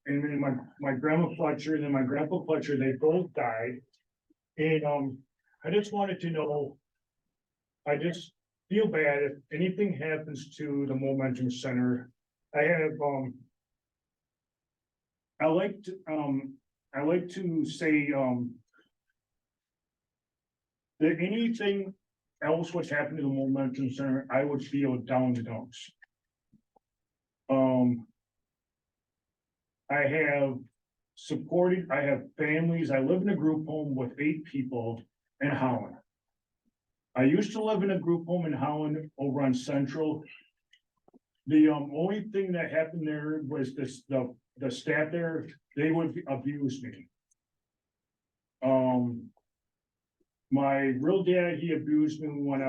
then my grandma Fletcher and then my grandpa Fletcher, they both died. And I just wanted to know, I just feel bad if anything happens to the Momentum Center. I like to say that anything else would happen to the Momentum Center, I would feel down the dumps. I have families. I live in a group home with 8 people in Holland. I used to live in a group home in Holland over on Central. The only thing that happened there was the staff there, they would abuse me. My real dad, he abused me when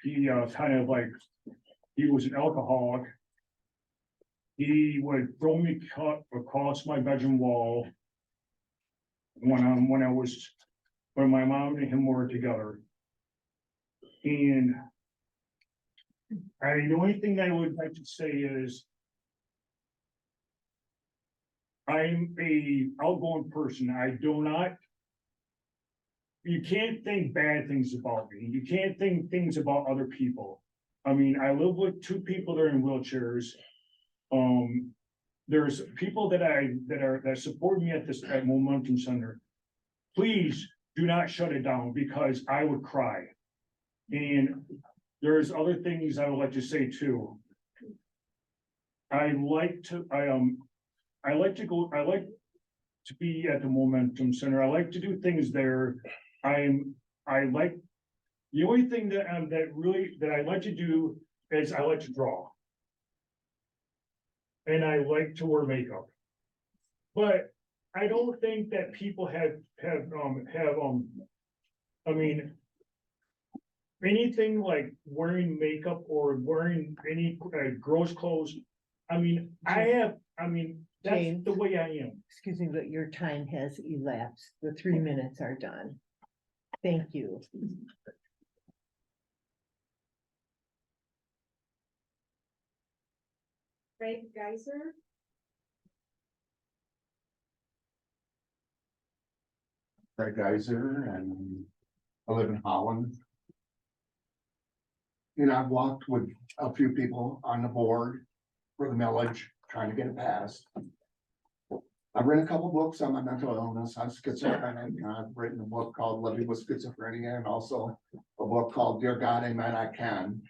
he kind of like, he was an alcoholic. he would throw me cut across my bedroom wall. When my mom and him were together. And the only thing I would like to say is, I'm a outgoing person. I do not. You can't think bad things about me. You can't think things about other people. I mean, I live with two people that are in wheelchairs. There's people that support me at Momentum Center. Please do not shut it down because I would cry. And there's other things I would like to say too. I like to be at the Momentum Center. I like to do things there. The only thing that I like to do is I like to draw. And I like to wear makeup. But I don't think that people I mean, anything like wearing makeup or wearing any gross clothes. I mean, that's
James.
the way I am.
Excuse me, but your time has elapsed. The 3 minutes are done. Thank you.
Craig Geiser.
Craig Geiser, and I live in Holland. You know, I've walked with a few people on the board for the millage, trying to get it passed. I've written a couple books on my mental illness. I'm schizophrenic, and I've written a book called Living with Schizophrenia, and also a book called Dear God, Amen, I Can.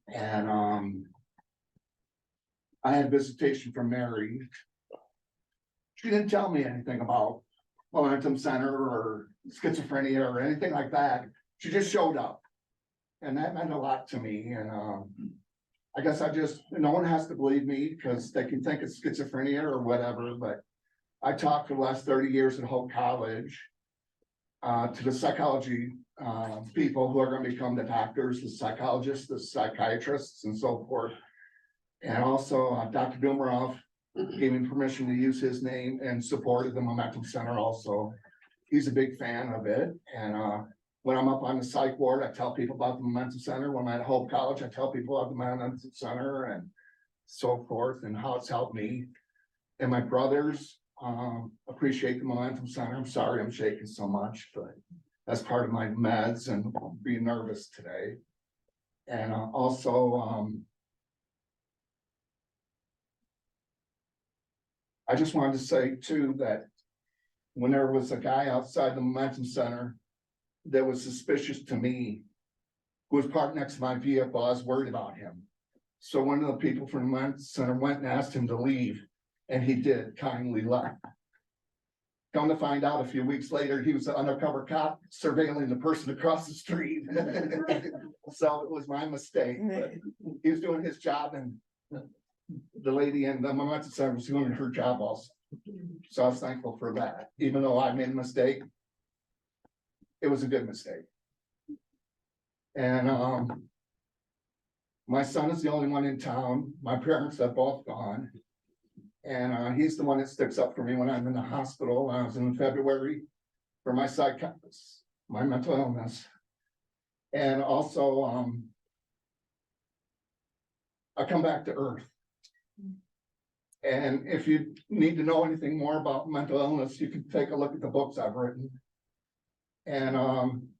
And I had visitation from Mary. She didn't tell me anything about Momentum Center or schizophrenia or anything like that. She just showed up. And that meant a lot to me. And I guess no one has to believe me because they can think it's schizophrenia or whatever, but I talked for the last 30 years at Hope College to the psychology people who are going to become the doctors, the psychologists, the psychiatrists, and so forth. And also Dr. Dumaroff gave me permission to use his name and supported the Momentum Center also. He's a big fan of it. And when I'm up on the psych ward, I tell people about the Momentum Center. When I'm at Hope College, I tell people about the Momentum Center and so forth and how it's helped me. And my brothers appreciate the Momentum Center. I'm sorry I'm shaking so much, but that's part of my meds and being nervous today. And also, I just wanted to say too that when there was a guy outside the Momentum Center that was suspicious to me, who was parked next to my vehicle, I was worried about him. So one of the people from the Momentum Center went and asked him to leave, and he did, kindly left. Come to find out, a few weeks later, he was an undercover cop surveilling the person across the street. So it was my mistake, but he was doing his job, and the lady in the Momentum Center was doing her job also. So I was thankful for that. Even though I made a mistake, it was a good mistake. And my son is the only one in town. My parents have both gone. And he's the one that sticks up for me when I'm in the hospital. I was in February for my my mental illness. And also, I come back to earth. And if you need to know anything more about mental illness, you can take a look at the books I've written. And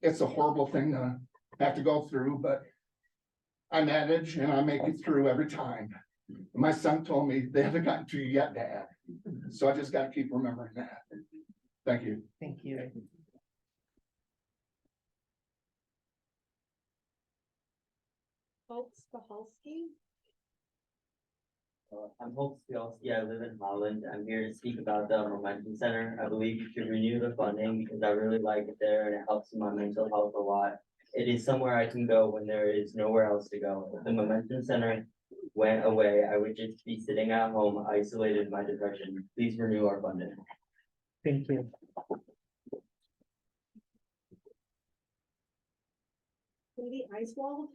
it's a horrible thing to have to go through, but I manage and I make it through every time. My son told me they haven't gotten to you yet, Dad. So I just got to keep remembering that. Thank you.
Thank you.
Folks, Pahalski.
I'm Hope Spielski. I live in Holland. I'm here to speak about the Momentum Center. I believe you should renew the funding because I really like it there and it helps my mental health a lot. It is somewhere I can go when there is nowhere else to go. If the Momentum Center went away, I would just be sitting at home, isolated in my depression. Please renew our funding.
Thank you.
Katie Eiswald.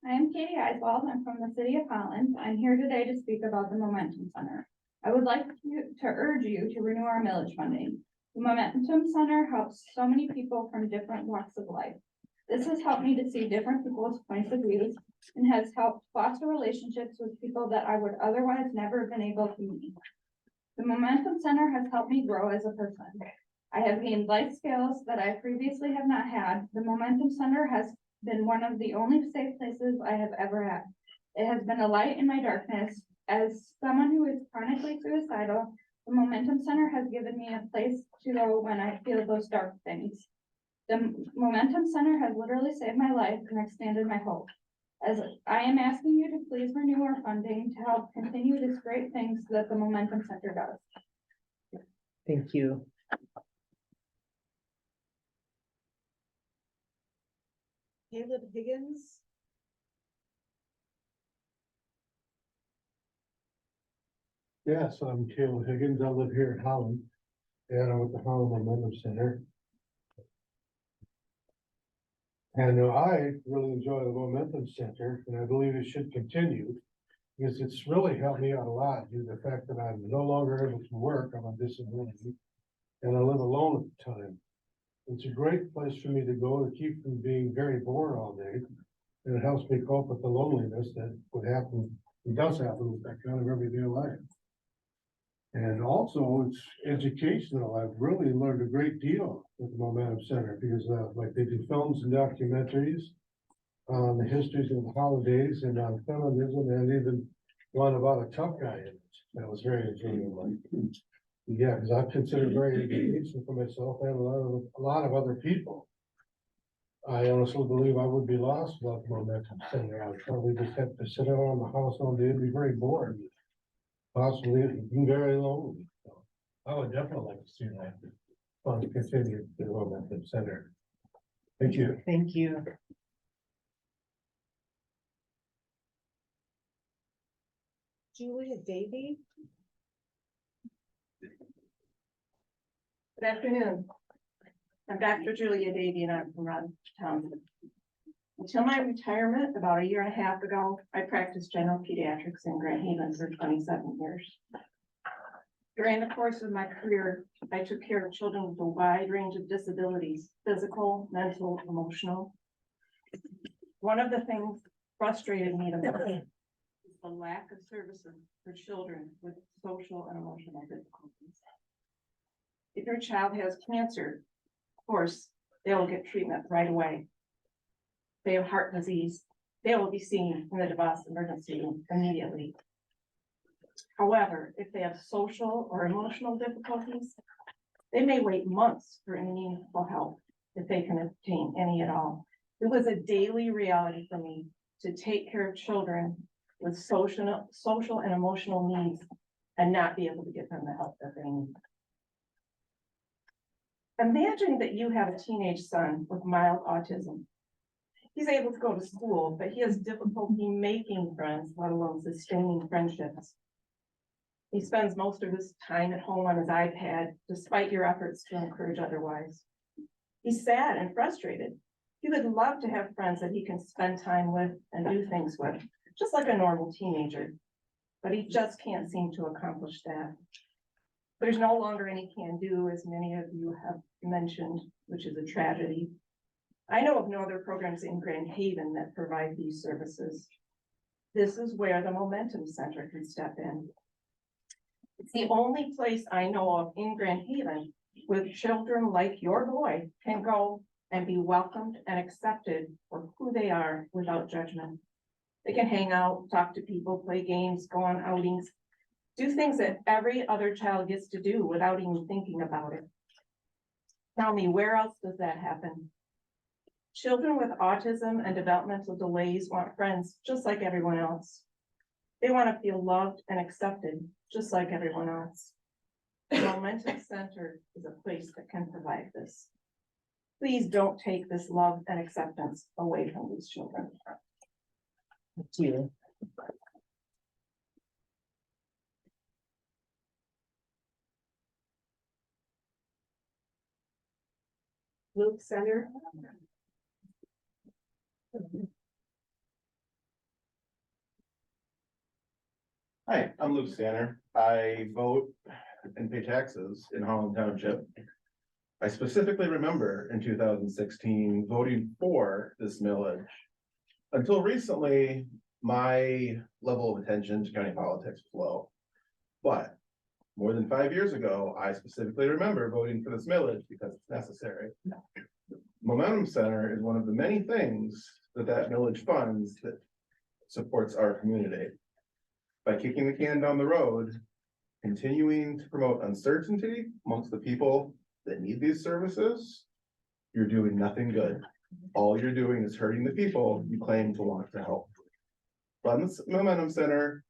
I am Katie Iswald. I'm from the city of Holland. I'm here today to speak about the Momentum Center. I would like to urge you to renew our millage funding. The Momentum Center helps so many people from different walks of life. This has helped me to see different people's points of view and has helped foster relationships with people that I would otherwise never have been able to meet. The Momentum Center has helped me grow as a person. I have gained life skills that I previously have not had. The Momentum Center has been one of the only safe places I have ever had. It has been a light in my darkness. As someone who is chronically suicidal, the Momentum Center has given me a place to go when I feel those dark things. The Momentum Center has literally saved my life and expanded my hope. As I am asking you to please renew our funding to help continue this great things that the Momentum Center does.
Thank you.
Caleb Higgins.
Yes, I'm Caleb Higgins. I live here in Holland, and I'm with the Holland Momentum Center. And I really enjoy the Momentum Center, and I believe it should continue because it's really helped me out a lot due to the fact that I'm no longer able to work. I'm on disability, and I live alone at the time. It's a great place for me to go to keep from being very bored all day, and it helps me cope with the loneliness that would happen, it does happen with that kind of everyday life. And also it's educational. I've really learned a great deal with the Momentum Center because like they do films and documentaries on the histories of the holidays and on feminism and even one about a tough guy in it. That was very enjoyable. Yeah, because I've considered very educational for myself and a lot of other people. I honestly believe I would be lost without the Momentum Center. I would probably just have to sit around the house all day and be very bored. Possibly even very lonely. So I would definitely like to see that fund continue to the Momentum Center. Thank you.
Thank you.
Julia Davy.
Good afternoon. I'm Dr. Julia Davy and I'm from Rodstown. Until my retirement about a year and a half ago, I practiced general pediatrics in Grand Haven for 27 years. During the course of my career, I took care of children with a wide range of disabilities, physical, mental, emotional. One of the things frustrated me the most is the lack of services for children with social and emotional difficulties. If your child has cancer, of course, they will get treatment right away. They have heart disease, they will be seen in the DeVos emergency room immediately. However, if they have social or emotional difficulties, they may wait months for any meaningful help if they can obtain any at all. It was a daily reality for me to take care of children with social and emotional needs and not be able to give them the help that they need. Imagine that you have a teenage son with mild autism. He's able to go to school, but he has difficulty making friends, let alone sustaining friendships. He spends most of his time at home on his iPad, despite your efforts to encourage otherwise. He's sad and frustrated. He would love to have friends that he can spend time with and do things with, just like a normal teenager, but he just can't seem to accomplish that. There's no longer any can do, as many of you have mentioned, which is a tragedy. I know of no other programs in Grand Haven that provide these services. This is where the Momentum Center can step in. It's the only place I know of in Grand Haven where children like your boy can go and be welcomed and accepted for who they are without judgment. They can hang out, talk to people, play games, go on outings, do things that every other child gets to do without even thinking about it. Tell me, where else does that happen? Children with autism and developmental delays want friends just like everyone else. They want to feel loved and accepted just like everyone else. The Momentum Center is a place that can provide this. Please don't take this love and acceptance away from these children.
Thank you.
Luke Center.
Hi, I'm Luke Stanner. I vote and pay taxes in Holland Township. I specifically remember in 2016 voting for this millage. Until recently, my level of attention to county politics was low. But more than 5 years ago, I specifically remember voting for this millage because it's necessary. Momentum Center is one of the many things that millage funds that supports our community. By kicking the can down the road, continuing to promote uncertainty amongst the people that need these services, you're doing nothing good. All you're doing is hurting the people you claim to want to help. Fund the Momentum Center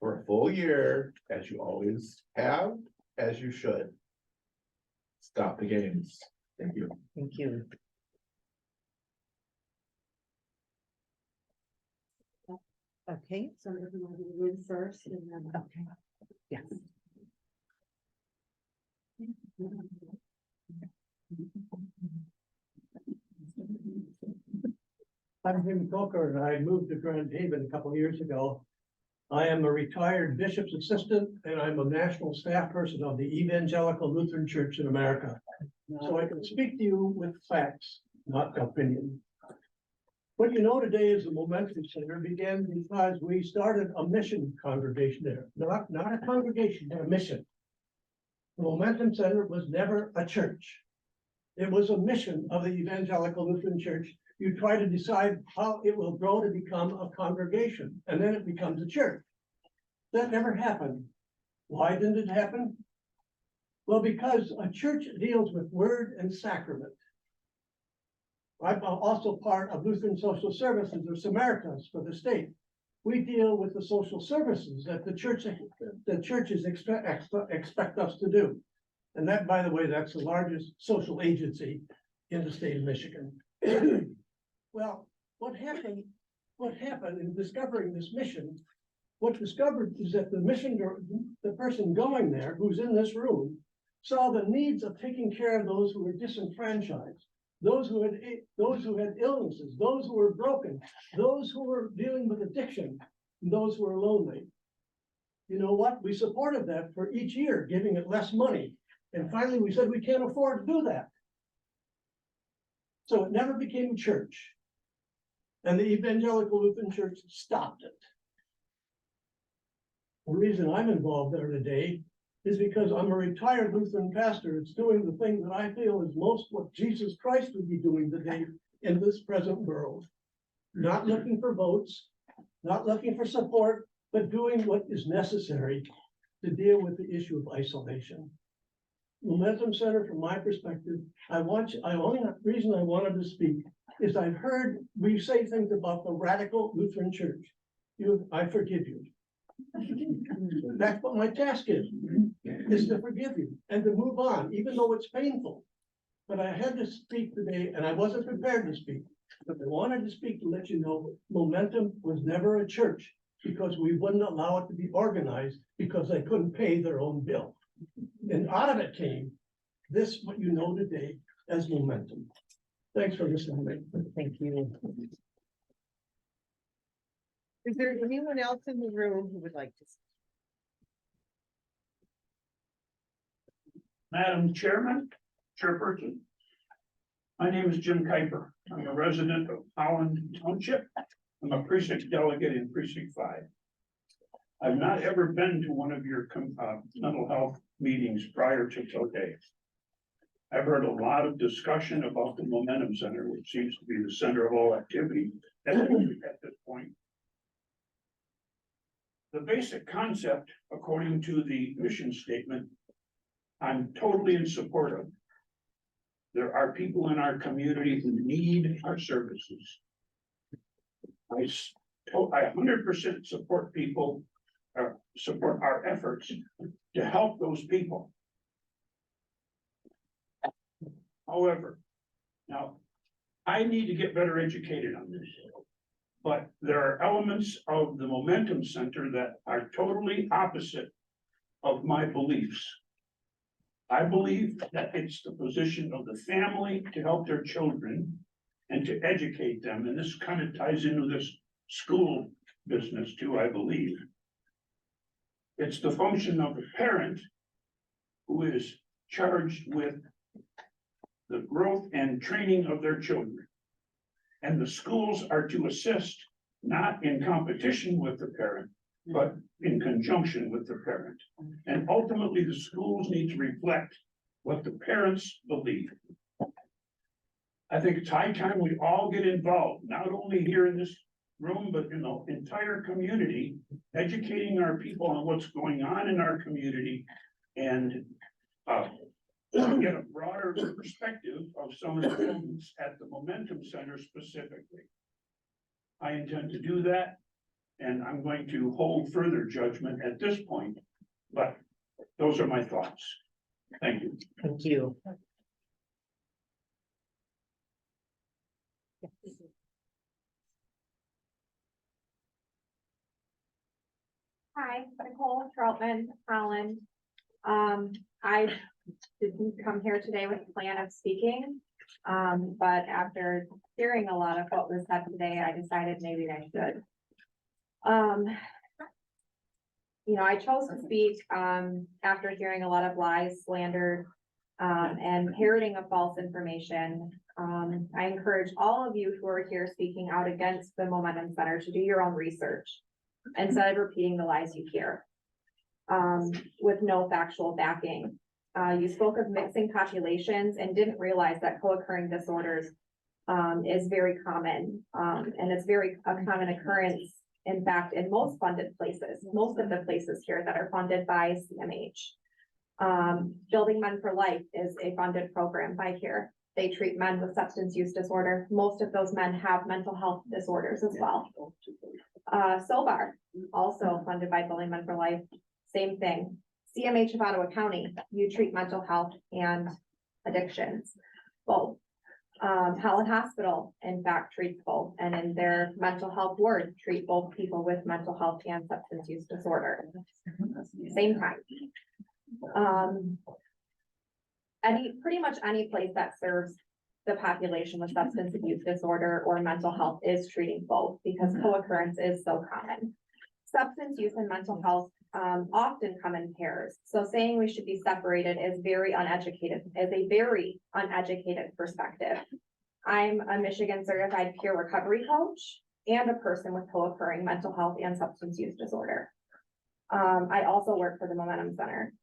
for a full year, as you always have, as you should. Stop the games. Thank you.
Thank you. Okay.
So everyone will win first and then.
Okay. Yes.
I'm Jim Coker, and I moved to Grand Haven a couple of years ago. I am a retired bishop's assistant, and I'm a national staff person of the Evangelical Lutheran Church in America. So I can speak to you with facts, not opinion. What you know today is the Momentum Center began because we started a mission congregation there, not a congregation, but a mission. The Momentum Center was never a church. It was a mission of the Evangelical Lutheran Church. You try to decide how it will grow to become a congregation, and then it becomes a church. That never happened. Why didn't it happen? Well, because a church deals with word and sacrament. I'm also part of Lutheran Social Services, or Samaritans for the state. We deal with the social services that the churches expect us to do. And that, by the way, that's the largest social agency in the state of Michigan. Well, what happened in discovering this mission, what discovered is that the person going there, who's in this room, saw the needs of taking care of those who were disenfranchised, those who had illnesses, those who were broken, those who were dealing with addiction, and those who were lonely. You know what? We supported that for each year, giving it less money. And finally, we said we can't afford to do that. So it never became a church. And the Evangelical Lutheran Church stopped it. The reason I'm involved there today is because I'm a retired Lutheran pastor. It's doing the thing that I feel is most what Jesus Christ would be doing today in this present world. Not looking for votes, not looking for support, but doing what is necessary to deal with the issue of isolation. Momentum Center, from my perspective, only reason I wanted to speak is I've heard we say things about the radical Lutheran Church. I forgive you. That's what my task is to forgive you and to move on, even though it's painful. But I had to speak today, and I wasn't prepared to speak, but I wanted to speak to let you know Momentum was never a church because we wouldn't allow it to be organized because they couldn't pay their own bill. And out of it came this, what you know today as Momentum. Thanks for listening to me.
Thank you. Is there anyone else in the room who would like to speak?
Madam Chairperson, my name is Jim Kuiper. I'm a resident of Holland Township. I'm a precinct delegate in Precinct 5. I've not ever been to one of your mental health meetings prior to today. I've heard a lot of discussion about the Momentum Center, which seems to be the center of all activity at this point. The basic concept, according to the mission statement, I'm totally in support of. There are people in our community who need our services. I 100% support people, support our efforts to help those people. However, now I need to get better educated on this, but there are elements of the Momentum Center that are totally opposite of my beliefs. I believe that it's the position of the family to help their children and to educate them. And this kind of ties into this school business too, I believe.
It's the function of the parent who is charged with the growth and training of their children. And the schools are to assist, not in competition with the parent, but in conjunction with the parent. And ultimately, the schools need to reflect what the parents believe. I think it's high time we all get involved, not only here in this room, but in the entire community, educating our people on what's going on in our community and get a broader perspective of some of the things at the Momentum Center specifically. I intend to do that, and I'm going to hold further judgment at this point, but those are my thoughts. Thank you.
Thank you.
Hi, Nicole Troutman, Holland. I didn't come here today with a plan of speaking. But after hearing a lot of what was said today, I decided maybe I should. I chose to speak, after hearing a lot of lies, slander, and parroting of false information. I encourage all of you who are here speaking out against the Momentum Center to do your own research instead of repeating the lies you hear, with no factual backing. You spoke of mixing populations and didn't realize that co-occurring disorders is very common, and it's a common occurrence, in fact, in most funded places, most of the places here that are funded by CMH. Building Men for Life is a funded program by here. They treat men with substance use disorder. Most of those men have mental health disorders as well. SOBAR, also funded by Building Men for Life, same thing. CMH of Ottawa County, you treat mental health and addictions, both. Howland Hospital, in fact, treats both, and in their mental health ward, treat both people with mental health and substance use disorder. Same time. Pretty much any place that serves the population with substance abuse disorder or mental health is treating both, because co-occurrence is so common. Substance use and mental health often come in pairs. So saying we should be separated is a very uneducated perspective. I'm a Michigan certified peer recovery coach and a person with co-occurring mental health and substance use disorder. I also work for the Momentum Center.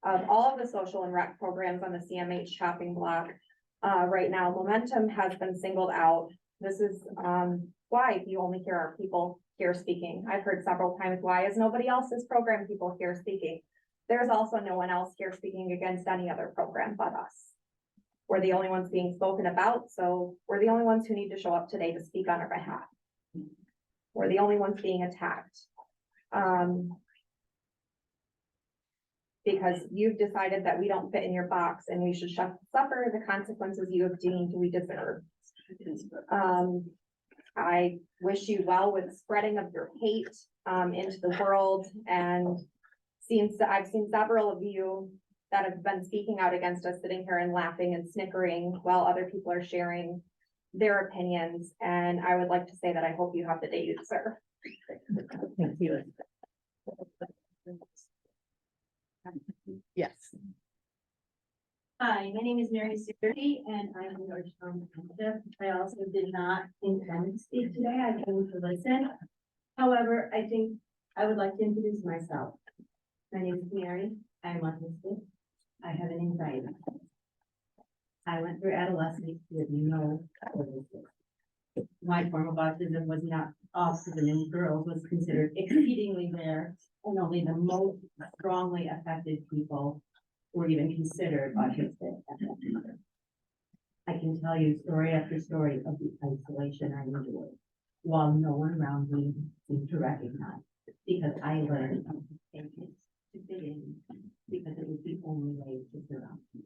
Of all of the social and rec programs on the CMH chopping block, right now, Momentum has been singled out. This is why you only hear our people here speaking. I've heard several times, why is nobody else's program people here speaking? There's also no one else here speaking against any other program but us. We're the only ones being spoken about, so we're the only ones who need to show up today to speak on our behalf. We're the only ones being attacked. Because you've decided that we don't fit in your box and we should suffer the consequences you have deemed we deserve. I wish you well with spreading of your hate into the world, and I've seen several of you that have been speaking out against us sitting here and laughing and snickering while other people are sharing their opinions, and I would like to say that I hope you have the day you deserve.
Thank you. Yes.
Hi, my name is Mary Security and I'm in Georgetown Township. I also did not intend to speak today. I came to listen. However, I think I would like to introduce myself. My name is Mary. I'm autistic. I have an anxiety. I went through adolescence with no autism. My form of autism was not autism in girls, was considered exceedingly rare, and only the most strongly affected people were even considered autistic at that time. I can tell you story after story of the isolation I endured, while no one around me seemed to recognize, because I learned to take it, to fit in, because it was the only way to surround me.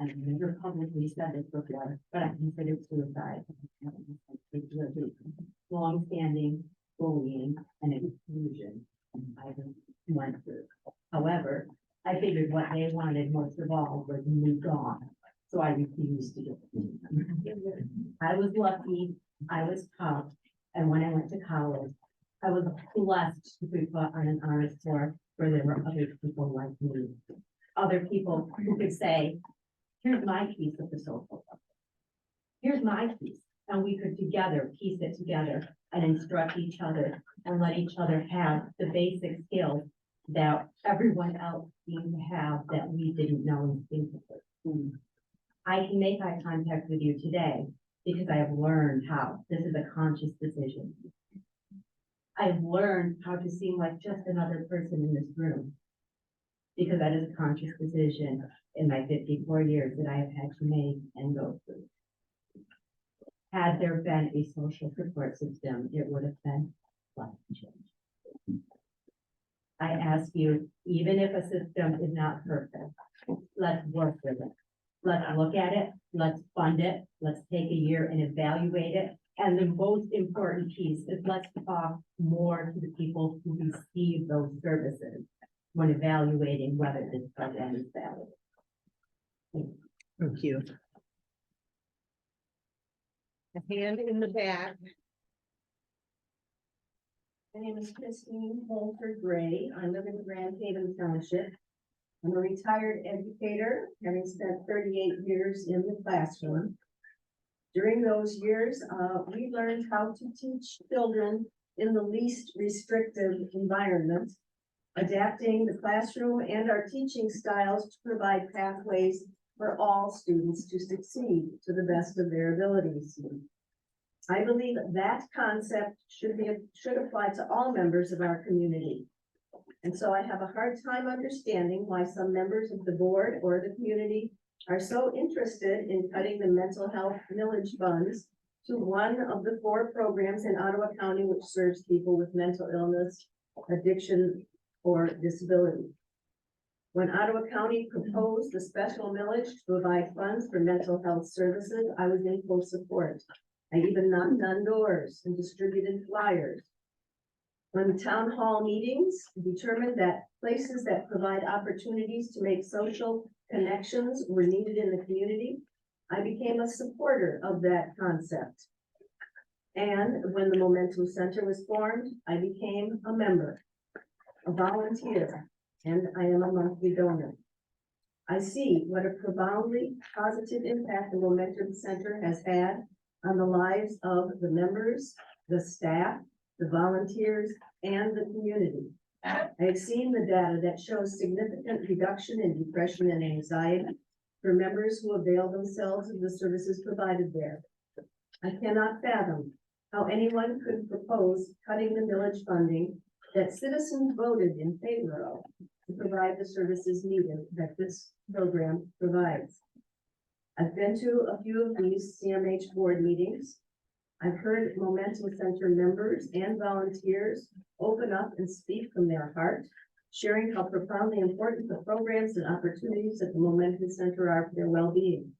I've never publicly said this before, but I considered suicide long-standing bullying and exclusion I went through. However, I figured what they wanted most of all was me gone, so I refused to do it. I was lucky, I was tough, and when I went to college, I was blessed to be put on an honors tour where there were other people like me. Other people who could say, here's my piece of the social. Here's my piece. And we could together piece it together and instruct each other and let each other have the basic skills that everyone else seemed to have that we didn't know instinctively. I can make eye contact with you today because I have learned how. This is a conscious decision. I've learned how to seem like just another person in this room because that is a conscious decision in my 54 years that I have had to make and go through. Had there been a social support system, it would have been life change. I ask you, even if a system is not perfect, let's work with it. Let's look at it, let's fund it, let's take a year and evaluate it. And the most important piece is let's talk more to the people who receive those services when evaluating whether this program is valid.
Thank you. A hand in the back.
My name is Christine Holford Gray. I live in Grand Haven Township. I'm a retired educator, having spent 38 years in the classroom. During those years, we learned how to teach children in the least restrictive environment, adapting the classroom and our teaching styles to provide pathways for all students to succeed to the best of their abilities. I believe that concept should apply to all members of our community. And so I have a hard time understanding why some members of the board or the community are so interested in cutting the mental health millage funds to one of the 4 programs in Ottawa County which serves people with mental illness, addiction, or disability. When Ottawa County proposed the special millage to provide funds for mental health services, I was in full support. I even knocked on doors and distributed flyers. When town hall meetings determined that places that provide opportunities to make social connections were needed in the community, I became a supporter of that concept. And when the Momentum Center was formed, I became a member, a volunteer, and I am a monthly donor. I see what a profoundly positive impact the Momentum Center has had on the lives of the members, the staff, the volunteers, and the community. I have seen the data that shows significant reduction in depression and anxiety for members who avail themselves of the services provided there. I cannot fathom how anyone could propose cutting the millage funding that citizens voted in favor of to provide the services needed that this program provides. I've been to a few of these CMH board meetings. I've heard Momentum Center members and volunteers open up and speak from their heart, sharing how profoundly important the programs and opportunities at the Momentum Center are for their well-being.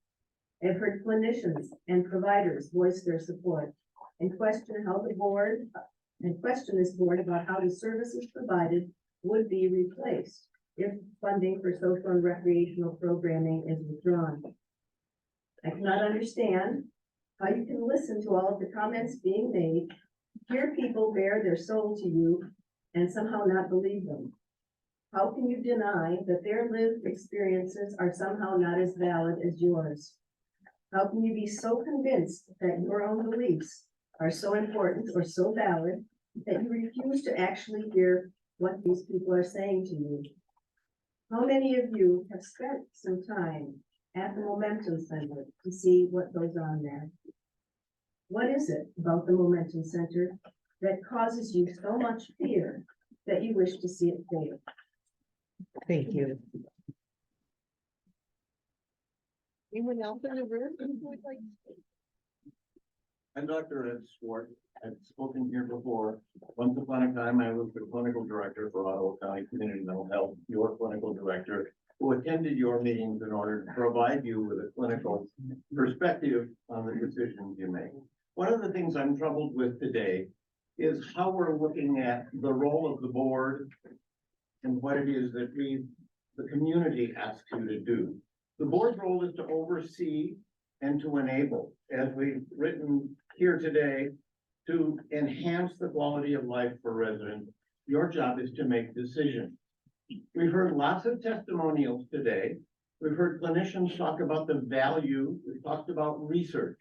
I've heard clinicians and providers voice their support and question this board about how the services provided would be replaced if funding for social and recreational programming is withdrawn. I cannot understand how you can listen to all of the comments being made, hear people bare their soul to you, and somehow not believe them. How can you deny that their lived experiences are somehow not as valid as yours? How can you be so convinced that your own beliefs are so important or so valid that you refuse to actually hear what these people are saying to you? How many of you have spent some time at the Momentum Center to see what goes on there? What is it about the Momentum Center that causes you so much fear that you wish to see it fail?
Thank you. Anyone else in the room who would like to speak?
I'm Dr. Ed Swart. I've spoken here before. Once upon a time, I was the clinical director for Ottawa County Community Mental Health, your clinical director, who attended your meetings in order to provide you with a clinical perspective on the decisions you make. One of the things I'm troubled with today is how we're looking at the role of the board and what it is that the community asks you to do. The board's role is to oversee and to enable, as we've written here today, to enhance the quality of life for residents. Your job is to make decisions. We've heard lots of testimonials today. We've heard clinicians talk about the value. We've talked about research.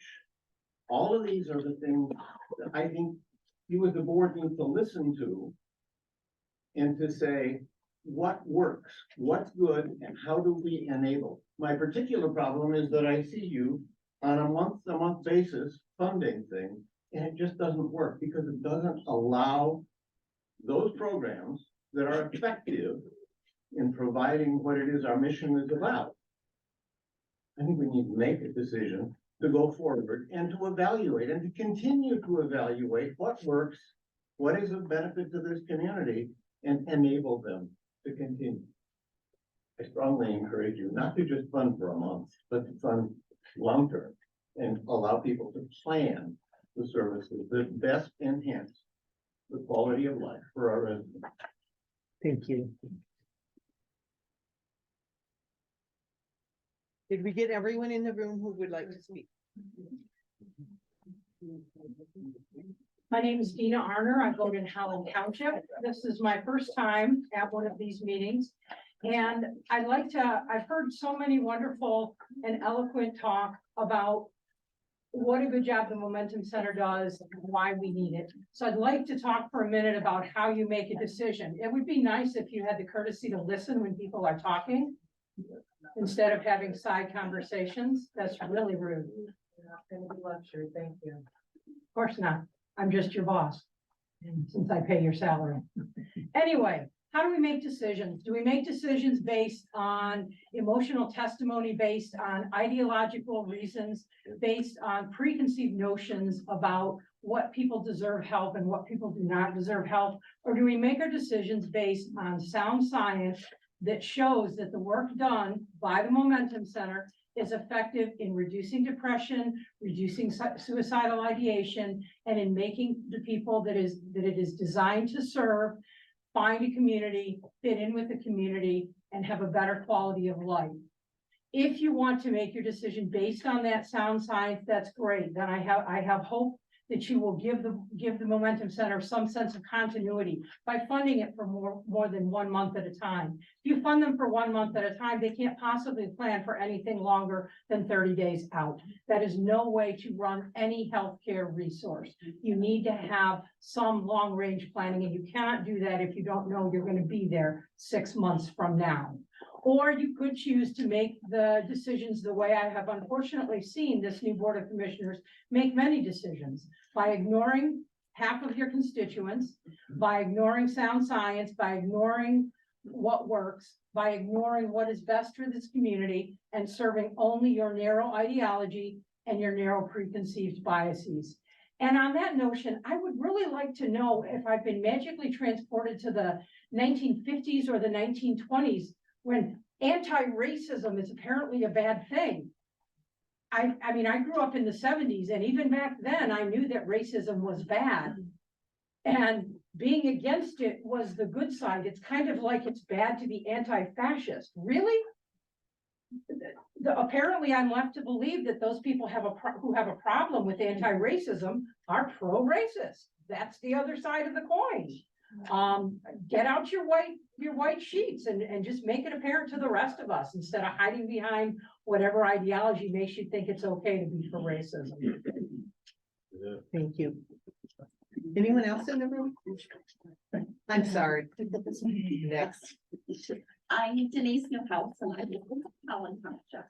All of these are the things that I think you as the board need to listen to and to say, what works, what's good, and how do we enable? My particular problem is that I see you on a month-to-month basis funding things, and it just doesn't work because it doesn't allow those programs that are effective in providing what it is our mission is about. I think we need to make a decision to go forward and to evaluate and to continue to evaluate what works, what is of benefit to this community, and enable them to continue. I strongly encourage you not to just fund for a month, but to fund long-term and allow people to plan the services that best enhance the quality of life for our residents.
Thank you. Did we get everyone in the room who would like to speak?
My name is Dina Arner. I vote in Howland Township. This is my first time at one of these meetings. And I've heard so many wonderful and eloquent talk about what a good job the Momentum Center does and why we need it. So I'd like to talk for a minute about how you make a decision. It would be nice if you had the courtesy to listen when people are talking instead of having side conversations. That's really rude.
You're not gonna be lectured, thank you.
Of course not. I'm just your boss, since I pay your salary. Anyway, how do we make decisions? Do we make decisions based on emotional testimony, based on ideological reasons, based on preconceived notions about what people deserve help and what people do not deserve help? Or do we make our decisions based on sound science that shows that the work done by the Momentum Center is effective in reducing depression, reducing suicidal ideation, and in making the people that it is designed to serve find a community, fit in with the community, and have a better quality of life? If you want to make your decision based on that sound science, that's great. Then I have hope that you will give the Momentum Center some sense of continuity by funding it for more than 1 month at a time. If you fund them for 1 month at a time, they can't possibly plan for anything longer than 30 days out. That is no way to run any healthcare resource. You need to have some long-range planning, and you cannot do that if you don't know you're going to be there 6 months from now. Or you could choose to make the decisions the way I have unfortunately seen this new Board of Commissioners make many decisions, by ignoring half of your constituents, by ignoring sound science, by ignoring what works, by ignoring what is best for this community, and serving only your narrow ideology and your narrow preconceived biases. And on that notion, I would really like to know if I've been magically transported to the 1950s or the 1920s, when anti-racism is apparently a bad thing. I mean, I grew up in the 70s, and even back then I knew that racism was bad. And being against it was the good side. It's kind of like it's bad to be anti-fascist. Really? Apparently I'm left to believe that those people who have a problem with anti-racism are pro-racist. That's the other side of the coin. Get out your white sheets and just make it apparent to the rest of us, instead of hiding behind whatever ideology makes you think it's okay to be for racism.
Thank you. Anyone else in the room? I'm sorry. Next.
I'm Denise Newhouse, and I live in Howland Township.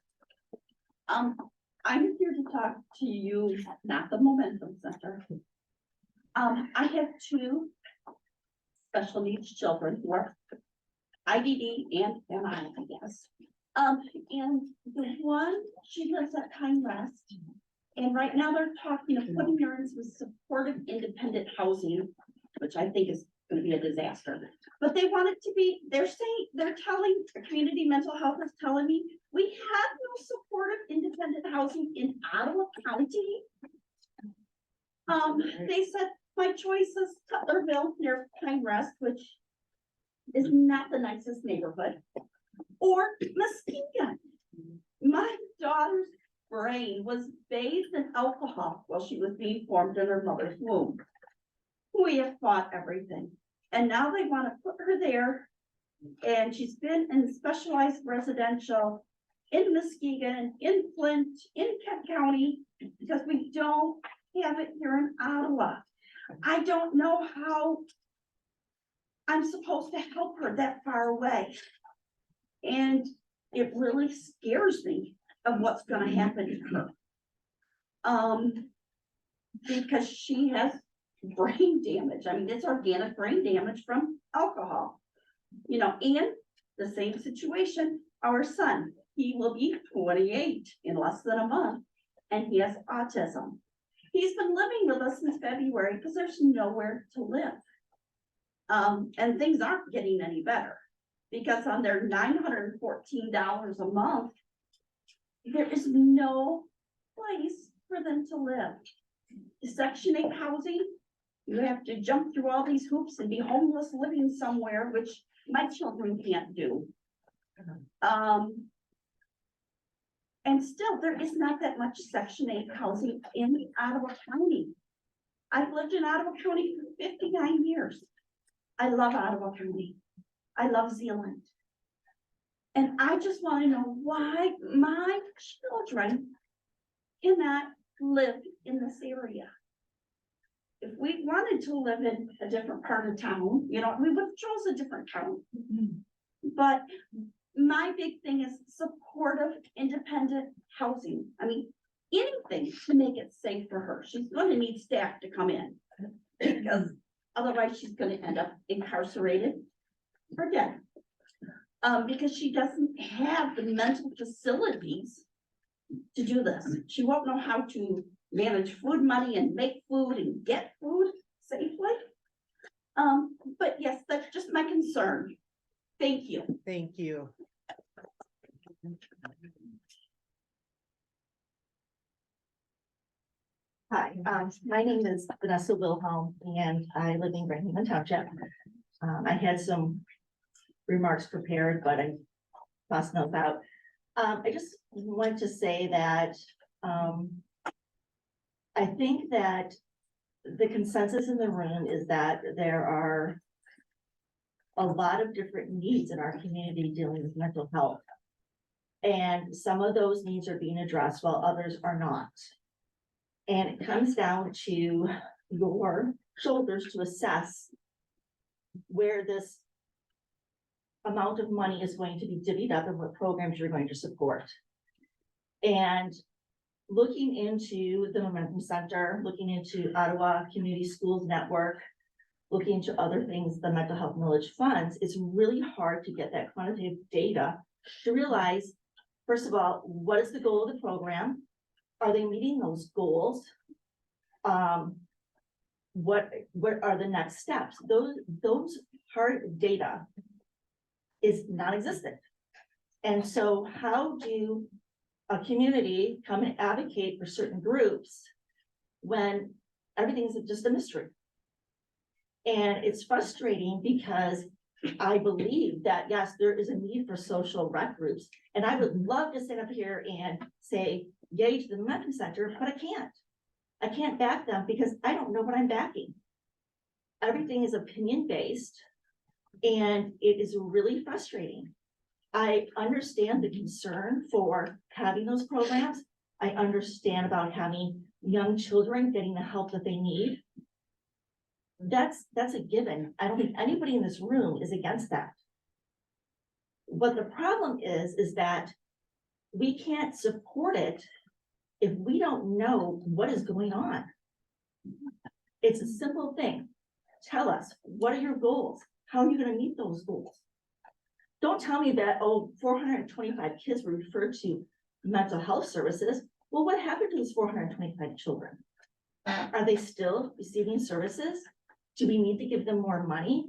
I'm here to talk to you, not the Momentum Center. I have 2 special needs children who are IDD and MI, I guess. And the one, she lives at Kind Rest. And right now they're talking of putting her into supportive independent housing, which I think is going to be a disaster. But they want it to be, they're telling, community mental health is telling me, we have no supportive independent housing in Ottawa County. They said my choice is Cutlerville near Pine Rest, which is not the nicest neighborhood, or Muskegon. My daughters brain was bathed in alcohol while she was being formed in her mother's womb. We have fought everything, and now they want to put her there. And she's been in specialized residential in Muskegon, in Flint, in Kent County, because we don't have it here in Ottawa. I don't know how I'm supposed to help her that far away. And it really scares me of what's gonna happen to her. Because she has brain damage. I mean, it's organic brain damage from alcohol. You know, and the same situation, our son, he will be 28 in less than a month, and he has autism. He's been living with us since February because there's nowhere to live. And things aren't getting any better because on their $914 a month, there is no place for them to live. Section 8 housing, you have to jump through all these hoops and be homeless living somewhere, which my children can't do. And still, there is not that much Section 8 housing in Ottawa County. I've lived in Ottawa County for 59 years. I love Ottawa County. I love Zealand. And I just want to know why my children cannot live in this area. If we wanted to live in a different part of town, you know, we would have chose a different town. But my big thing is supportive, independent housing. I mean, anything to make it safe for her. She's going to need staff to come in because otherwise she's going to end up incarcerated or dead. Because she doesn't have the mental facilities to do this. She won't know how to manage food money and make food and get food safely. But yes, that's just my concern. Thank you.
Thank you.
Hi, my name is Vanessa Wilhelm and I live in Grand Haven Township. I had some remarks prepared, but I lost those out. I just want to say that I think that the consensus in the room is that there are a lot of different needs in our community dealing with mental health. And some of those needs are being addressed while others are not. And it comes down to your shoulders to assess where this amount of money is going to be divvied up and what programs you're going to support. And looking into the Momentum Center, looking into Ottawa Community Schools Network, looking into other things, the mental health millage funds, it's really hard to get that quantitative data to realize, first of all, what is the goal of the program? Are they meeting those goals? What are the next steps? Those hard data is non-existent. And so how do a community come and advocate for certain groups when everything's just a mystery? And it's frustrating because I believe that, yes, there is a need for social rec groups. And I would love to sit up here and say, yay to the Momentum Center, but I can't. I can't back them because I don't know what I'm backing. Everything is opinion-based and it is really frustrating. I understand the concern for having those programs. I understand about having young children getting the help that they need. That's a given. I don't think anybody in this room is against that. What the problem is that we can't support it if we don't know what is going on. It's a simple thing. Tell us, what are your goals? How are you going to meet those goals? Don't tell me that, 425 kids were referred to mental health services. Well, what happened to those 425 children? Are they still receiving services? Do we need to give them more money?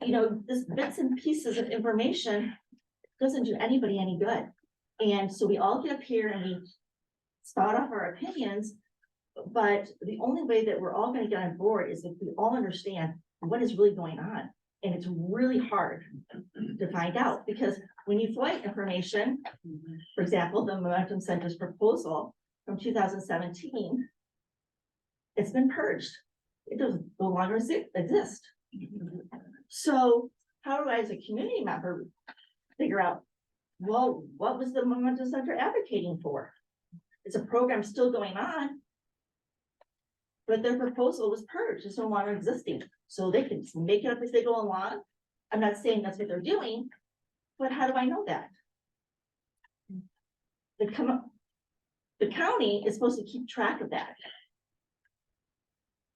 You know, this bits and pieces of information doesn't do anybody any good. And so we all get up here and we spout off our opinions, but the only way that we're all going to get on board is if we all understand what is really going on. And it's really hard to find out, because when you FOIA information, for example, the Momentum Center's proposal from 2017, it's been purged. It doesn't no longer exist. So how do I, as a community member, figure out, well, what was the Momentum Center advocating for? Is a program still going on? But their proposal was purged, it's no longer existing, so they can make it up as they go along. I'm not saying that's what they're doing, but how do I know that? The county is supposed to keep track of that.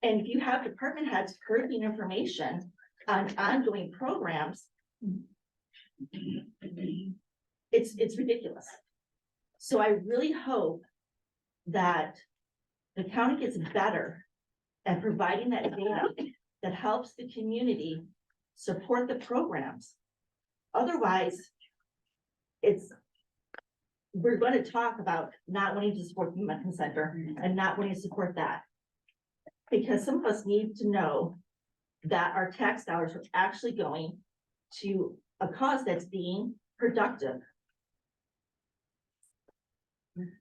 And if you have department heads purging information on ongoing programs, it's ridiculous. So I really hope that the county gets better at providing that data that helps the community support the programs. Otherwise, we're going to talk about not wanting to support the Momentum Center and not wanting to support that. Because some of us need to know that our tax dollars are actually going to a cause that's being productive.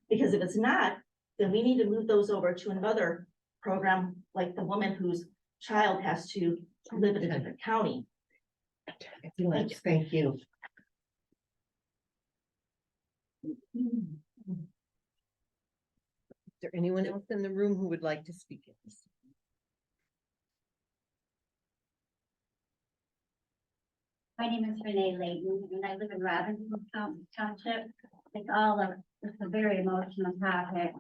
Because if it's not, then we need to move those over to another program, like the woman whose child has to live in a different county.
Thank you. Is there anyone else in the room who would like to speak?
My name is Renee Layton, and I live in Robinson Township. It's a very emotional topic,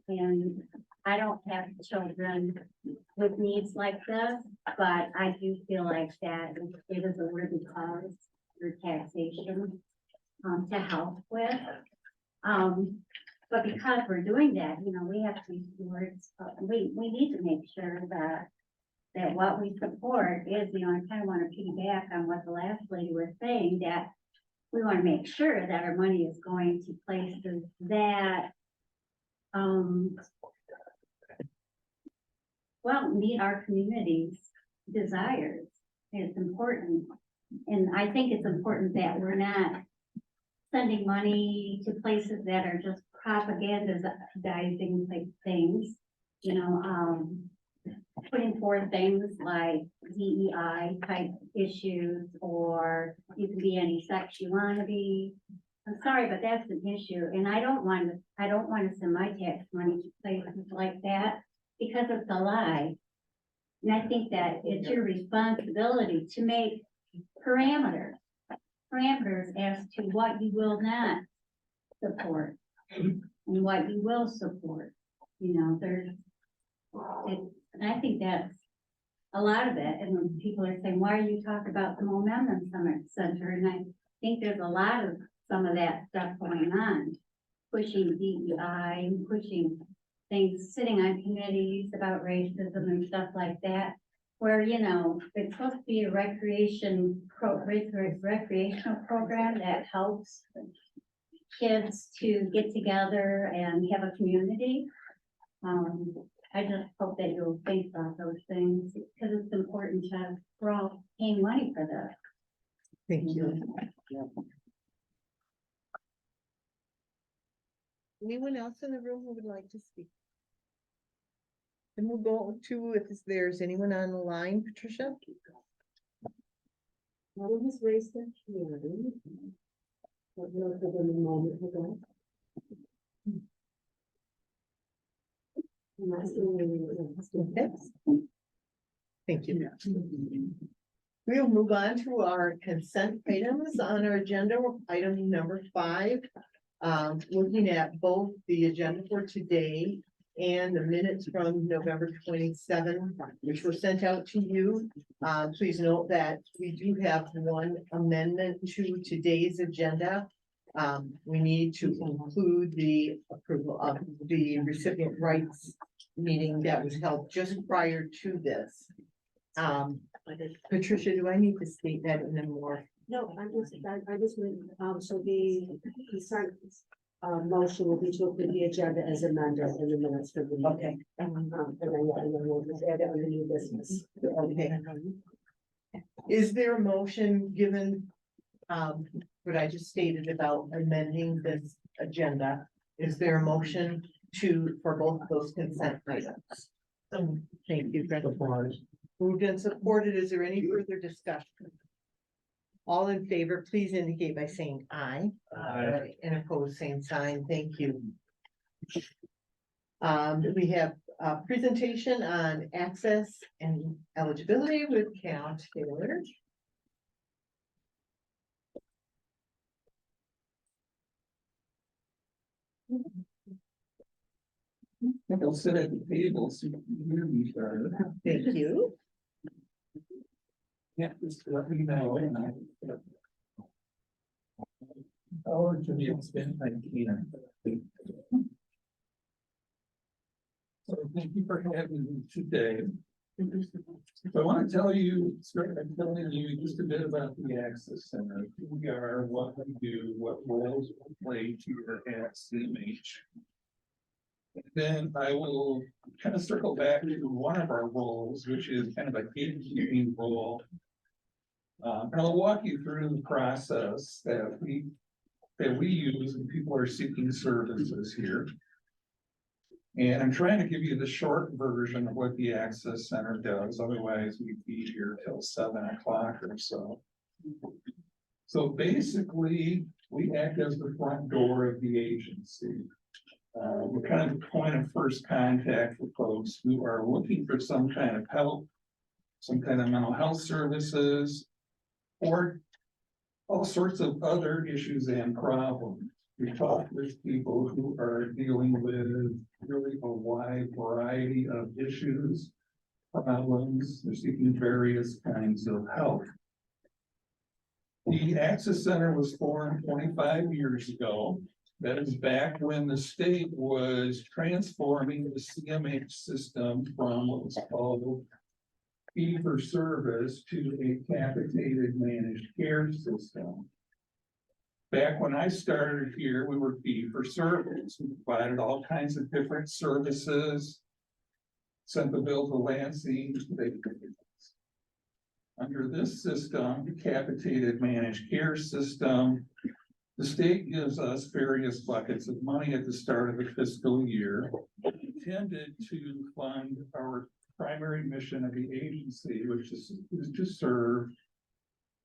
and I don't have children with needs like this, but I do feel like that it is a worthy cause for taxation to help with. But because we're doing that, we have to be stewards. We need to make sure that what we support is, I kind of want to piggyback on what the last lady was saying, that we want to make sure that our money is going to places that, meet our community's desires. It's important. And I think it's important that we're not sending money to places that are just propagandizing like things, putting forth things like DEI type issues, or you can be any sex you want to be. I'm sorry, but that's an issue, and I don't want to send my tax money to places like that, because it's a lie. And I think that it's your responsibility to make parameters as to what you will not support and what you will support. And I think that's a lot of it. And when people are saying, why are you talking about the Momentum Center? And I think there's a lot of some of that stuff going on, pushing DEI, pushing things, sitting on committees about racism and stuff like that, where, it's supposed to be a recreational program that helps kids to get together and have a community. I just hope that you'll think about those things, because it's important we're all paying money for this.
Thank you. Anyone else in the room who would like to speak? And we'll go to, if there's anyone on the line, Patricia?
No one has raised their hand. But we'll give them a moment to go.
Thank you. We'll move on to our consent items on our agenda, item number 5. Looking at both the agenda for today and the minutes from November 27, which were sent out to you. Please note that we do have one amendment to today's agenda. We need to include the approval of the recipient rights meeting that was held just prior to this. Patricia, do I need to state that in a more?
No, I just went, so the consent motion will be to approve the agenda as amended in the minutes for the meeting.
Okay.
And then we'll just add it under new business.
Okay. Is there a motion given, what I just stated about amending this agenda? Is there a motion for both of those consent items? Thank you, Greg. Moved and supported. Is there any further discussion? All in favor, please indicate by saying aye.
Aye.
And opposed, same sign. Thank you. We have a presentation on access and eligibility with Cal Taylor.
They'll sit at the table, so you can hear me better.
Thank you.
Yeah, just let me know. Oh, Jimmy, it's been 19. So thank you for having me today. So I want to tell you, start by telling you just a bit about the Access Center, who we are, what we do, what roles we play here at CMH. Then I will kind of circle back to one of our roles, which is kind of a gatekeeping role. And I'll walk you through the process that we use when people are seeking services here. And I'm trying to give you the short version of what the Access Center does, otherwise we'd be here till 7 o'clock or so. So basically, we act as the front door of the agency. We're kind of the point of first contact for folks who are looking for some kind of help, some kind of mental health services, or all sorts of other issues and problems. We talk with people who are dealing with really a wide variety of issues, problems, they're seeking various kinds of help. The Access Center was formed 25 years ago. That is back when the state was transforming the CMH system from what was called fee for service to a capitated managed care system. Back when I started here, we were fee for service. We provided all kinds of different services, sent the bill to Lansing. Under this system, the capitated managed care system, the state gives us various buckets of money at the start of the fiscal year, intended to fund our primary mission of the agency, which is to serve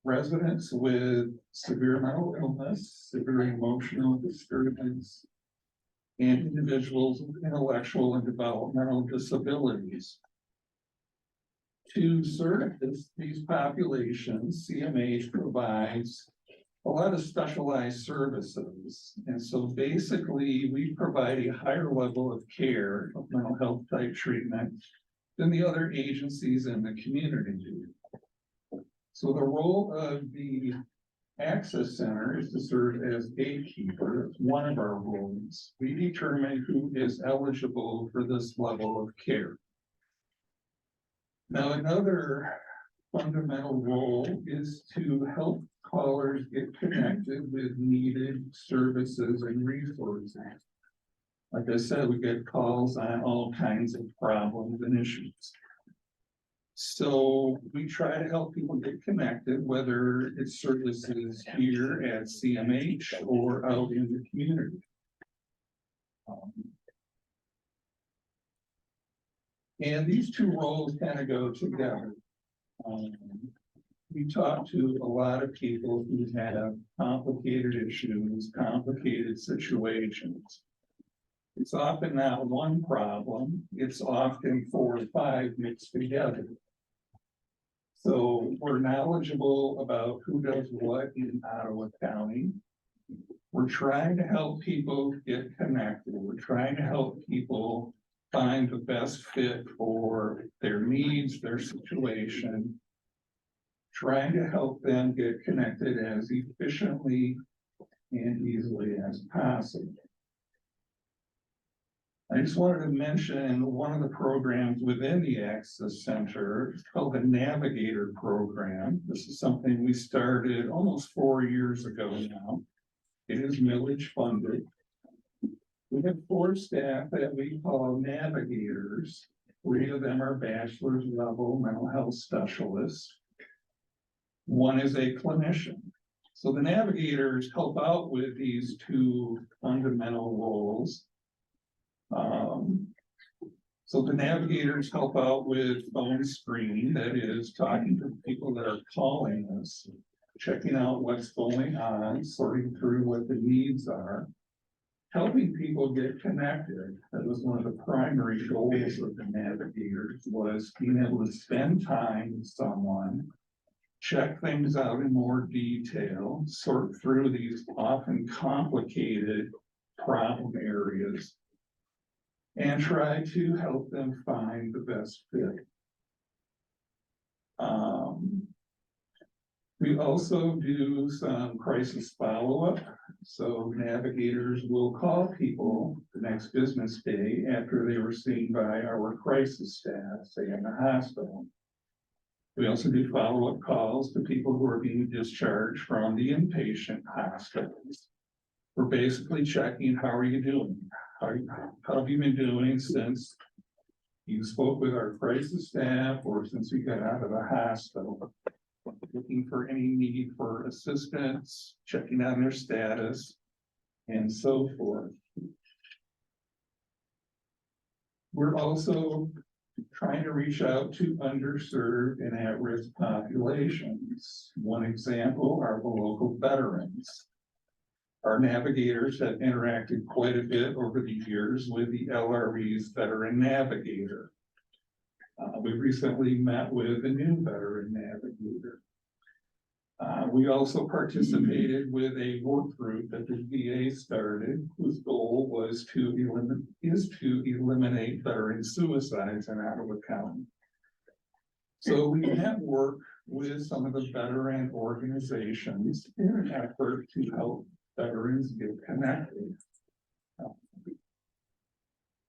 residents with severe mental illness, severe emotional disturbance, and individuals with intellectual and developmental disabilities. To serve these populations, CMH provides a lot of specialized services. And so basically, we provide a higher level of care of mental health type treatment than the other agencies in the community do. So the role of the Access Center is to serve as gatekeeper. It's one of our roles. We determine who is eligible for this level of care. Now, another fundamental role is to help callers get connected with needed services and resources. Like I said, we get calls on all kinds of problems and issues. So we try to help people get connected, whether it's services here at CMH or out in the community. And these two roles kind of go together. We talk to a lot of people who have complicated issues, complicated situations. It's often not one problem, it's often 4 or 5 mixed together. So we're knowledgeable about who does what in Ottawa County. We're trying to help people get connected. We're trying to help people find the best fit for their needs, their situation. Trying to help them get connected as efficiently and easily as possible. I just wanted to mention one of the programs within the Access Center. It's called the Navigator Program. This is something we started almost 4 years ago now. It is millage funded. We have 4 staff that we call navigators. 3 of them are bachelor's level mental health specialists. One is a clinician. So the navigators help out with these two fundamental roles. So the navigators help out with phone screening, that is talking to people that are calling us, checking out what's going on, sorting through what the needs are, helping people get connected. That was one of the primary goals of the navigators, was being able to spend time with someone, check things out in more detail, sort through these often complicated problem areas, and try to help them find the best fit. We also do some crisis follow-up. So navigators will call people the next business day after they were seen by our crisis staff, say in the hospital. We also do follow-up calls to people who are being discharged from the inpatient hospitals. We're basically checking, how are you doing? How have you been doing since you spoke with our crisis staff or since you got out of the hospital? Looking for any need for assistance, checking on their status, and so forth. We're also trying to reach out to underserved and at-risk populations. One example are the local veterans. Our navigators have interacted quite a bit over the years with the LRE's Veteran Navigator. We recently met with a new Veteran Navigator. We also participated with a work group that the VA started, whose goal was to eliminate veteran suicides in Ottawa County. So we network with some of the veteran organizations in an effort to help veterans get connected.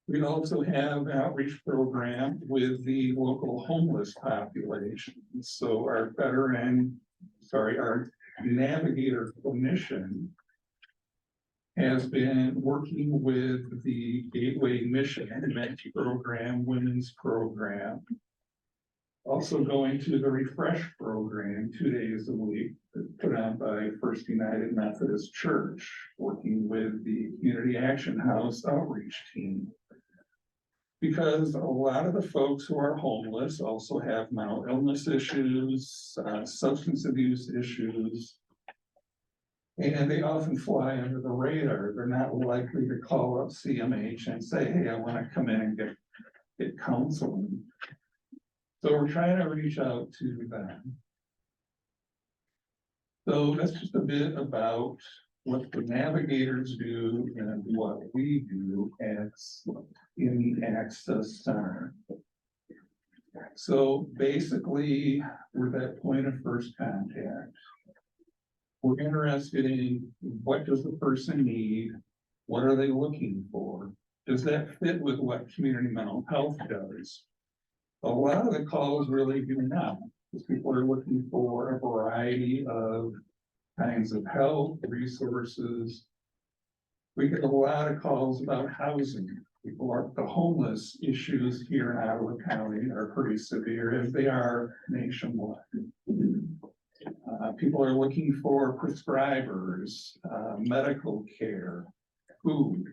We also have an outreach program with the local homeless population. So our our navigator clinician has been working with the Gateway Michigan Men's Program, Women's Program. Also going to the Refresh Program 2 days a week, put on by First United Methodist Church, working with the Community Action House outreach team. Because a lot of the folks who are homeless also have mental illness issues, substance abuse issues, and they often fly under the radar. They're not likely to call up CMH and say, hey, I want to come in and get counseling. So we're trying to reach out to them. So that's just a bit about what the navigators do and what we do in the Access Center. So basically, we're that point of first contact. We're interested in what does the person need? What are they looking for? Does that fit with what community mental health does? A lot of the calls really do not, because people are looking for a variety of kinds of help, resources. We get a lot of calls about housing. The homeless issues here in Ottawa County are pretty severe, as they are nationwide. People are looking for prescribers, medical care, food.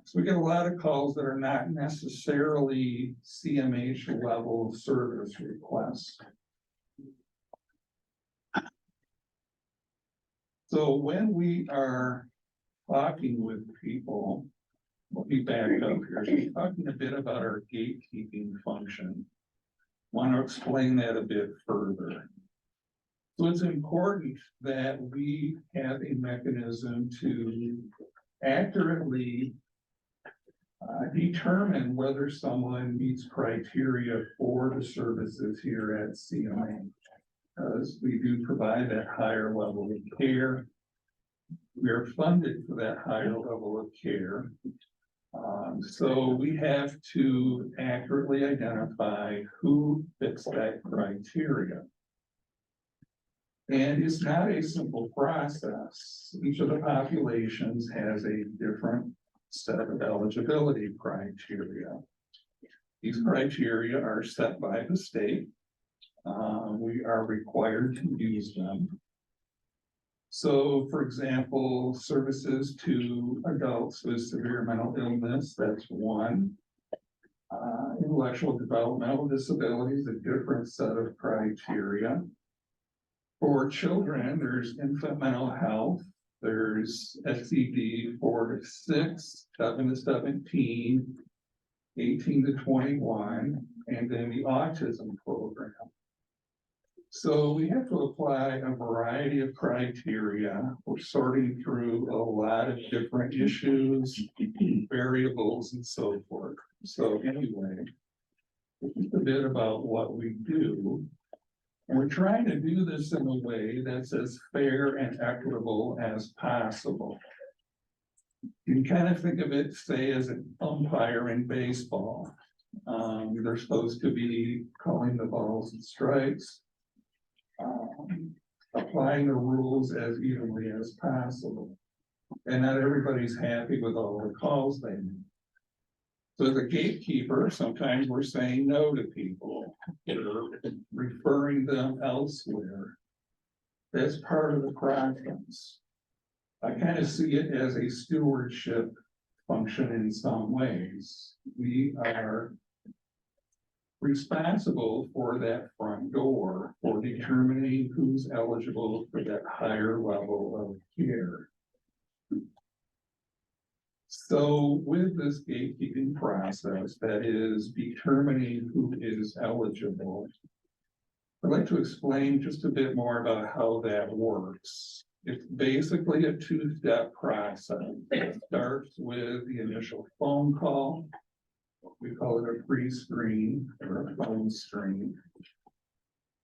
So we get a lot of calls that are not necessarily CMH level service requests. So when we are talking with people, let me back up here. We're talking a bit about our gatekeeping function. Want to explain that a bit further. So it's important that we have a mechanism to accurately determine whether someone meets criteria for the services here at CMA. Because we do provide that higher level of care. We are funded for that higher level of care. So we have to accurately identify who fits that criteria. And it's not a simple process. Each of the populations has a different set of eligibility criteria. These criteria are set by the state. We are required to use them. So, for example, services to adults with severe mental illness, that's one. Intellectual developmental disabilities, a different set of criteria. For children, there's infant mental health, there's SED 4 to 6, 7 to 17, 18 to 21, and then the autism program. So we have to apply a variety of criteria. We're sorting through a lot of different issues, variables, and so forth. So anyway, just a bit about what we do. And we're trying to do this in a way that's as fair and equitable as possible. You can kind of think of it, say, as an umpire in baseball. They're supposed to be calling the balls and strikes, applying the rules as evenly as possible. And not everybody's happy with all the calls they make. So as a gatekeeper, sometimes we're saying no to people, or referring them elsewhere. That's part of the process. I kind of see it as a stewardship function in some ways. We are responsible for that front door, for determining who's eligible for that higher level of care. So with this gatekeeping process, that is determining who is eligible, I'd like to explain just a bit more about how that works. It's basically a two-step process. It starts with the initial phone call. We call it a pre-screen or a phone screen.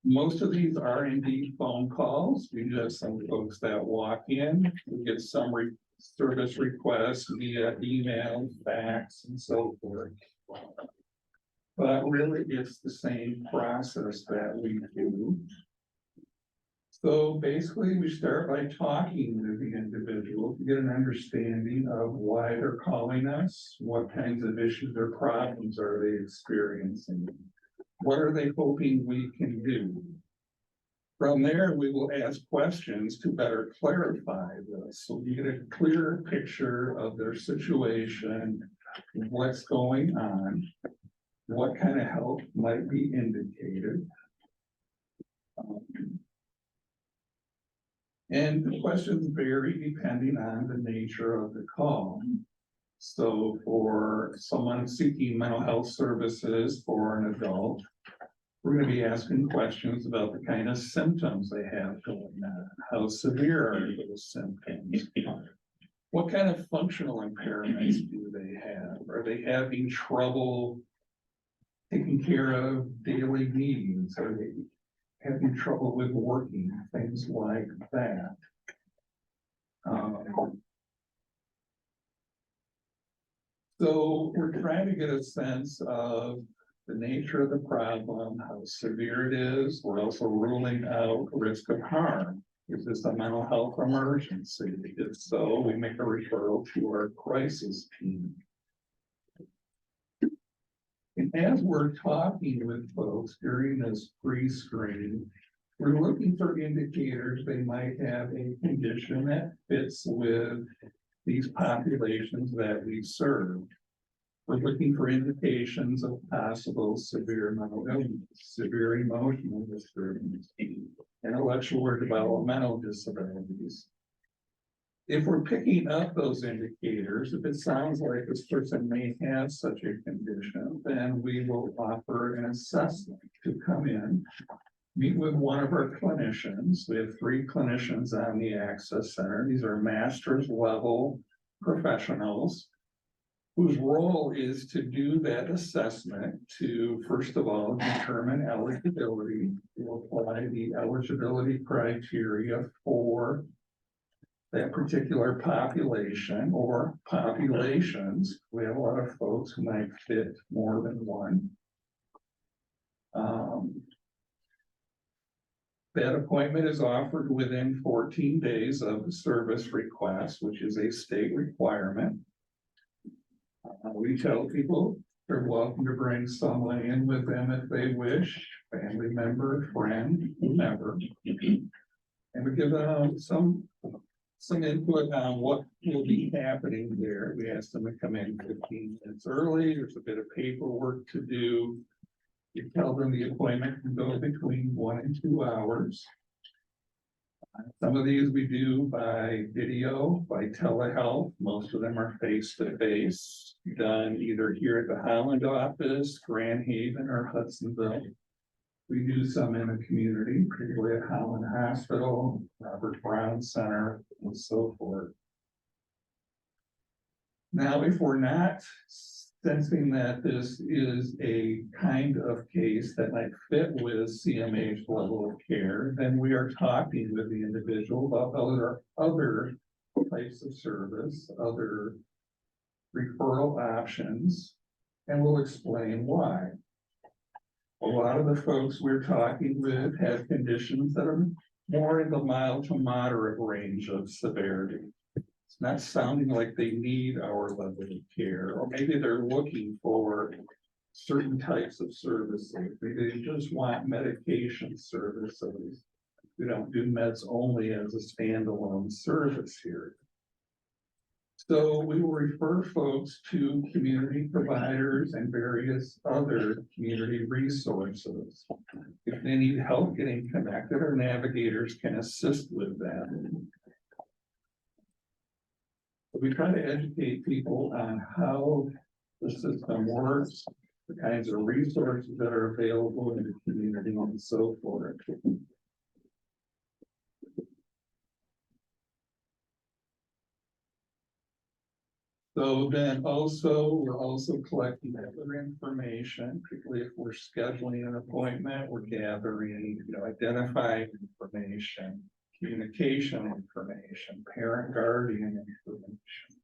Most of these are indeed phone calls. We do have some folks that walk in, we get some service requests via email, fax, and so forth. But really, it's the same process that we do. So basically, we start by talking to the individual to get an understanding of why they're calling us, what kinds of issues or problems are they experiencing, what are they hoping we can do. From there, we will ask questions to better clarify this, so we get a clearer picture of their situation, what's going on, what kind of help might be indicated. And the questions vary depending on the nature of the call. So for someone seeking mental health services for an adult, we're going to be asking questions about the kind of symptoms they have going on. How severe are those symptoms? What kind of functional impairments do they have? Are they having trouble taking care of daily needs? Are they having trouble with working? Things like that. So we're trying to get a sense of the nature of the problem, how severe it is. We're also ruling out risk of harm. Is this a mental health emergency? If so, we make a referral to our crisis team. And as we're talking with folks during this pre-screen, we're looking for indicators they might have a condition that fits with these populations that we serve. We're looking for indications of possible severe mental illness, severe emotional disturbance, intellectual or developmental disabilities. If we're picking up those indicators, if it sounds like this person may have such a condition, then we will offer an assessment to come in, meet with one of our clinicians. We have 3 clinicians on the Access Center. These are master's level professionals whose role is to do that assessment to, first of all, determine eligibility, to apply the eligibility criteria for that particular population or populations. We have a lot of folks who might fit more than one. That appointment is offered within 14 days of the service request, which is a state requirement. We tell people They're welcome to bring someone in with them if they wish, family member, friend, whomever. And we give them some input on what will be happening there. We ask them to come in 15 minutes early. There's a bit of paperwork to do. You tell them the appointment can go between 1 and 2 hours. Some of these we do by video, by telehealth. Most of them are face-to-face, done either here at the Highland office, Grand Haven, or Hudsonville. We do some in the community, particularly at Highland Hospital, Robert Brown Center, and so forth. Now, if we're not sensing that this is a kind of case that might fit with CMA's level of care, then we are talking with the individual about other types of service, other referral options, and we'll explain why. A lot of the folks we're talking with have conditions that are more in the mild to moderate range of severity. It's not sounding like they need our level of care, or maybe they're looking for certain types of services. Maybe they just want medication services. We don't do meds only as a standalone service here. So we will refer folks to community providers and various other community resources. If they need help getting connected, our navigators can assist with that. We try to educate people on how the system works, the kinds of resources that are available in the community, and so forth. So then we're also collecting other information, particularly if we're scheduling an appointment, we're gathering, identifying information, communication information, parent guardian information,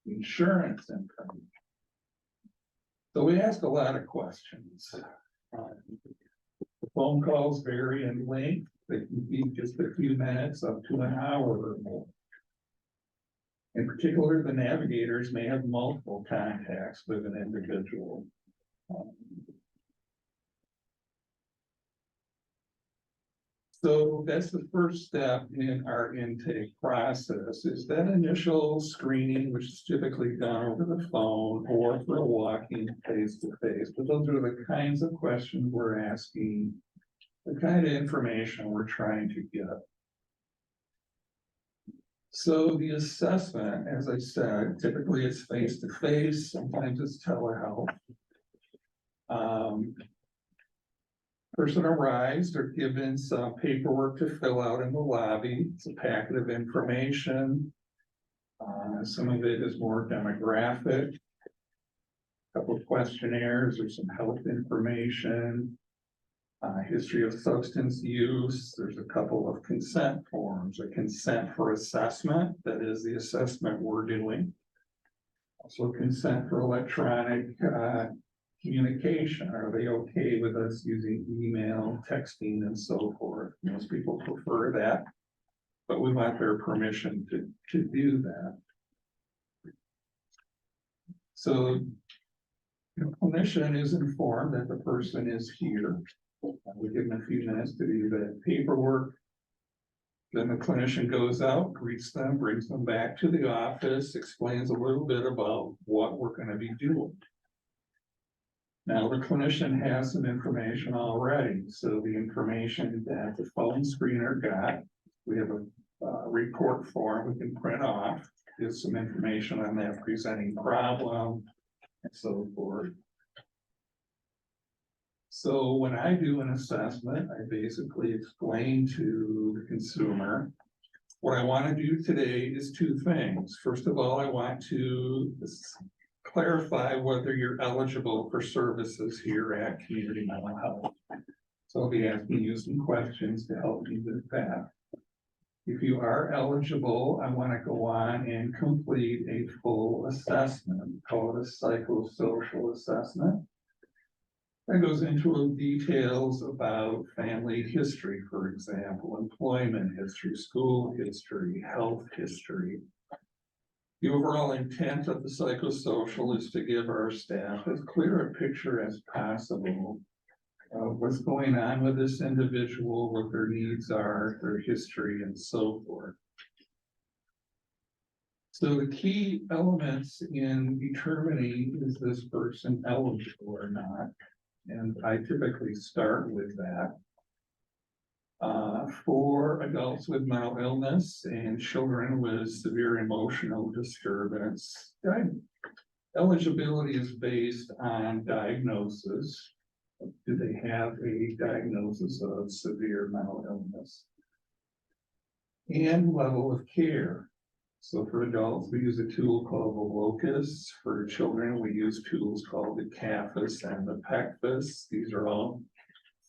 insurance information. So we ask a lot of questions. The phone calls vary in length. They can be just a few minutes up to an hour or more. In particular, the navigators may have multiple contacts with an individual. So that's the first step in our intake process, is that initial screening, which is typically done over the phone or for walking face-to-face. But those are the kinds of questions we're asking, the kind of information we're trying to get. So the assessment, as I said, typically it's face-to-face, sometimes it's telehealth. Person arrives, they're given some paperwork to fill out in the lobby. It's a packet of information. Some of it is more demographic. A couple of questionnaires, there's some health information. History of substance use. There's a couple of consent forms, a consent for assessment, that is the assessment we're doing. Also consent for electronic communication. Are they okay with us using email, texting, and so forth? Most people prefer that, but we want their permission to do that. So the clinician is informed that the person is here. We give them a few minutes to do that paperwork. Then the clinician goes out, greets them, brings them back to the office, explains a little bit about what we're going to be doing. Now, the clinician has some information already. So the information that the phone screener got, we have a report form we can print off, gives some information on that presenting problem and so forth. So when I do an assessment, I basically explain to the consumer, what I want to do today is two things. First of all, I want to clarify whether you're eligible for services here at Community Mental Health. So I'll be asking you some questions to help you with that. If you are eligible, I want to go on and complete a full assessment. We call it a psychosocial assessment. That goes into details about family history, for example, employment history, school history, health history.
The overall intent of the psychosocial is to give our staff as clear a picture as possible of what's going on with this individual, what their needs are, their history, and so forth. So the key elements in determining is this person eligible or not, and I typically start with that. For adults with mental illness and children with severe emotional disturbance, eligibility is based on diagnosis. Do they have a diagnosis of severe mental illness? And level of care. So for adults, we use a tool called the locus. For children, we use tools called the CAFAS and the PECFAS. These are all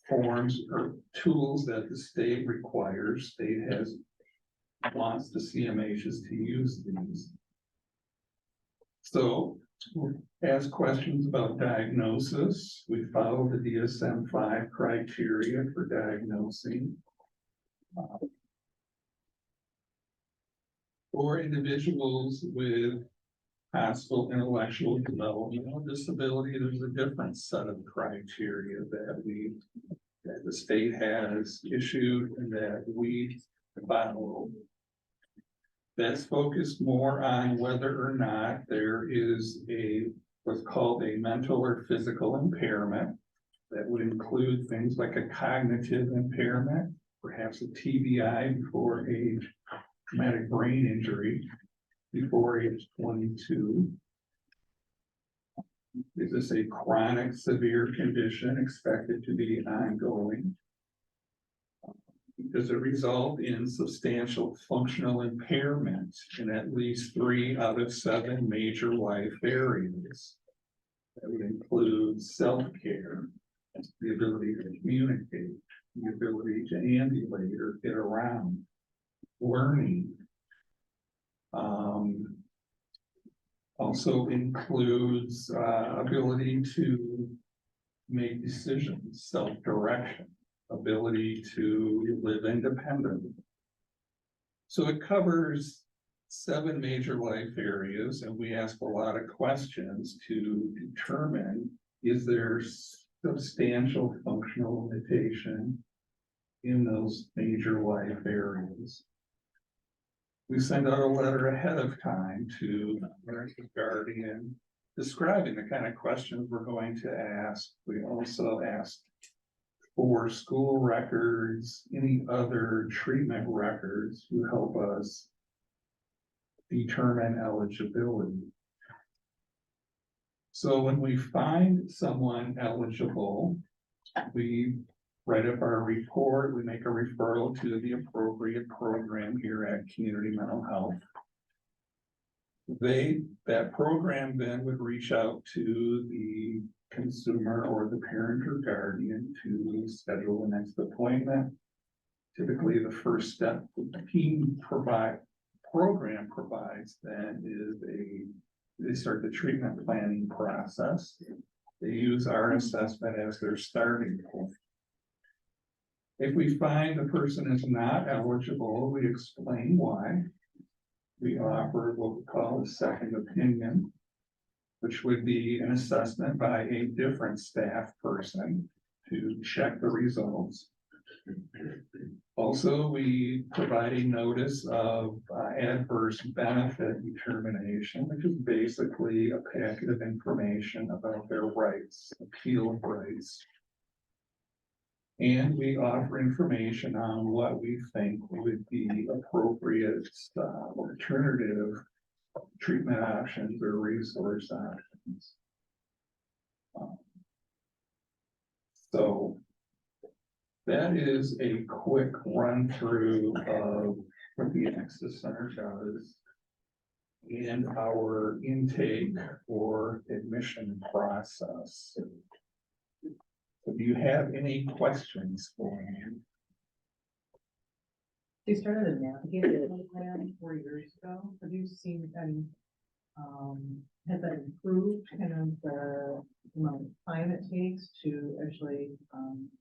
forms or tools that the state requires. State wants the CMHs to use these. So ask questions about diagnosis. We follow the DSM-5 criteria for diagnosing. For individuals with possible intellectual developmental disability, there's a different set of criteria that the state has issued and that we follow. That's focused more on whether or not there is what's called a mental or physical impairment. That would include things like a cognitive impairment, perhaps a TBI before age, traumatic brain injury before age 22. Is this a chronic severe condition expected to be ongoing? Does it result in substantial functional impairment in at least 3 out of 7 major life areas? That would include self-care, the ability to communicate, the ability to ambulate or get around, learning. Also includes ability to make decisions, self-direction, ability to live independently. So it covers 7 major life areas, and we ask a lot of questions to determine, is there substantial functional limitation in those major life areas? We send out a letter ahead of time to the guardian describing the kind of questions we're going to ask. We also ask for school records, any other treatment records to help us determine eligibility. So when we find someone eligible, we write up our report, we make a referral to the appropriate program here at Community Mental Health. That program then would reach out to the consumer or the parent or guardian to schedule the next appointment. Typically, the first step the program provides then is they start the treatment planning process. They use our assessment as their starting point. If we find the person is not eligible, we explain why. We offer what we call a second opinion, which would be an assessment by a different staff person to check the results. Also, we provide a notice of adverse benefit determination, which is basically a packet of information about their rights, appeal of rights. And we offer information on what we think would be appropriate alternative treatment options or resource options. So that is a quick run through of what the Access Center does and our intake or admission process. So do you have any questions for me?
You started a navigator program 4 years ago. Have you seen any, has that improved kind of the amount of time it takes to actually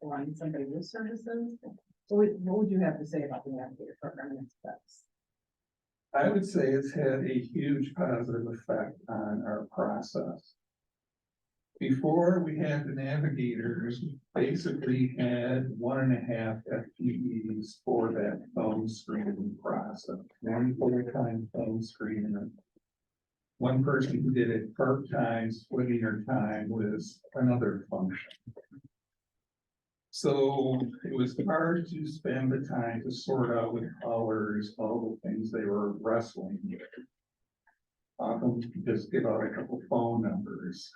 find somebody with services? So what would you have to say about the navigator program next steps?
I would say it's had a huge positive effect on our process. Before we had the navigators, we basically had 1.5 FTEs for that phone screening process. One full-time phone screener. One person who did it part-time, splitting her time was another function. So it was hard to spend the time to sort out with callers all the things they were wrestling with. Often you just give out a couple phone numbers.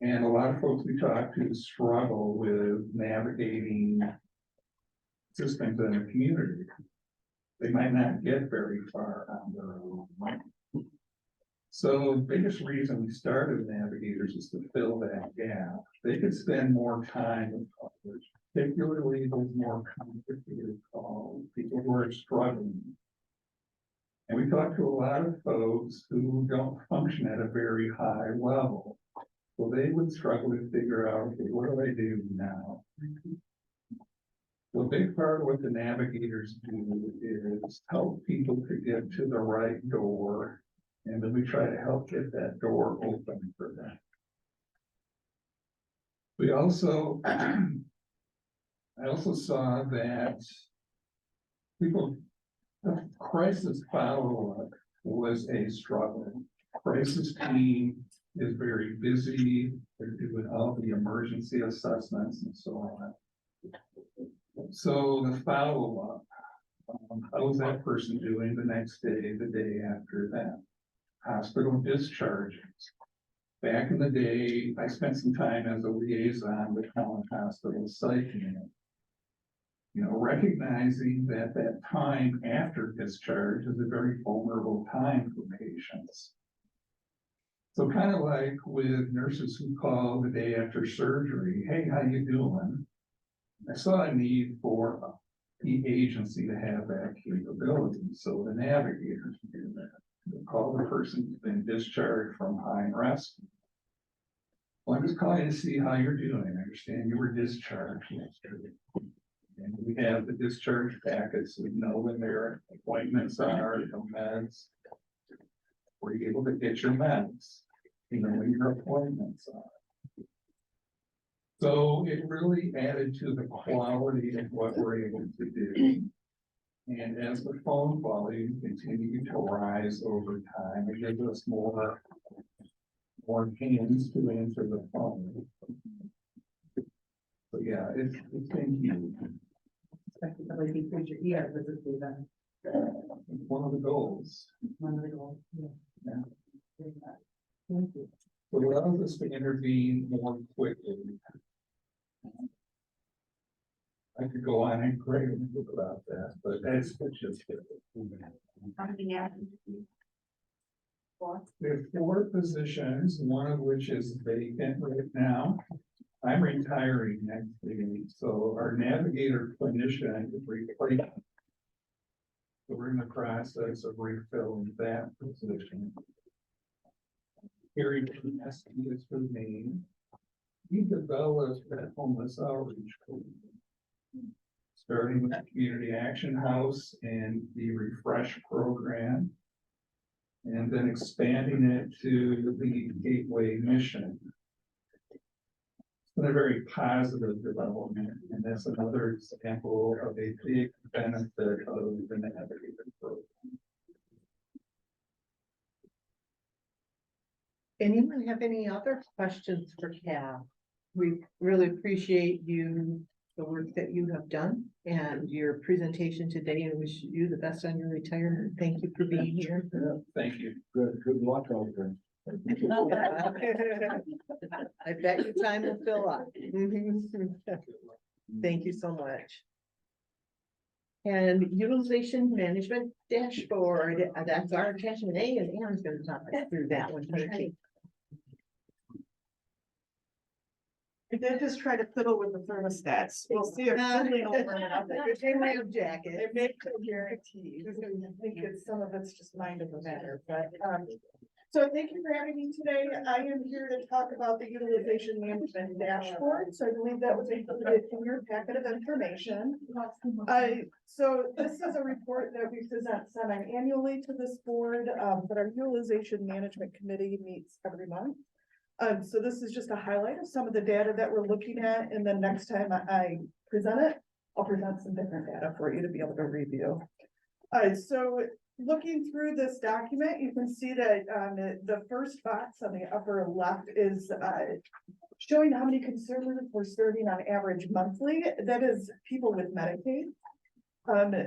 And a lot of folks we talk to struggle with navigating systems in a community. They might not get very far on their own. So the biggest reason we started Navigators is to fill that gap. They could spend more time with callers, particularly those more complicated calls, people who are struggling. And we talk to a lot of folks who don't function at a very high level. So they would struggle to figure out, okay, what do I do now? Well, a big part of what the navigators do is help people to get to the right door. And then we try to help get that door open for them. We also, I also saw that people, crisis follow-up was a struggle. Crisis team is very busy. They're doing all the emergency assessments and so on. So the follow-up, how is that person doing the next day, the day after that? Hospital discharges. Back in the day, I spent some time as a liaison with Holland Hospital Psych Unit. You know, recognizing that that time after discharge is a very vulnerable time for patients. So kind of like with nurses who call the day after surgery, hey, how you doing? I saw a need for the agency to have that capability, so the navigators do that. They call the person who's been discharged from high rescue. Well, I'm just calling to see how you're doing. I understand you were discharged yesterday. And we have the discharge packets, so we know when their appointments are, the meds. Were you able to get your meds? You know, when your appointments are. So it really added to the quality of what we're able to do. And as the phone volume continued to rise over time, it gives us more hands to answer the phone. So yeah, it's been huge. One of the goals. Yeah. So it allows us to intervene more quickly. I could go on and great about that, but that's just it. We have 4 positions, one of which is vacant right now. I'm retiring next week, so our navigator clinician is replacing. So we're in the process of refilling that position. Harry is her name. He developed that homeless outreach program, starting with the Community Action House and the Refresh program, and then expanding it to the Gateway mission. It's been a very positive development, and that's another example of a big benefit of the navigator program.
Anyone have any other questions for Cal? We really appreciate the work that you have done and your presentation today, and wish you the best on your retirement. Thank you for being here.
Yeah, thank you.
Good luck out there.
I bet your time will fill up. Thank you so much. And utilization management dashboard, that's our attachment A, and Aaron's gonna talk us through that one.
I did just try to fiddle with the thermostats. We'll see if.
Jacket.
It may be guaranteed. I think it's some of it's just mind over matter, but,
So thank you for having me today. I am here to talk about the utilization management dashboard. So I believe that was included in your packet of information. So this is a report that we present semi-annually to this board, but our utilization management committee meets every month. So this is just a highlight of some of the data that we're looking at, and then next time I present it, I'll present some different data for you to be able to review. So looking through this document, you can see that the first box on the upper left is showing how many consumers we're serving on average monthly. That is people with Medicaid.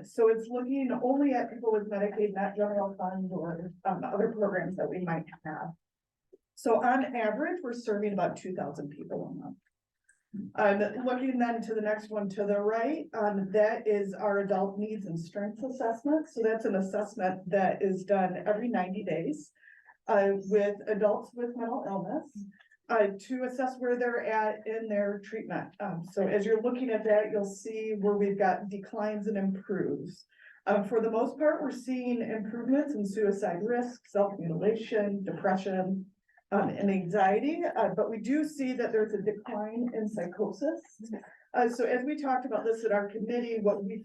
So it's looking only at people with Medicaid, not general fund or other programs that we might have. So on average, we're serving about 2,000 people a month. Looking then to the next one to the right, that is our adult needs and strengths assessment. So that's an assessment that is done every 90 days with adults with mental illness to assess where they're at in their treatment. So as you're looking at that, you'll see where we've got declines and improves. For the most part, we're seeing improvements in suicide risk, self-mutilation, depression, and anxiety, but we do see that there's a decline in psychosis. So as we talked about this at our committee, what we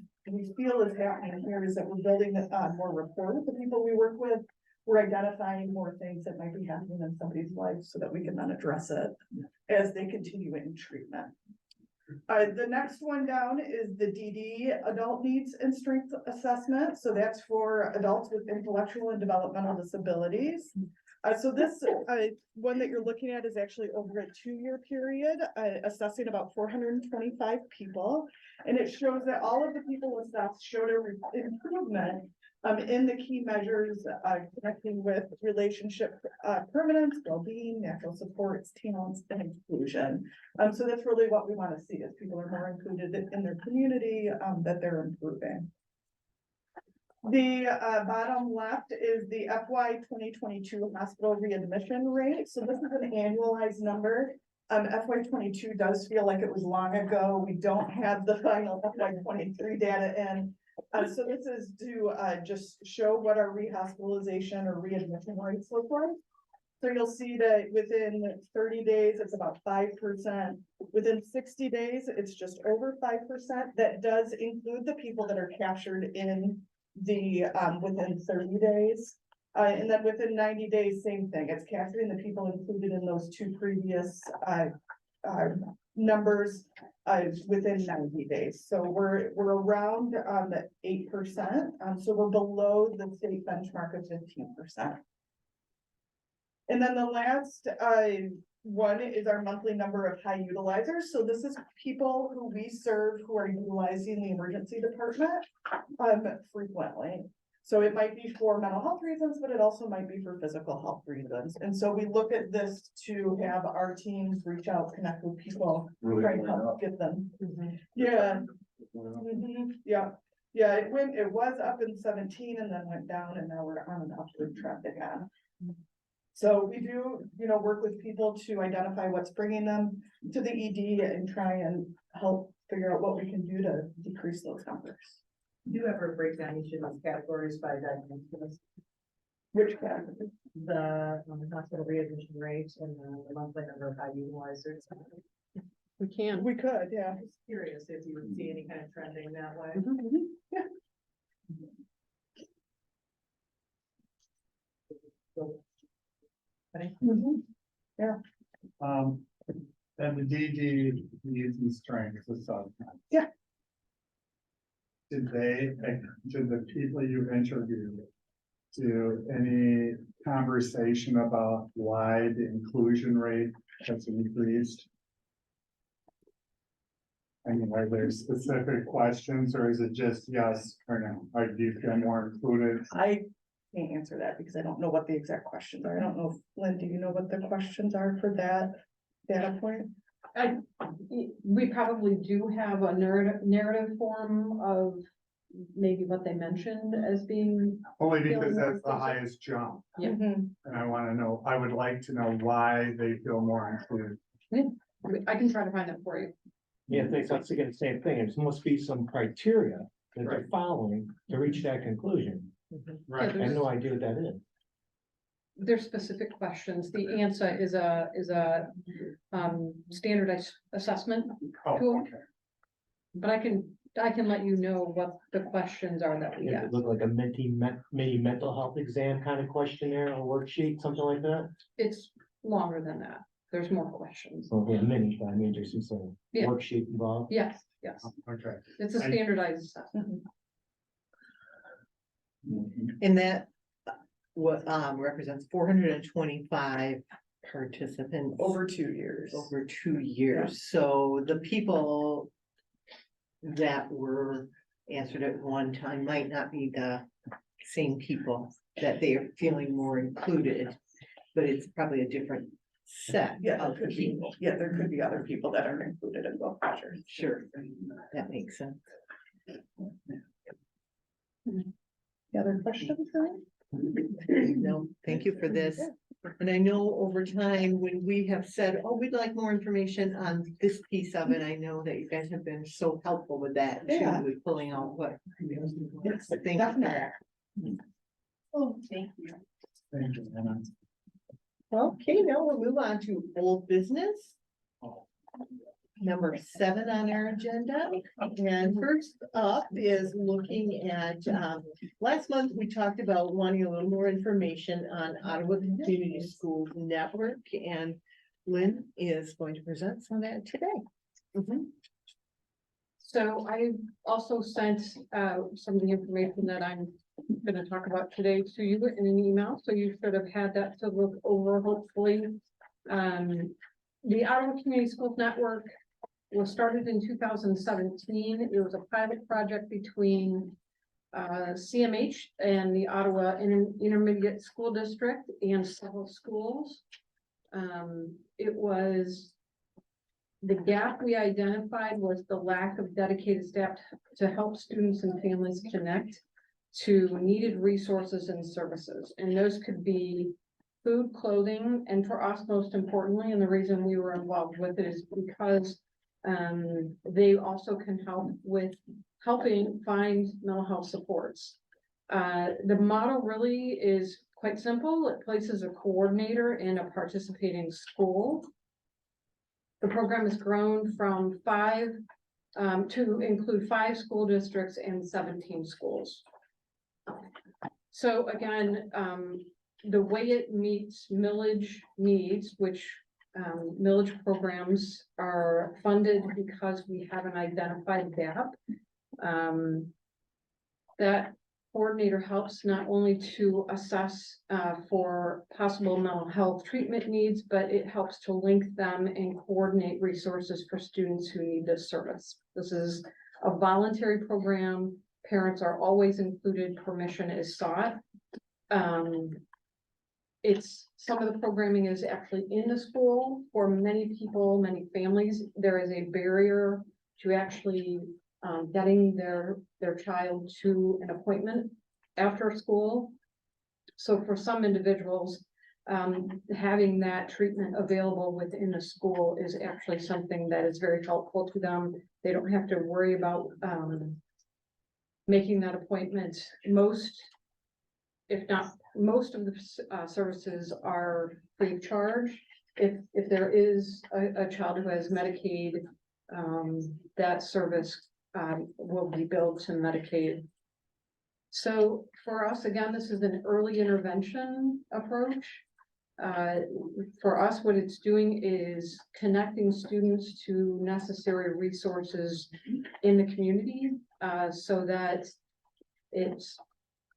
feel is happening here is that we're building more rapport with the people we work with. We're identifying more things that might be happening in somebody's life so that we can then address it as they continue in treatment. The next one down is the DD adult needs and strength assessment. So that's for adults with intellectual and developmental disabilities. So this one that you're looking at is actually over a 2-year period, assessing about 425 people. And it shows that all of the people assessed showed an improvement in the key measures connecting with relationship permanence, well-being, natural supports, talents, and inclusion. So that's really what we want to see is people are more included in their community, that they're improving. The bottom left is the FY 2022 hospital readmission rate. So this is an annualized number. FY 22 does feel like it was long ago. We don't have the final FY 23 data in. So this is to just show what our rehospitalization or readmission rates look like. So you'll see that within 30 days, it's about 5%. Within 60 days, it's just over 5%. That does include the people that are captured in the within 30 days. And then within 90 days, same thing. It's capturing the people included in those two previous numbers within 90 days. So we're around 8%. So we're below the state benchmark of 15%. And then the last one is our monthly number of high utilizers. So this is people who we serve who are utilizing the emergency department frequently. So it might be for mental health reasons, but it also might be for physical health reasons. And so we look at this to have our teams reach out, connect with people,
Really
try to help get them. Yeah. Yeah, it was up in 17 and then went down, and now we're on an upward trend again. So we do, work with people to identify what's bringing them to the ED and try and help figure out what we can do to decrease those numbers.
Do you ever break down each of those categories by diagnosis?
Which category?
The hospital readmission rate and the monthly number of high utilizers. We could, yeah. Just curious if you would see any kind of trending that way.
Yeah. Yeah.
And the DD needs and strengths assessment.
Yeah.
Did the people you interviewed do any conversation about why the inclusion rate has increased? I mean, are there specific questions or is it just yes or no? Or do you feel more included?
I can't answer that because I don't know what the exact questions are. I don't know if, Lynn, do you know what the questions are for that data point?
We probably do have a narrative form of maybe what they mentioned as being.
Only because that's the highest jump.
Yeah.
And I want to know, I would like to know why they feel more included.
I can try to find that for you.
Yeah, I think that's again the same thing. There must be some criteria that they're following to reach that conclusion.
Right.
I have no idea what that is.
They're specific questions. The answer is a standardized assessment tool. But I can let you know what the questions are that we
Does
get.
it look like a mini mental health exam kind of questionnaire or worksheet, something like that?
It's longer than that. There's more questions.
Okay, a mini, but I mean, there's some sort of
Yeah.
worksheet involved.
Yes, yes.
Okay.
It's a standardized assessment.
And that represents 425 participants.
Over 2 years.
Over 2 years. So the people that were answered at one time might not be the same people that they are feeling more included, but it's probably a different set
Yeah, there
of
could be,
people.
yeah, there could be other people that are included in both measures.
Sure, that makes sense.
Other questions?
No, thank you for this. And I know over time, when we have said, oh, we'd like more information on this piece of it, I know that you guys have been so helpful with that, too,
Yeah.
with pulling out what.
Yes,
Thank you for that.
Oh, thank you.
Thank you, Anna.
Okay, now we'll move on to old business. Number 7 on our agenda, and first up is looking at, last month we talked about wanting a little more information on Ottawa Community Schools Network, and Lynn is going to present some of that today.
So I also sent some of the information that I'm gonna talk about today to you in an email, so you should have had that to look over, hopefully. The Ottawa Community Schools Network was started in 2017. It was a pilot project between CMH and the Ottawa Intermediate School District and several schools. It was, the gap we identified was the lack of dedicated staff to help students and families connect to needed resources and services. And those could be food, clothing, and for us, most importantly, and the reason we were involved with it is because they also can help with helping find mental health supports. The model really is quite simple. It places a coordinator in a participating school. The program has grown from 5 to include 5 school districts and 17 schools. So again, the way it meets millage needs, which millage programs are funded because we have an identified gap. That coordinator helps not only to assess for possible mental health treatment needs, but it helps to link them and coordinate resources for students who need this service. This is a voluntary program. Parents are always included, permission is sought. It's some of the programming is actually in the school. For many people, many families, there is a barrier to actually getting their child to an appointment after school. So for some individuals, having that treatment available within the school is actually something that is very helpful to them. They don't have to worry about making that appointment. Most, if not most of the services are free of charge. If there is a child who has Medicaid, that service will be billed to Medicaid. So for us, again, this is an early intervention approach. For us, what it's doing is connecting students to necessary resources in the community, so that it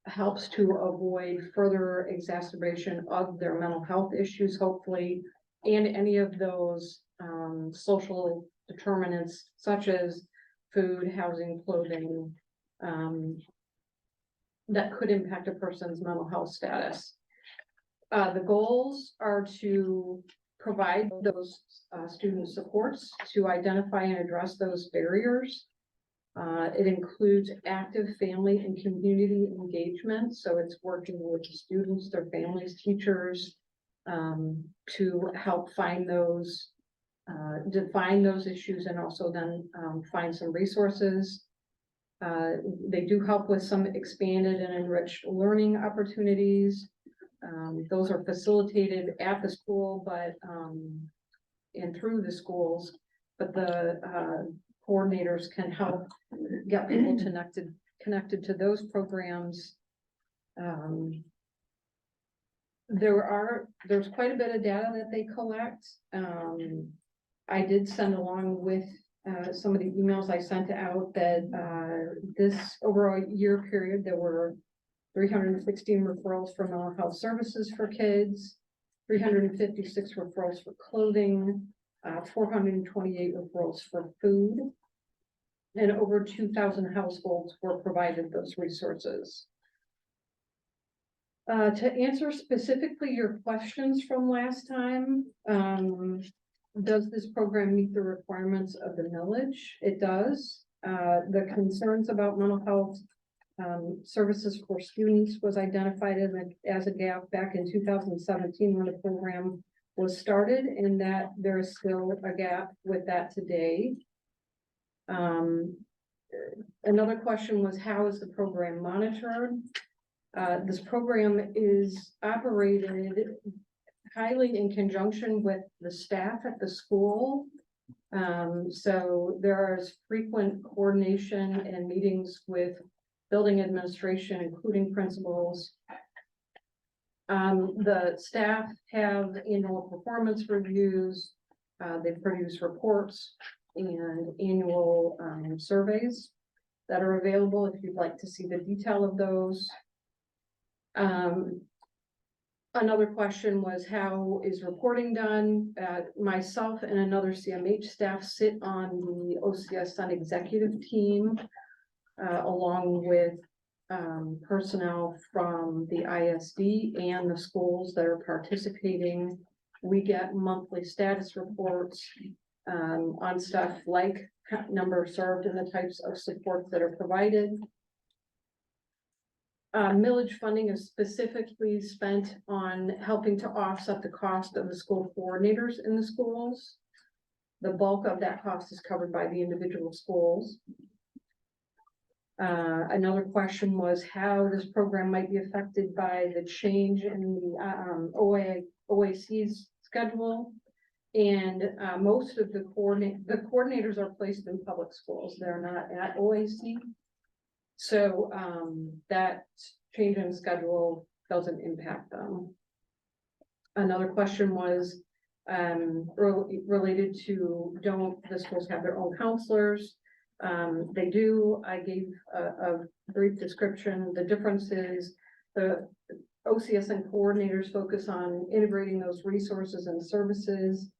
helps to avoid further exacerbation of their mental health issues, hopefully, and any of those social determinants such as food, housing, clothing, that could impact a person's mental health status. The goals are to provide those student supports to identify and address those barriers. It includes active family and community engagement. So it's working with students, their families, teachers, to help find those, define those issues, and also then find some resources. They do help with some expanded and enriched learning opportunities. Those are facilitated at the school, but, and through the schools. But the, coordinators can help get people connected to those programs. There's quite a bit of data that they collect. I did send along with some of the emails I sent out that this over a year period, there were 316 referrals for mental health services for kids, 356 referrals for clothing, 428 referrals for food, and over 2,000 households were provided those resources. To answer specifically your questions from last time, does this program meet the requirements of the millage? It does. The concerns about mental health services for students was identified as a gap back in 2017 when the program was started, and that there is still a gap with that today. Another question was, how is the program monitored? This program is operated highly in conjunction with the staff at the school. So there is frequent coordination and meetings with building administration, including principals. The staff have annual performance reviews. They produce reports and annual surveys that are available if you'd like to see the detail of those. Another question was, how is reporting done? Myself and another CMH staff sit on the OCSN executive team, along with personnel from the ISD and the schools that are participating. We get monthly status reports on stuff like number served and the types of supports that are provided. Millage funding is specifically spent on helping to offset the cost of the school coordinators in the schools. The bulk of that cost is covered by the individual schools. Another question was how this program might be affected by the change in the OAC's schedule. And most of the coordinators are placed in public schools. They're not at OAC. So that change in schedule doesn't impact them. Another question was related to, don't the schools have their own counselors? They do. I gave a brief description. The difference is the OCSN coordinators focus on integrating those resources and services,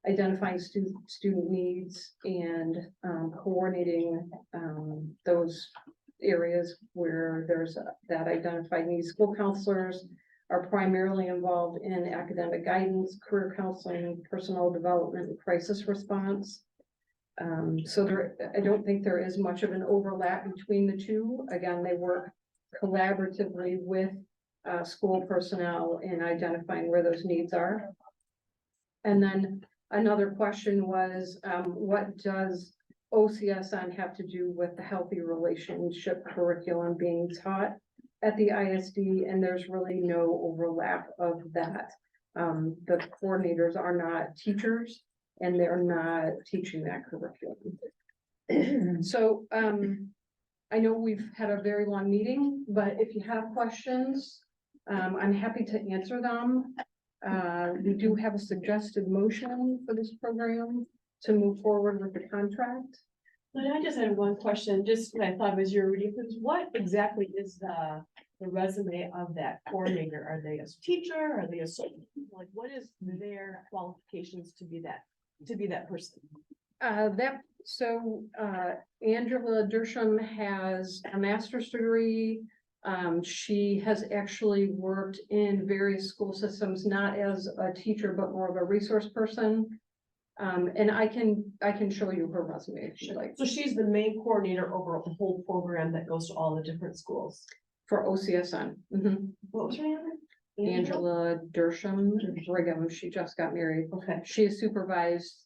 identifying student needs, and coordinating those areas where there's that identified needs. School counselors are primarily involved in academic guidance, career counseling, personal development, and crisis response. So I don't think there is much of an overlap between the two. Again, they work collaboratively with school personnel in identifying where those needs are. And then another question was, what does OCSN have to do with the healthy relationship curriculum being taught at the ISD? And there's really no overlap of that. The coordinators are not teachers and they're not teaching that curriculum. So I know we've had a very long meeting, but if you have questions, I'm happy to answer them. We do have a suggested motion for this program to move forward with the contract.
But I just had one question, just when I thought was your reading, because what exactly is the resume of that coordinator? Are they a teacher? Are they a like what is their qualifications to be that person?
Angela Dersham has a master's degree. She has actually worked in various school systems, not as a teacher, but more of a resource person. And I can show you her resume if you'd like.
So she's the main coordinator over the whole program that goes to all the different schools.
For OCSN. Mm-hmm.
What was her name?
Angela Dersham Brigham. She just got married.
Okay.
She is supervised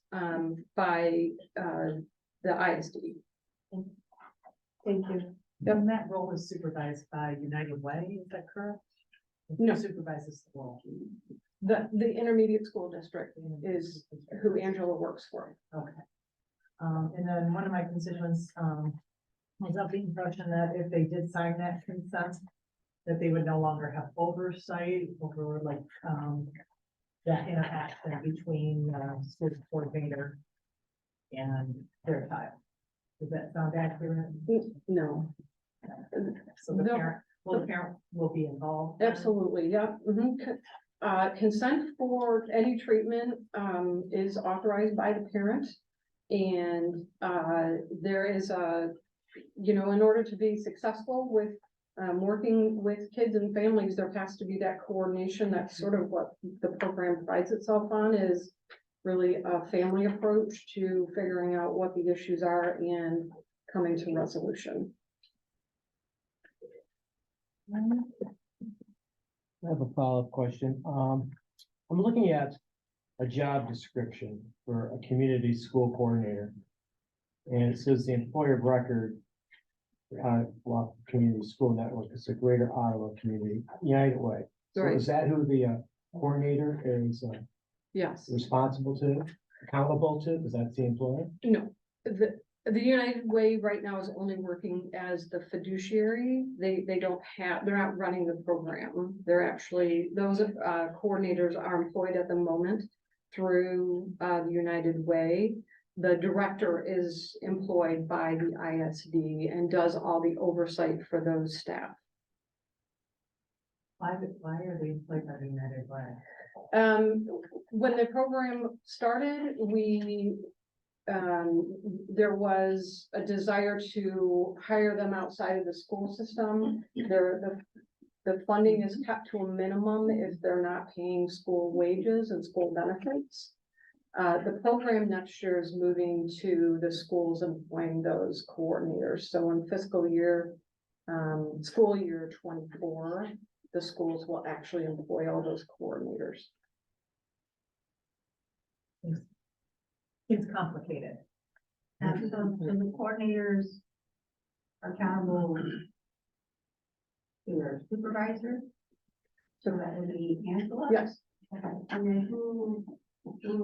by the ISD.
Thank you.
And that role is supervised by United Way, is that correct?
No.
Supervises the role.
The intermediate school district is who Angela works for.
Okay. And then one of my constituents, was of the impression that if they did sign that consent, that they would no longer have oversight over like, that interaction between, school coordinator and their child. Does that sound accurate?
No.
So the
No.
parent will be involved? then?
Absolutely, yeah. Consent for any treatment, is authorized by the parent. And, there is in order to be successful with, working with kids and families, there has to be that coordination. That's sort of what the program prides itself on, is really a family approach to figuring out what the issues are and coming to resolution.
I have a follow-up question. I'm looking at a job description for a community school coordinator. And it says the employer of record, Community School Network is the Greater Ottawa Community United Way. So
Right.
is that who the coordinator is
Yes.
responsible to, accountable to? Because that's the employer?
No, the United Way right now is only working as the fiduciary. They don't have, they're not running the program. They're actually, those coordinators are employed at the moment through the United Way. The director is employed by the ISD and does all the oversight for those staff.
Why are they employed by the United Way?
When the program started, there was a desire to hire them outside of the school system. The funding is kept to a minimum if they're not paying school wages and school benefits. The program next year is moving to the schools employing those coordinators. So in fiscal year, school year 24, the schools will actually employ all those coordinators.
It's complicated.
And so the coordinators are accountable to their supervisor? So that would be Angela?
Yes.
Okay, and then who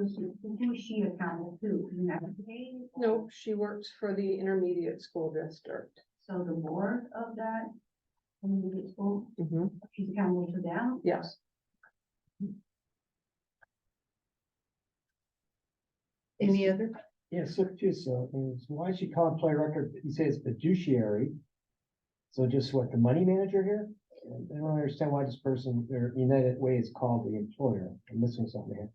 is she accountable to? United Way?
No, she works for the intermediate school district.
So the board of that intermediate school, she's accountable to them?
Yes.
Any other?
Yeah, so just, why is she called employer record? He says fiduciary. So just what, the money manager here? I don't understand why this person, their United Way is called the employer. I'm missing something here.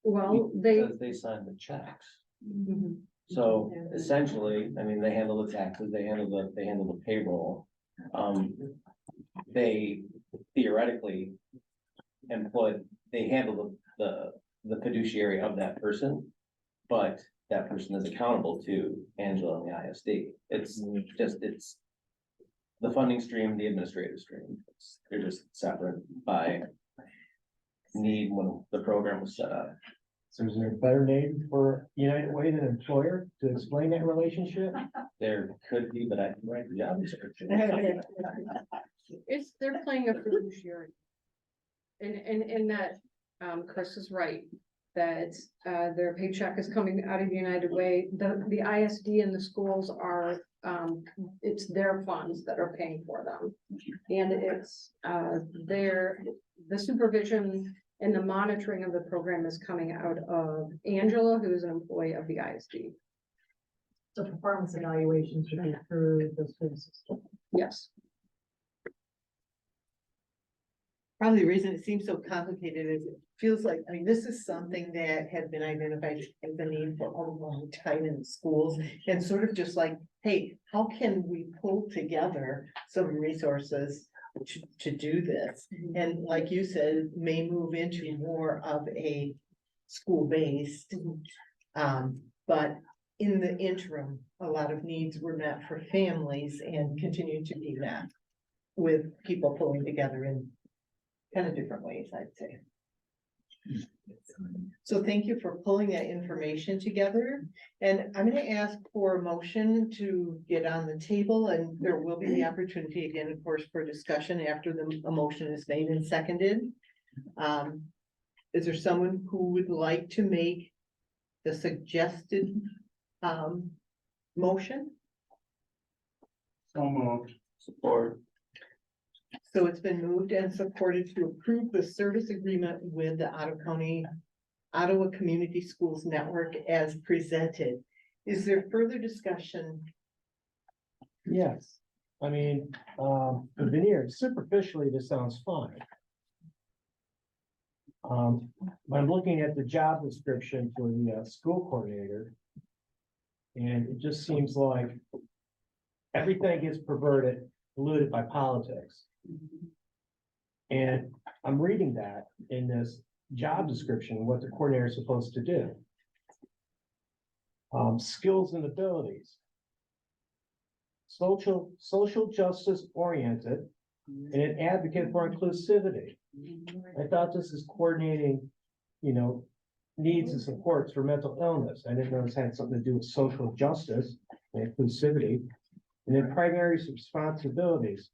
Well,
Because they sign the checks.
Mhm.
So essentially, I mean, they handle the taxes, they handle the payroll. They theoretically they handle the fiduciary of that person. But that person is accountable to Angela and the ISD. It's the funding stream, the administrative stream. They're just separate by need when the program was set up.
So is there a better name for United Way than employer to explain that relationship?
There could be, but I can write the job description.
They're playing a fiduciary. And that, Chris is right, that, their paycheck is coming out of the United Way. The ISD and the schools are, it's their funds that are paying for them. And it's, the supervision and the monitoring of the program is coming out of Angela, who is an employee of the ISD.
So performance evaluations should be through the school system.
Yes.
Probably the reason it seems so complicated is it feels like, I mean, this is something that had been identified as a need for a long time in schools. And sort of just like, hey, how can we pull together some resources to do this? And like you said, may move into more of a school-based. But in the interim, a lot of needs were met for families and continue to be met with people pulling together in kind of different ways, I'd say. So thank you for pulling that information together. And I'm gonna ask for a motion to get on the table, and there will be the opportunity again, of course, for discussion after a motion is made and seconded. Is there someone who would like to make the suggested motion?
So moved.
Support.
So it's been moved and supported to approve the service agreement with the Ottawa Community Schools Network as presented. Is there further discussion?
Yes, I mean, veneer, superficially, this sounds fine. But I'm looking at the job description for the school coordinator. And it just seems like everything gets perverted, polluted by politics. And I'm reading that in this job description, what the coordinator is supposed to do. Skills and abilities. Social justice oriented and an advocate for inclusivity. I thought this is coordinating, needs and supports for mental illness. I didn't know this had something to do with social justice and inclusivity. And then primary responsibilities.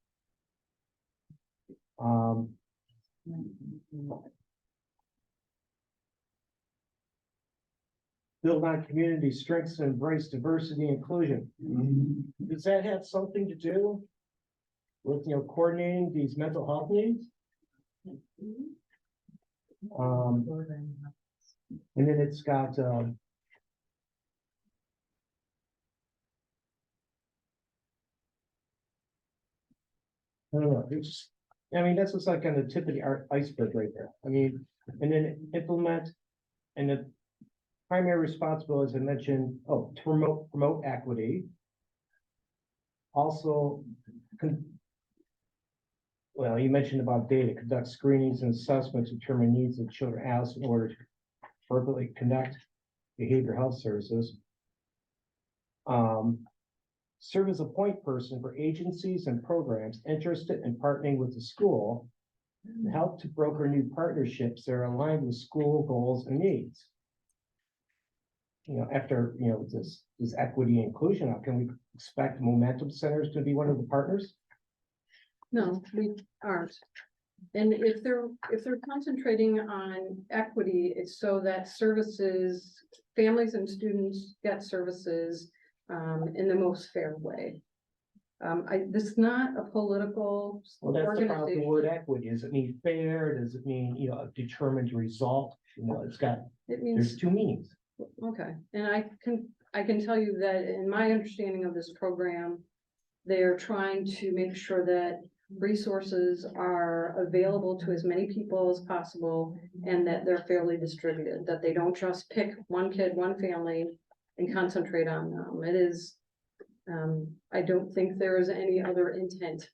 Build on community strengths and embrace diversity and inclusion. Does that have something to do with, coordinating these mental health needs? And then it's got, I don't know, that's what's like on the tip of the iceberg right there. And then implement, and the primary responsibilities I mentioned, to promote equity. Also, you mentioned about data, conduct screenings and assessments, determine needs of children as in order to appropriately connect behavioral health services. Serve as a point person for agencies and programs interested in partnering with the school and help to broker new partnerships that are aligned with school goals and needs. After, this equity and inclusion, how can we expect Momentum Centers to be one of the partners?
No, we aren't. And if they're concentrating on equity, it's so that families and students get services in the most fair way. This is not a political
Well, that's the problem with the
organization.
word equity. Does it mean fair? Does it mean, a determined result?
It means,
there's two meanings.
okay, and I can tell you that in my understanding of this program, they're trying to make sure that resources are available to as many people as possible and that they're fairly distributed, that they don't just pick one kid, one family and concentrate on them. It is, I don't think there is any other intent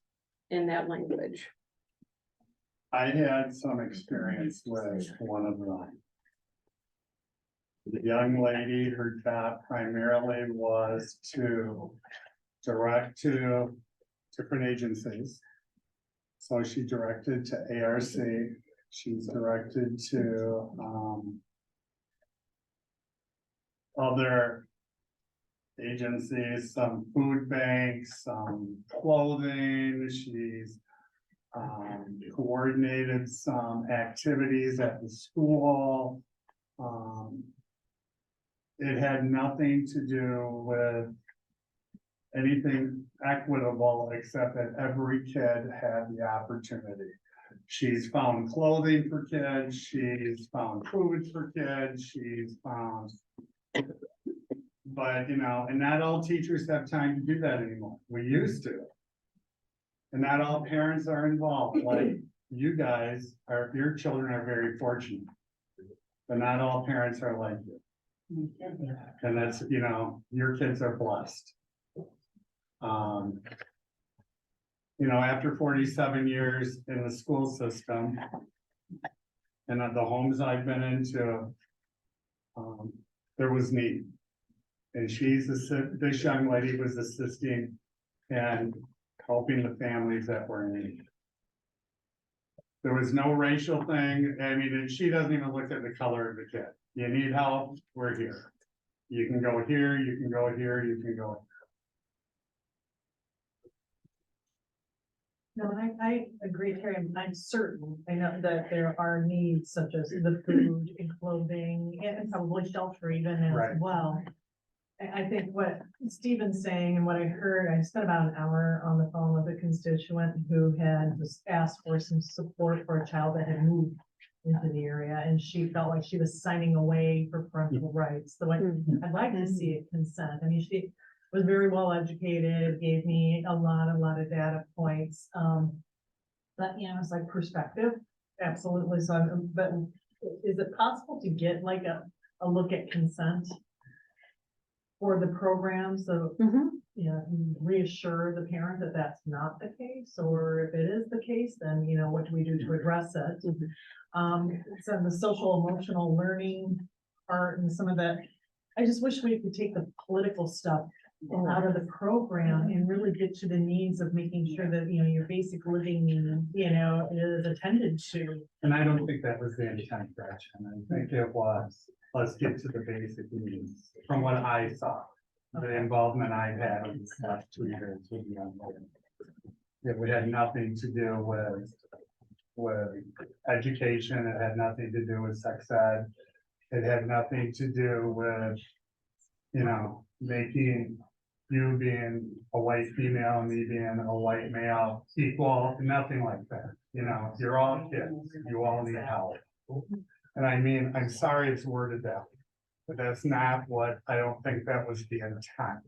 in that language.
I had some experience with one of them. The young lady, her job primarily was to direct to different agencies. So she directed to ARC, she's directed to other agencies, some food banks, some clothing, she's coordinated some activities at the school. It had nothing to do with anything equitable, except that every kid had the opportunity. She's found clothing for kids, she's found food for kids, she's found. But, and not all teachers have time to do that anymore. We used to. And not all parents are involved, like you guys are, your children are very fortunate. But not all parents are like you. And that's, your kids are blessed. After 47 years in the school system and at the homes I've been into, there was need. And this young lady was assisting and helping the families that were in need.
There was no racial thing. I mean, she doesn't even look at the color of the kid. You need help, we're here. You can go here, you can go here, you can go.
No, I agree, Terry. I'm certain, I know that there are needs such as the food and clothing and probably shelter even as
Right.
well. I think what Stephen's saying and what I heard, I spent about an hour on the phone with a constituent who had just asked for some support for a child that had moved into the area, and she felt like she was signing away for parental rights. So I'd like to see it consent. I mean, she was very well educated, gave me a lot of data points. But you know, it's like perspective, absolutely. So, but is it possible to get like a look at consent for the program? So, you know, reassure the parent that that's not the case, or if it is the case, then, you know, what do we do to address it? So the social emotional learning part and some of that, I just wish we could take the political stuff out of the program and really get to the needs of making sure that, you know, your basic living, you know, is attended to.
And I don't think that was the intent, Gretchen. I think it was, let's get to the basic needs from what I saw. The involvement I've had in the last 2 years with young women. It had nothing to do with education. It had nothing to do with sex ed. It had nothing to do with, you know, making you being a white female and me being a white male equal, nothing like that. You know, you're all kids, you all need help. And I mean, I'm sorry it's worded that way, but that's not what, I don't think that was the intent.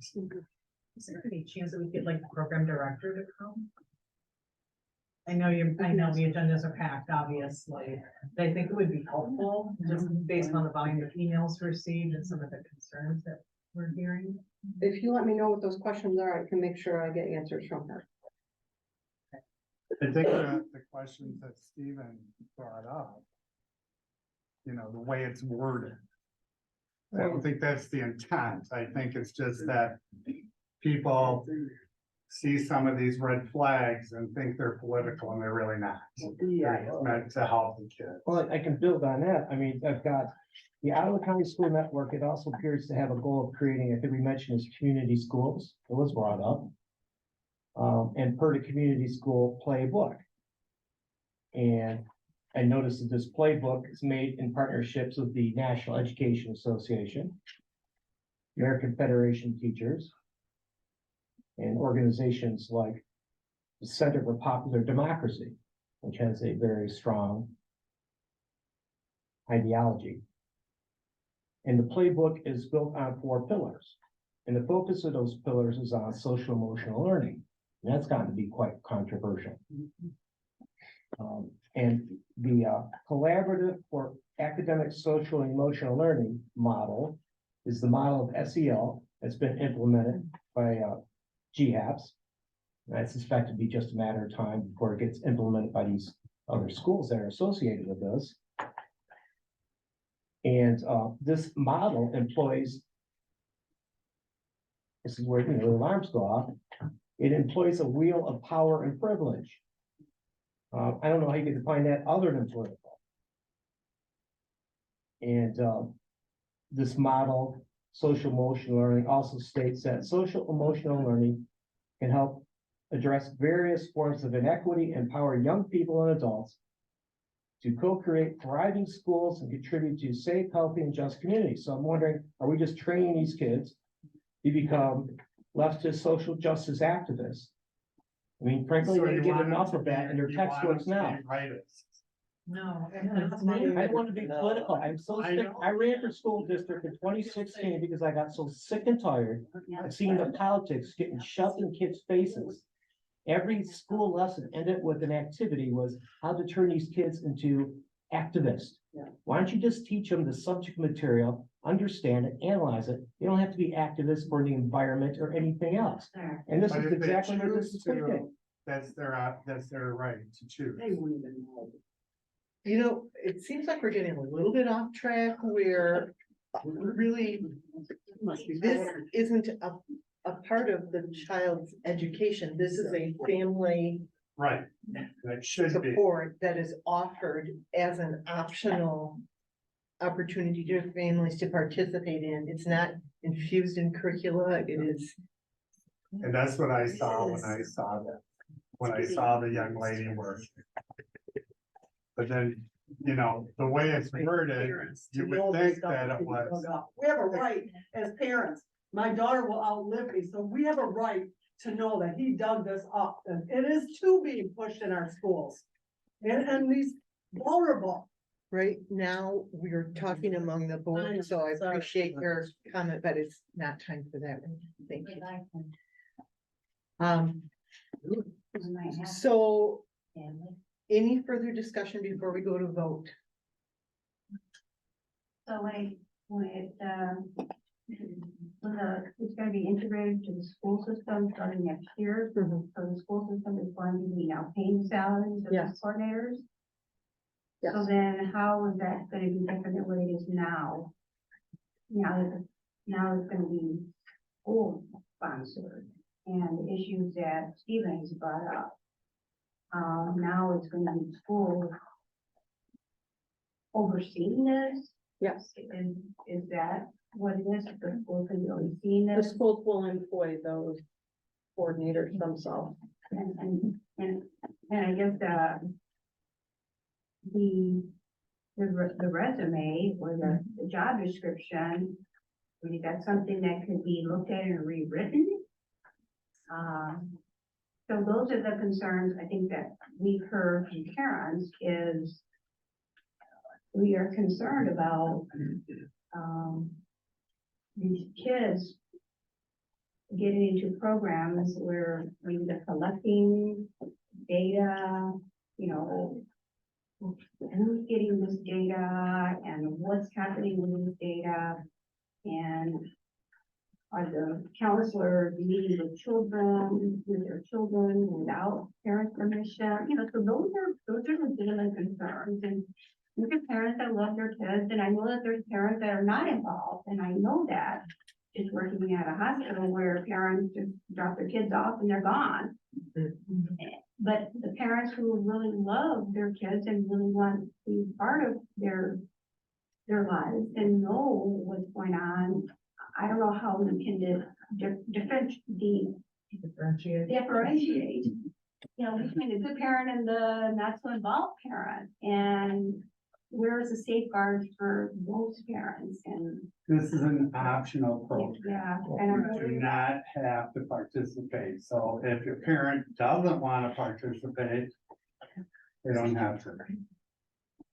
Is there any chance that we get like the program director to come? I know the agendas are packed, obviously, but I think it would be helpful, just based on the volume of emails received and some of the concerns that we're hearing.
If you let me know what those questions are, I can make sure I get answers from her.
I think the questions that Stephen brought up, you know, the way it's worded. I don't think that's the intent. I think it's just that people see some of these red flags and think they're political and they're really not. It's meant to help the kids.
Well, I can build on that. I mean, I've got the Ottawa County School Network. It also appears to have a goal of creating, I think we mentioned, is community schools. It was brought up. And per the community school playbook. And I noticed that this playbook is made in partnerships with the National Education Association, American Federation of Teachers, and organizations like the Center for Popular Democracy, which has a very strong ideology. And the playbook is built on 4 pillars. And the focus of those pillars is on social emotional learning. And that's gotten to be quite controversial. And the collaborative for academic, social, and emotional learning model is the model of SEL that's been implemented by GHAPS. And I suspect it'd be just a matter of time before it gets implemented by these other schools that are associated with this. And this model employs, this is where, you know, the alarms go off. It employs a wheel of power and privilege. I don't know how you can define that other than political. And this model, social emotional learning, also states that social emotional learning can help address various forms of inequity, empower young people and adults to co-create thriving schools and contribute to safe, healthy, and just communities. So I'm wondering, are we just training these kids to become leftist social justice activists? I mean, frankly, they get enough of that in their textbooks now.
No.
I don't want to be political. I'm so sick. I ran for school district in 2016 because I got so sick and tired of seeing the politics getting shoved in kids' faces. Every school lesson ended with an activity was how to turn these kids into activists. Why don't you just teach them the subject material, understand it, analyze it? You don't have to be activists for the environment or anything else. And this is exactly what this is thinking.
That's their right to choose.
You know, it seems like we're getting a little bit off track where really this isn't a part of the child's education. This is a family
Right, that should be.
support that is offered as an optional opportunity to families to participate in. It's not infused in curricula, it is.
And that's what I saw when I saw that, when I saw the young lady work. But then, you know, the way it's worded, you would think that it was.
We have a right as parents. My daughter will outlive me, so we have a right to know that he dug this up, and it is too being pushed in our schools. And these vulnerable.
Right now, we're talking among the board, so I
Sorry.
appreciate your comment, but it's not time for that. Thank you. So any further discussion before we go to vote?
So it's gonna be integrated to the school system starting next year. So the school system is going to be now paying salaries of
Yes.
the coordinators.
Yes.
So then how is that gonna be different than what it is now? Now it's gonna be school sponsored and the issues that Stephen has brought up. Now it's gonna be school overseeing this.
Yes,
Is that what it is? The school can be overseeing
the
this?
schools will employ those coordinators themselves.
And I guess, the resume or the job description, I mean, that's something that could be looked at and rewritten. So those are the concerns I think that we've heard from parents is we are concerned about, these kids getting into programs where they're collecting data, you know, who's getting this data and what's happening with this data, and are the counselors meeting with their children without parent permission? You know, so those are legitimate concerns, and look at parents that love their kids, and I know that there's parents that are not involved, and I know that just working at a hospital where parents just drop their kids off and they're gone. But the parents who really love their kids and really want to be part of their lives and know what's going on, I don't know how we can differentiate, you know, between the good parent and the not so involved parent, and where is the safeguards for most parents? And
This is an optional program.
yeah, and
You do not have to participate, so if your parent doesn't want to participate, they don't have to.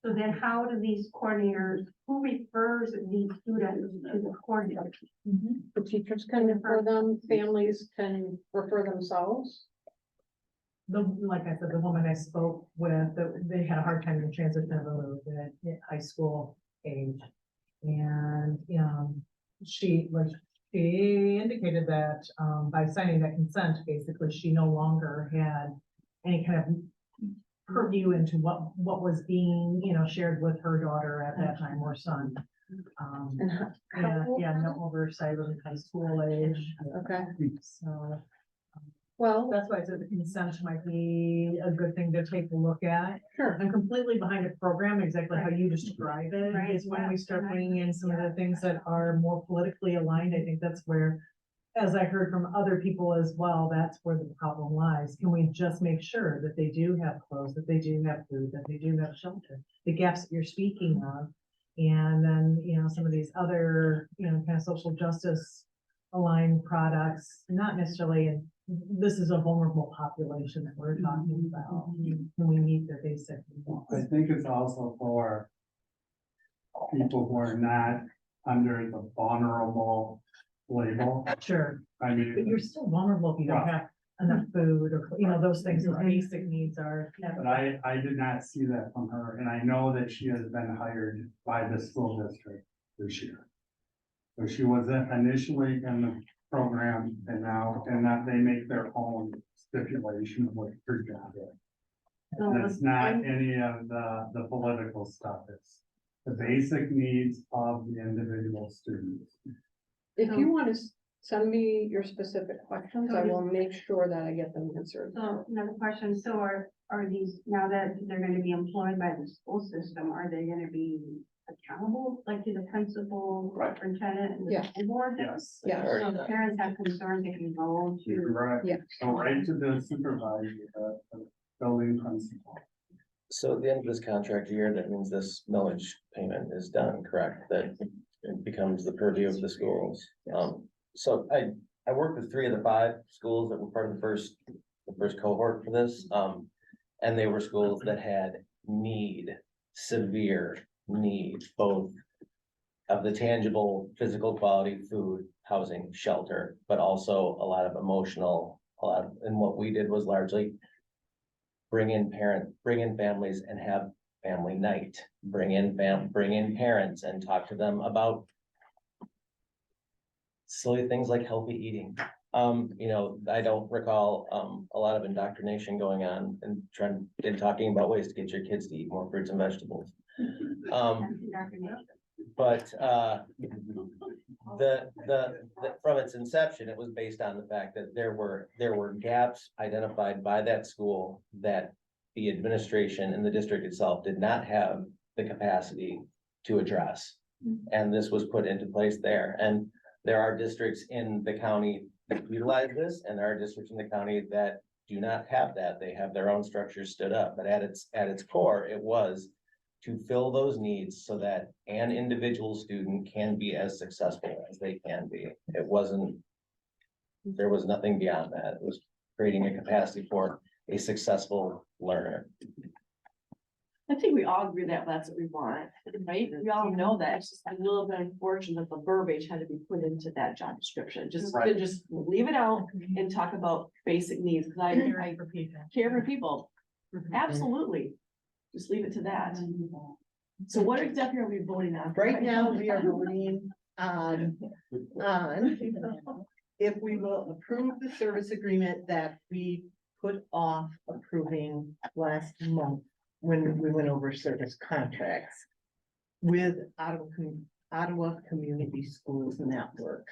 so then how do these coordinators, who refers these students to the coordinator?
The teachers can refer them, families can refer themselves.
Like I said, the woman I spoke with, they had a hard time in transition of a little bit at high school age. And, she indicated that, by signing that consent, basically, she no longer had any kind of purview into what was being, shared with her daughter at that time or son. No oversight of high school age.
Okay,
So
well,
that's why I said the consent might be a good thing to take a look at.
sure.
I'm completely behind the program, exactly how you describe it,
Right,
is when we
yeah,
start
and
bringing in some of the things that are more politically aligned. I think that's where, as I heard from other people as well, that's where the problem lies. Can we just make sure that they do have clothes, that they do have food, that they do have shelter, the gaps that you're speaking of? And then, some of these other, kind of social justice aligned products, not necessarily this is a vulnerable population that we're talking about. Can we meet their basic needs?
I think it's also for people who are not under the vulnerable label.
Sure,
I
but
mean,
you're still vulnerable if you don't have enough food or, those things, those basic needs are.
but I did not see that from her, and I know that she has been hired by the school district this year. So she was initially in the program, and that they make their own stipulation of what her job is. And it's not any of the political stuff, it's the basic needs of the individual students.
If you want to send me your specific questions. I will make sure that I get them answered.
So another question, so are these, now that they're gonna be employed by the school system, are they gonna be accountable, like to the principal, superintendent, and the
Yeah.
school board?
Yes.
Yeah.
So if parents have concerns, they can go to.
Right.
Yeah.
So right to the supervisor, the building principal.
So at the end of this contract year, that means this millage payment is done, correct? That it becomes the purview of the schools. So I worked with 3 of the 5 schools that were part of the first cohort for this. And they were schools that had severe need, both of the tangible, physical quality, food, housing, shelter, but also a lot of emotional, and what we did was largely bring in families and have family night, bring in parents and talk to them about silly things like healthy eating. I don't recall, a lot of indoctrination going on and talking about ways to get your kids to eat more fruits and vegetables. But from its inception, it was based on the fact that there were gaps identified by that school that the administration and the district itself did not have the capacity to address. And this was put into place there. And there are districts in the county that utilize this, and there are districts in the county that do not have that. They have their own structures stood up, but at its core, it was to fill those needs so that an individual student can be as successful as they can be. There was nothing beyond that. It was creating a capacity for a successful learner.
I think we all agree that that's what we want, right? We all know that. It's just a little bit unfortunate that the verbiage had to be put into that job description. Just leave it out and talk about basic needs, because I care for people. Absolutely. Just leave it to that. So what exactly are we voting on?
Right now, we are voting on if we will approve the service agreement that we put off approving last month when we went over service contracts with Ottawa Community Schools Network.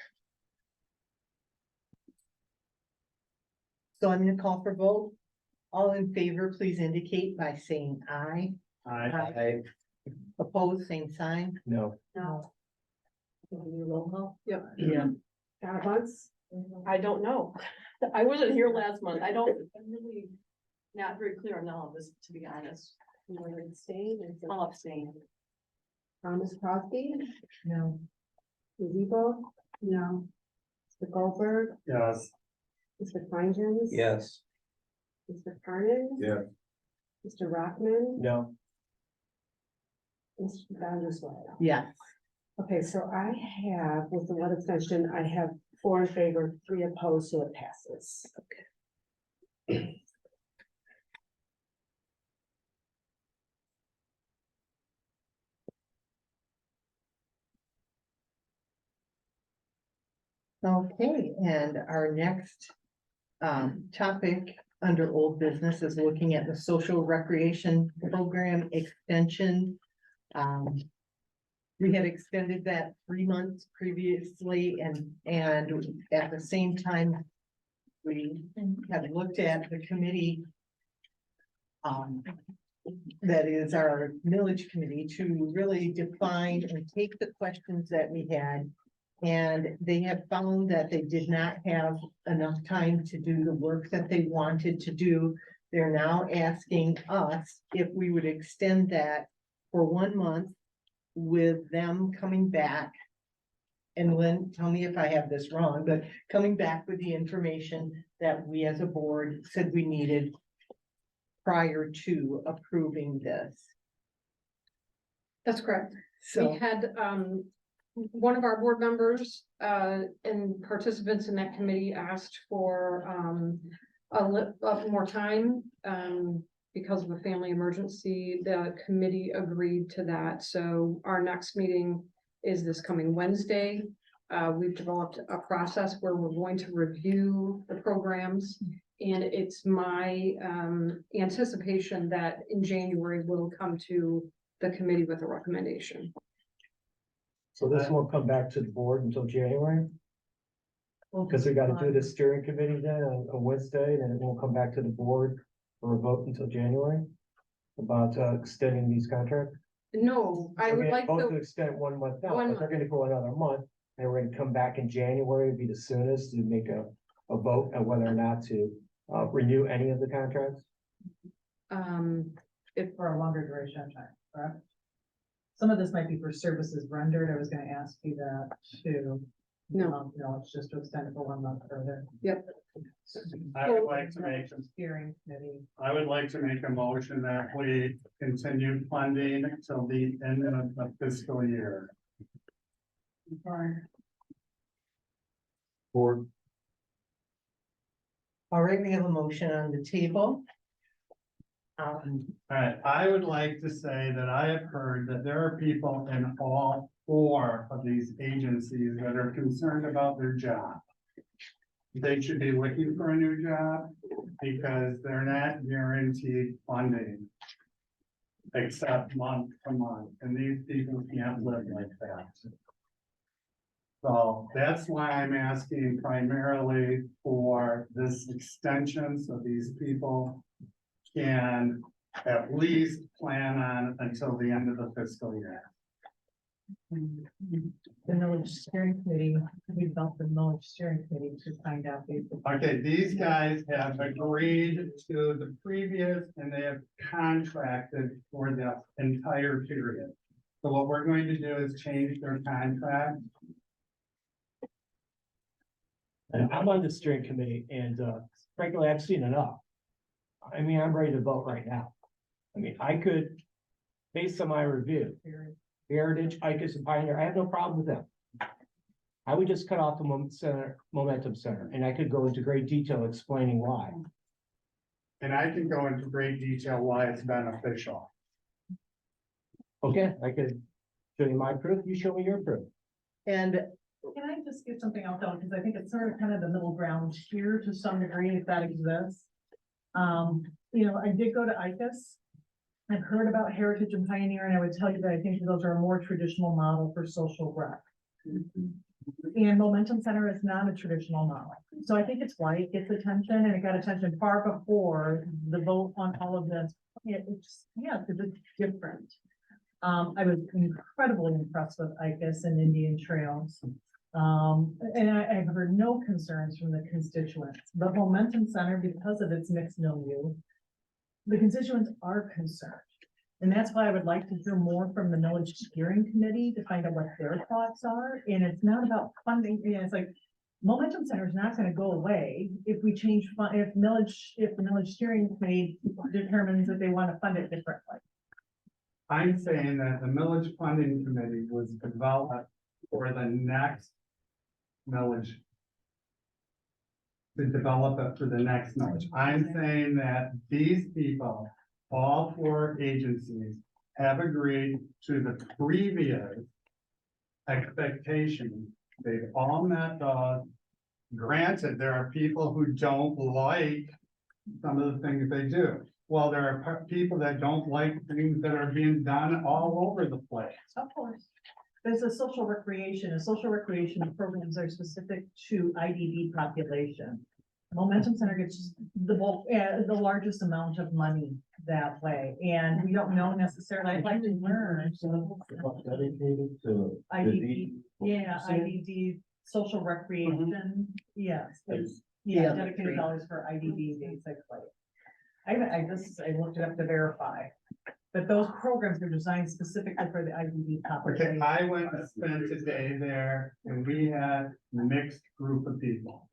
So I'm gonna call for vote. All in favor, please indicate by saying aye.
Aye.
Opposed, same sign.
No.
No.
Roll call? Yep.
Yeah.
Donna Bunce?
I don't know. I wasn't here last month. I'm really not very clear on all of this, to be honest.
You want to abstain?
I'll abstain.
Thomas Crosby?
No.
Gazebo?
No.
Mr. Goldberg?
Yes.
Mr. Kleingens?
Yes.
Mr. Carden?
Yeah.
Mr. Rockman?
No.
Mr. Vandersway?
Yes.
Okay, so I have, with the one extension, I have 4 in favor, 3 opposed, so it passes.
Okay, and our next topic under old business is looking at the social recreation program extension. We had extended that 3 months previously, and at the same time, we have looked at the committee that is our millage committee, to really define and take the questions that we had. And they have found that they did not have enough time to do the work that they wanted to do. They're now asking us if we would extend that for 1 month with them coming back. And Lynn, tell me if I have this wrong, but coming back with the information that we as a board said we needed prior to approving this.
That's correct.
So.
We had, one of our board members, and participants in that committee asked for, a little more time, because of a family emergency. The committee agreed to that. So our next meeting is this coming Wednesday. We've developed a process where we're going to review the programs. And it's my anticipation that in January, we'll come to the committee with a recommendation.
So this won't come back to the board until January?
Because we gotta do the steering committee then on Wednesday, then it won't come back to the board for a vote until January about extending these contracts.
No, I would like
Vote to
to,
extend 1 month now,
One
but they're gonna go another month, and we're gonna come back in January, be the soonest to make a vote on whether or not to renew any of the contracts.
If for a longer duration of time, correct? Some of this might be for services rendered. I was gonna ask you that too.
No.
No, it's just to extend it for 1 month further.
yep,
I would like to make,
Steering committee.
I would like to make a motion that we continue funding till the end of the fiscal year.
Board.
All right, we have a motion on the table.
Alright, I would like to say that I have heard that there are people in all 4 of these agencies that are concerned about their job. They should be looking for a new job because they're not guaranteed funding. Except month to month, and these people can't live like that. So that's why I'm asking primarily for this extension, so these people can at least plan on until the end of the fiscal year.
The millage steering committee, we built the millage steering committee to find out.
Okay, these guys have agreed to the previous and they have contracted for the entire period. So what we're going to do is change their contract.
And I'm on the steering committee and frankly, I've seen enough. I mean, I'm ready to vote right now. I mean, I could, based on my review, Heritage, ICUS and Pioneer, I have no problem with them. I would just cut off the Momentum Center, and I could go into great detail explaining why.
And I can go into great detail why it's beneficial.
Okay, I could show you my proof, you show me your proof.
And
Can I just get something else out, because I think it's sort of kind of the middle ground here to some degree, if that exists. I did go to ICUS. I've heard about Heritage and Pioneer, and I would tell you that I think those are a more traditional model for social rec. And Momentum Center is not a traditional model. So I think it's why it gets attention, and it got attention far before the vote on all of this. Because it's different. I was incredibly impressed with ICUS and Indian Trails. And I've heard no concerns from the constituents. The Momentum Center, because of its mixed milieu, the constituents are concerned. And that's why I would like to hear more from the millage steering committee to find out what their thoughts are. And it's not about funding, it's like, Momentum Center is not gonna go away if we change, if the millage steering committee determines that they wanna fund it differently.
I'm saying that the millage funding committee was developed for the next millage. To develop it for the next millage. I'm saying that these people, all 4 agencies, have agreed to the previous expectations. They've all met those. Granted, there are people who don't like some of the things they do. Well, there are people that don't like things that are being done all over the place.
Of course. There's a social recreation programs are specific to IDD population. Momentum Center gets the largest amount of money that way, and we don't know necessarily, I'd like to learn.
Dedicated to
IDD, IDD, social recreation, yes, dedicated dollars for IDD basically. I looked it up to verify, but those programs are designed specifically for the IDD population.
Okay, I went and spent a day there and we had a mixed group of people.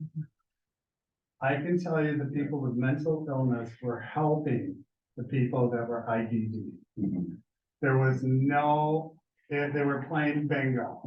I can tell you the people with mental illness were helping the people that were IDD. There was they were playing bingo.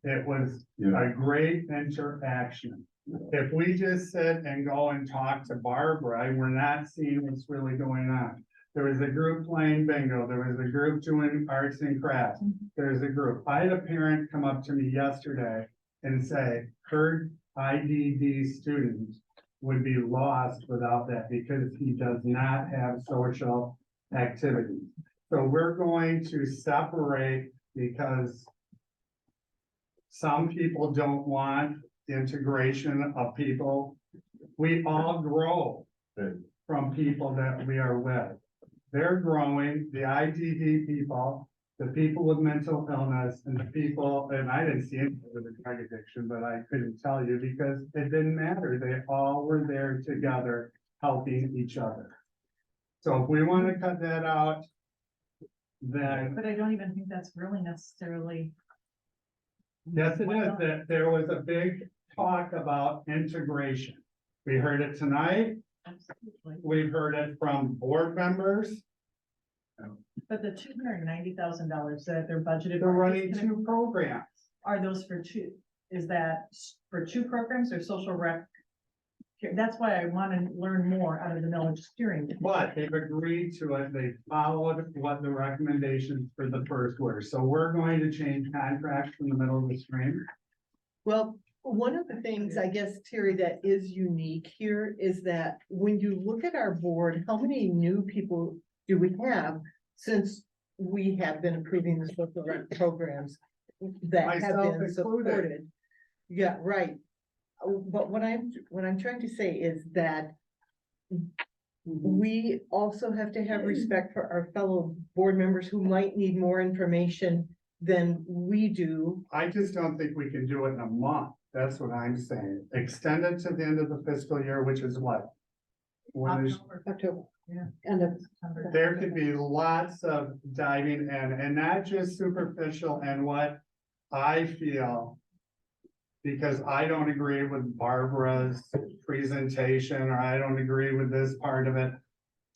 It was a great interaction. If we just sit and go and talk to Barbara, we're not seeing what's really going on. There was a group playing bingo. There was a group doing arts and crafts. There's a group. I had a parent come up to me yesterday and say, her IDD student would be lost without that because he does not have social activities. So we're going to separate because some people don't want integration of people. We all grow from people that we are with. They're growing, the IDD people, the people with mental illness, and the people, and I didn't see anything with a drug addiction, but I couldn't tell you because it didn't matter. They all were there together, helping each other. So if we want to cut that out, then
But I don't even think that's really necessarily.
yes, it is, that there was a big talk about integration. We heard it tonight. We've heard it from board members.
But the $290,000 that they're budgeted.
They're running two programs.
Are those for two? Is that for two programs or social rec? That's why I want to learn more out of the millage steering.
But they've agreed to it. They followed what the recommendations for the first were. So we're going to change contracts in the middle of the stream.
Well, one of the things, I guess, Terry, that is unique here is that when you look at our board, how many new people do we have since we have been approving the social rec programs that have
Myself
been
included.
supported? Yeah, right. But what I'm trying to say is that we also have to have respect for our fellow board members who might need more information than we do.
I just don't think we can do it in a month. That's what I'm saying. Extend it to the end of the fiscal year, which is what? When is,
October, yeah, end of September.
there could be lots of diving in and not just superficial and what I feel. Because I don't agree with Barbara's presentation, or I don't agree with this part of it.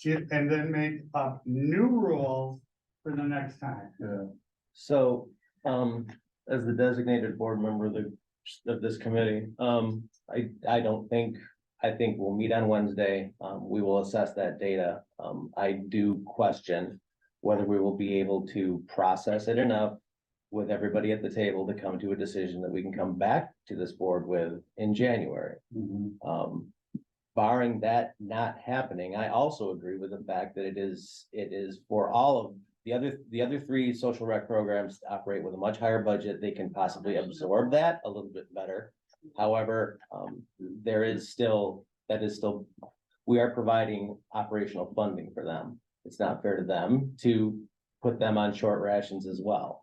And then make up new rules for the next time.
Yeah.
So, as the designated board member of this committee, I don't think, I think we'll meet on Wednesday. We will assess that data. I do question whether we will be able to process it enough with everybody at the table to come to a decision that we can come back to this board with in January. Barring that not happening, I also agree with the fact that it is for all of the other three social rec programs to operate with a much higher budget. They can possibly absorb that a little bit better. However, we are providing operational funding for them. It's not fair to them to put them on short rations as well.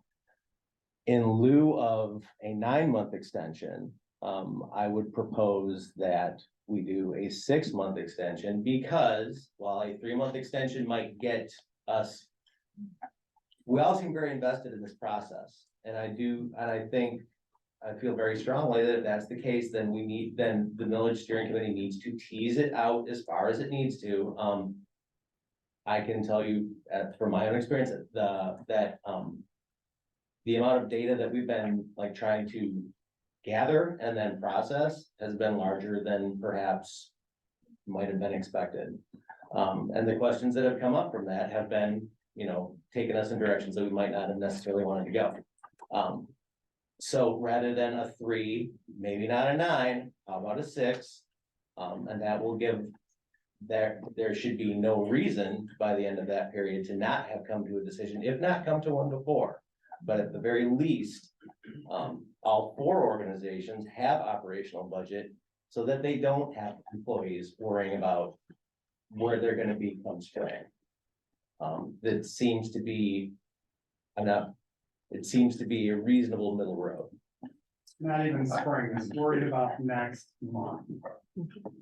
In lieu of a 9-month extension, I would propose that we do a 6-month extension because while a 3-month extension might get us, we all seem very invested in this process. And I feel very strongly that if that's the case, then the millage steering committee needs to tease it out as far as it needs to. I can tell you from my own experience that the amount of data that we've been like trying to gather and then process has been larger than perhaps might have been expected. And the questions that have come up from that have been, taking us in directions that we might not have necessarily wanted to go. So rather than a 3, maybe not a 9, how about a 6? And that will give there should be no reason by the end of that period to not have come to a decision, if not come to one before. But at the very least, all 4 organizations have operational budget so that they don't have employees worrying about where they're going to be come spring. That seems to be enough. It seems to be a reasonable middle road.
Not even spring, it's worried about next month.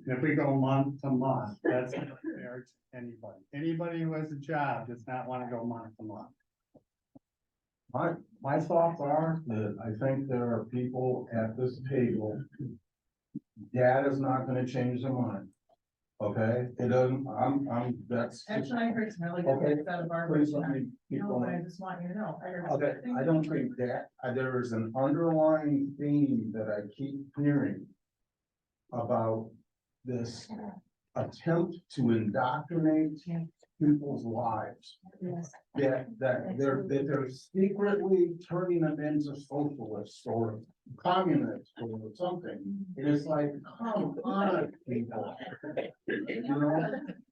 If we go month to month, that's not fair to anybody. Anybody who has a job does not want to go month to month.
My thoughts are that I think there are people at this table. Dad is not gonna change their mind. Okay, it doesn't, that's.
Actually, I heard some really good
Okay,
things out of Barbara.
please let me keep
No, but I
going.
just want you to know. I heard some
Okay,
good things.
I don't think that, there is an underlying theme that I keep hearing about this attempt to indoctrinate people's lives.
Yes.
That they're secretly turning them into socialists or communists or something. And it's like, come on, people.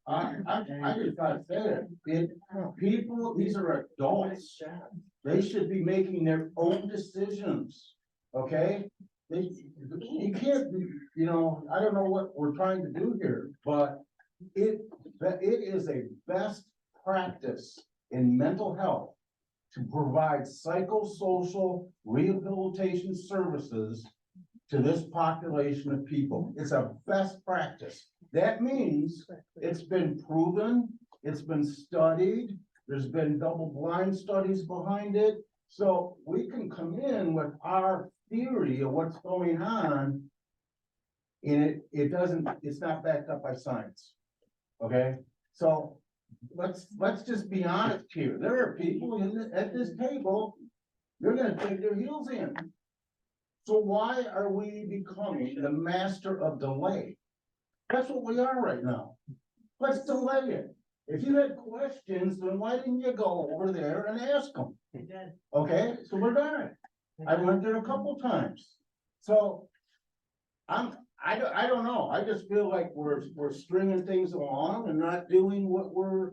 I just gotta say it, people, these are adults. They should be making their own decisions, okay?
you can't, you know, I don't know what we're trying to do here, but it is a best practice in mental health to provide psychosocial rehabilitation services to this population of people. It's a best practice. That means it's been proven, it's been studied, there's been double-blind studies behind it. So we can come in with our theory of what's going on, and it's not backed up by science. Okay, so let's just be honest here. There are people at this table, they're gonna dig their heels in. So why are we becoming the master of delay? That's what we are right now. Let's delay it. If you had questions, then why didn't you go over there and ask them? Okay, so we're done. I went there a couple times. So I don't know. I just feel like we're stringing things along and not doing what we're.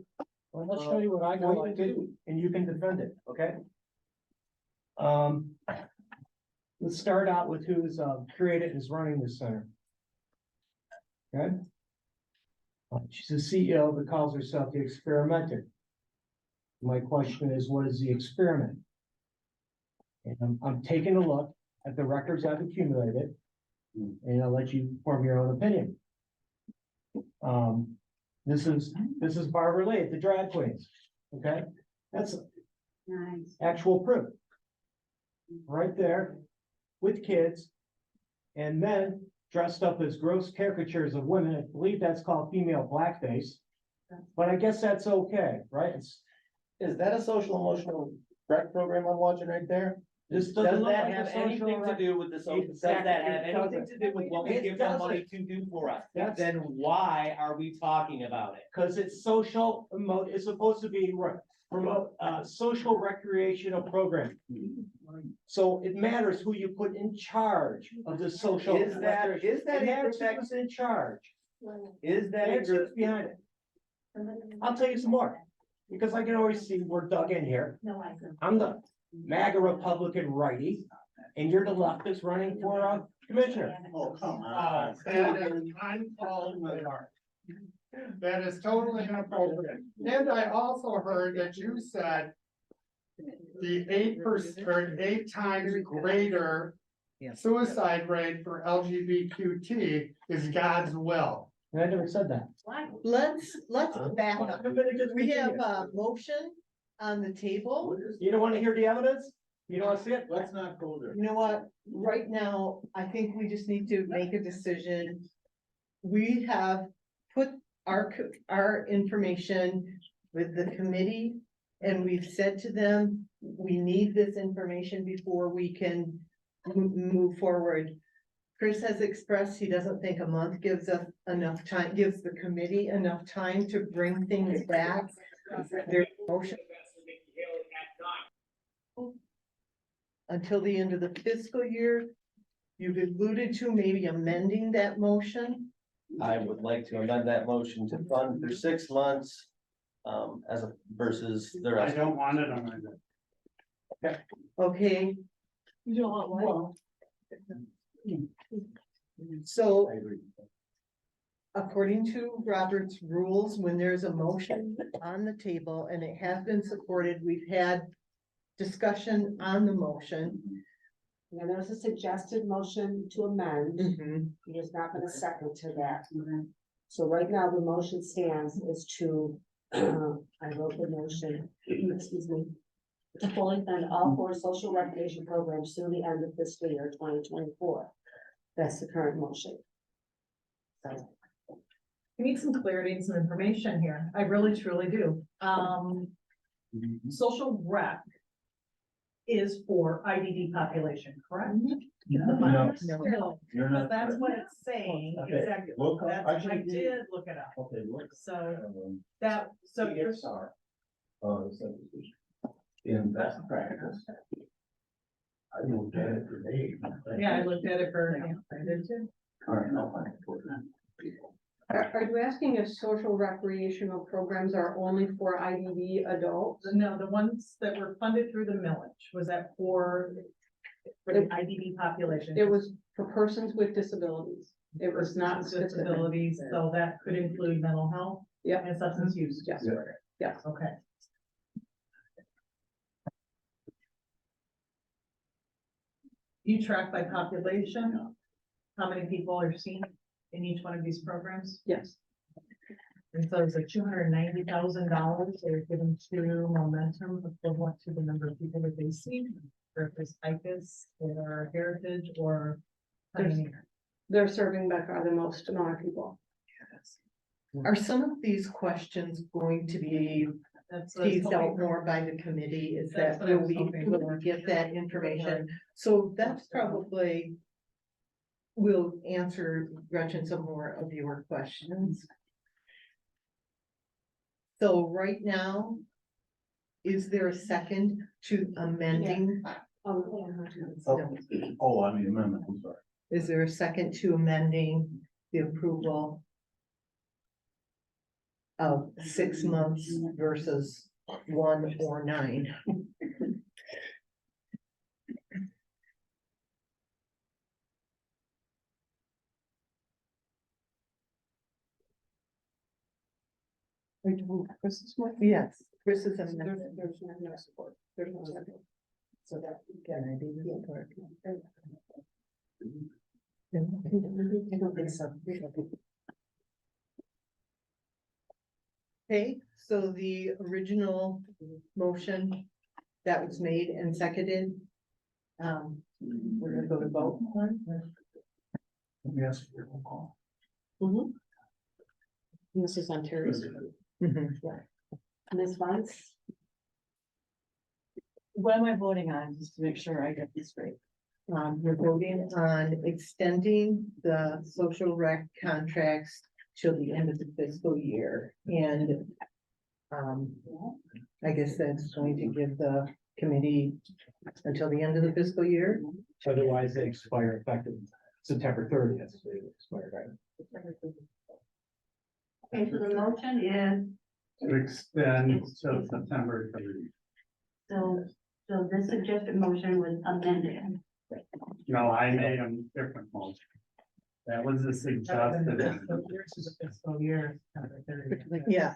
Well, let's show you what I know I do, and you can defend it, okay? Let's start out with who's created and is running this center. Okay? She's a CEO that calls herself the experimenter. My question is, what is the experiment? And I'm taking a look at the records I've accumulated, and I'll let you form your own opinion. This is Barbara Lee at the Drag Queens, okay? That's
Nice.
actual proof. Right there, with kids, and men dressed up as gross caricatures of women. I believe that's called female blackface. But I guess that's okay, right?
Is that a social emotional rec program I'm watching right there?
This
Does
doesn't look
that
like a
have
social
anything to
rec-
do with the social, does
Exactly,
that have
it
anything
doesn't.
to do with what we
It
give them money
doesn't.
to do for us?
That's-
Then why are we talking about it?
Cause it's social, it's supposed to be promote, social recreational program. So it matters who you put in charge of the social.
Is that
It matters
a
who's in charge.
Is that
That's
a
who's behind it. I'll tell you some more, because I can always see we're dug in here.
No, I don't.
I'm the MAGA Republican righty, and you're the leftist running for a commissioner.
Oh, come on. That is uncalled. That is totally inappropriate. And I also heard that you said the 8% or 8 times greater suicide rate for LGBTQ is God's will.
And I never said that.
Let's back up. We have a motion on the table.
You don't wanna hear the evidence? You don't wanna see it?
Let's not go there.
You know what? Right now, I think we just need to make a decision. We have put our information with the committee, and we've said to them, we need this information before we can move forward. Chris has expressed he doesn't think a month gives us enough time, gives the committee enough time to bring things back. Their motion until the end of the fiscal year. You've alluded to maybe amending that motion.
I would like to amend that motion to fund for 6 months, versus the
I
rest.
don't want it on my.
Okay,
You don't want what?
so according to Robert's rules, when there's a motion on the table and it has been supported, we've had discussion on the motion.
Yeah, there's a suggested motion to amend. There's not been a second to that. So right now, the motion stands is to, I wrote the motion, excuse me, to fully fund all 4 social recreation programs through the end of fiscal year 2024. That's the current motion.
We need some clarity and some information here. I really truly do. Social rec is for IDD population, correct?
No.
Still,
You're not
that's
correct.
what it's saying,
Okay.
exactly.
Look up-
That's,
actually,
I did look it up.
Okay, look.
So so you're,
CSR. In best practice. I looked at it today.
yeah, I looked at it for, I did too.
All right, no, fine.
Are you asking if social recreational programs are only for IDD adults?
No, the ones that were funded through the millage, was that for For the IDD population.
It was for persons with disabilities. It was not specific.
Disabilities, so that could include mental health.
Yeah.
And substance use
Yes.
disorder.
Yes.
Okay. You track by population? How many people are seen in each one of these programs?
Yes.
And so it's like $290,000 they're given to Momentum equivalent to the number of people that they see, or if it's ICUS or Heritage or Pioneer.
They're serving by far the most amount of people.
Are some of these questions going to be
That's what I was
teased out
hoping.
more by the committee? Is
That's
that
what I
will
was
we,
hoping
will
for.
we get that information? So that's probably will answer, Gretchen, some more of your questions. So right now, is there a second to amending?
Oh, I mean, amendment, I'm sorry.
Is there a second to amending the approval of 6 months versus 1 or 9?
Are you doing Chris's one?
Yes, Chris is amendment.
There's no support. There's no support.
So that can I do this part?
I don't think so.
Okay, so the original motion that was made and seconded. We're gonna go to vote.
Let me ask you a call.
This is on Terry's.
Ms. Funds?
What am I voting on, just to make sure I get this straight?
We're voting on extending the social rec contracts till the end of the fiscal year. And I guess that's going to give the committee until the end of the fiscal year.
Otherwise, they expire effective September 30th. They expire, right?
Okay, so the motion is,
To extend till September 30th.
so this suggested motion was amended.
No, I made a different motion. That was the suggested.
Yours is a fiscal year.
Yeah,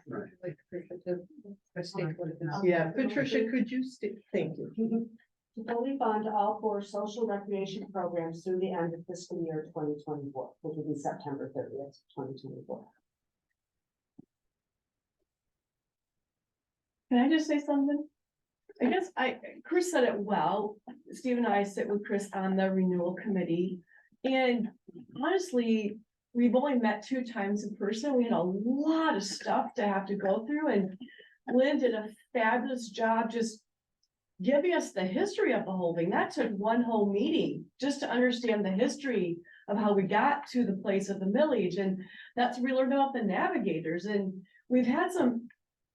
State what it is.
yeah. Patricia, could you thank you.
To fully fund all 4 social recreation programs through the end of fiscal year 2024, which will be September 30th, 2024.
Can I just say something? I guess Chris said it well. Steve and I sit with Chris on the renewal committee. And honestly, we've only met 2 times in person. We had a lot of stuff to have to go through, and Lynn did a fabulous job just giving us the history of the whole thing. That took 1 whole meeting just to understand the history of how we got to the place of the millage. And that's where we learned about the navigators. And we've had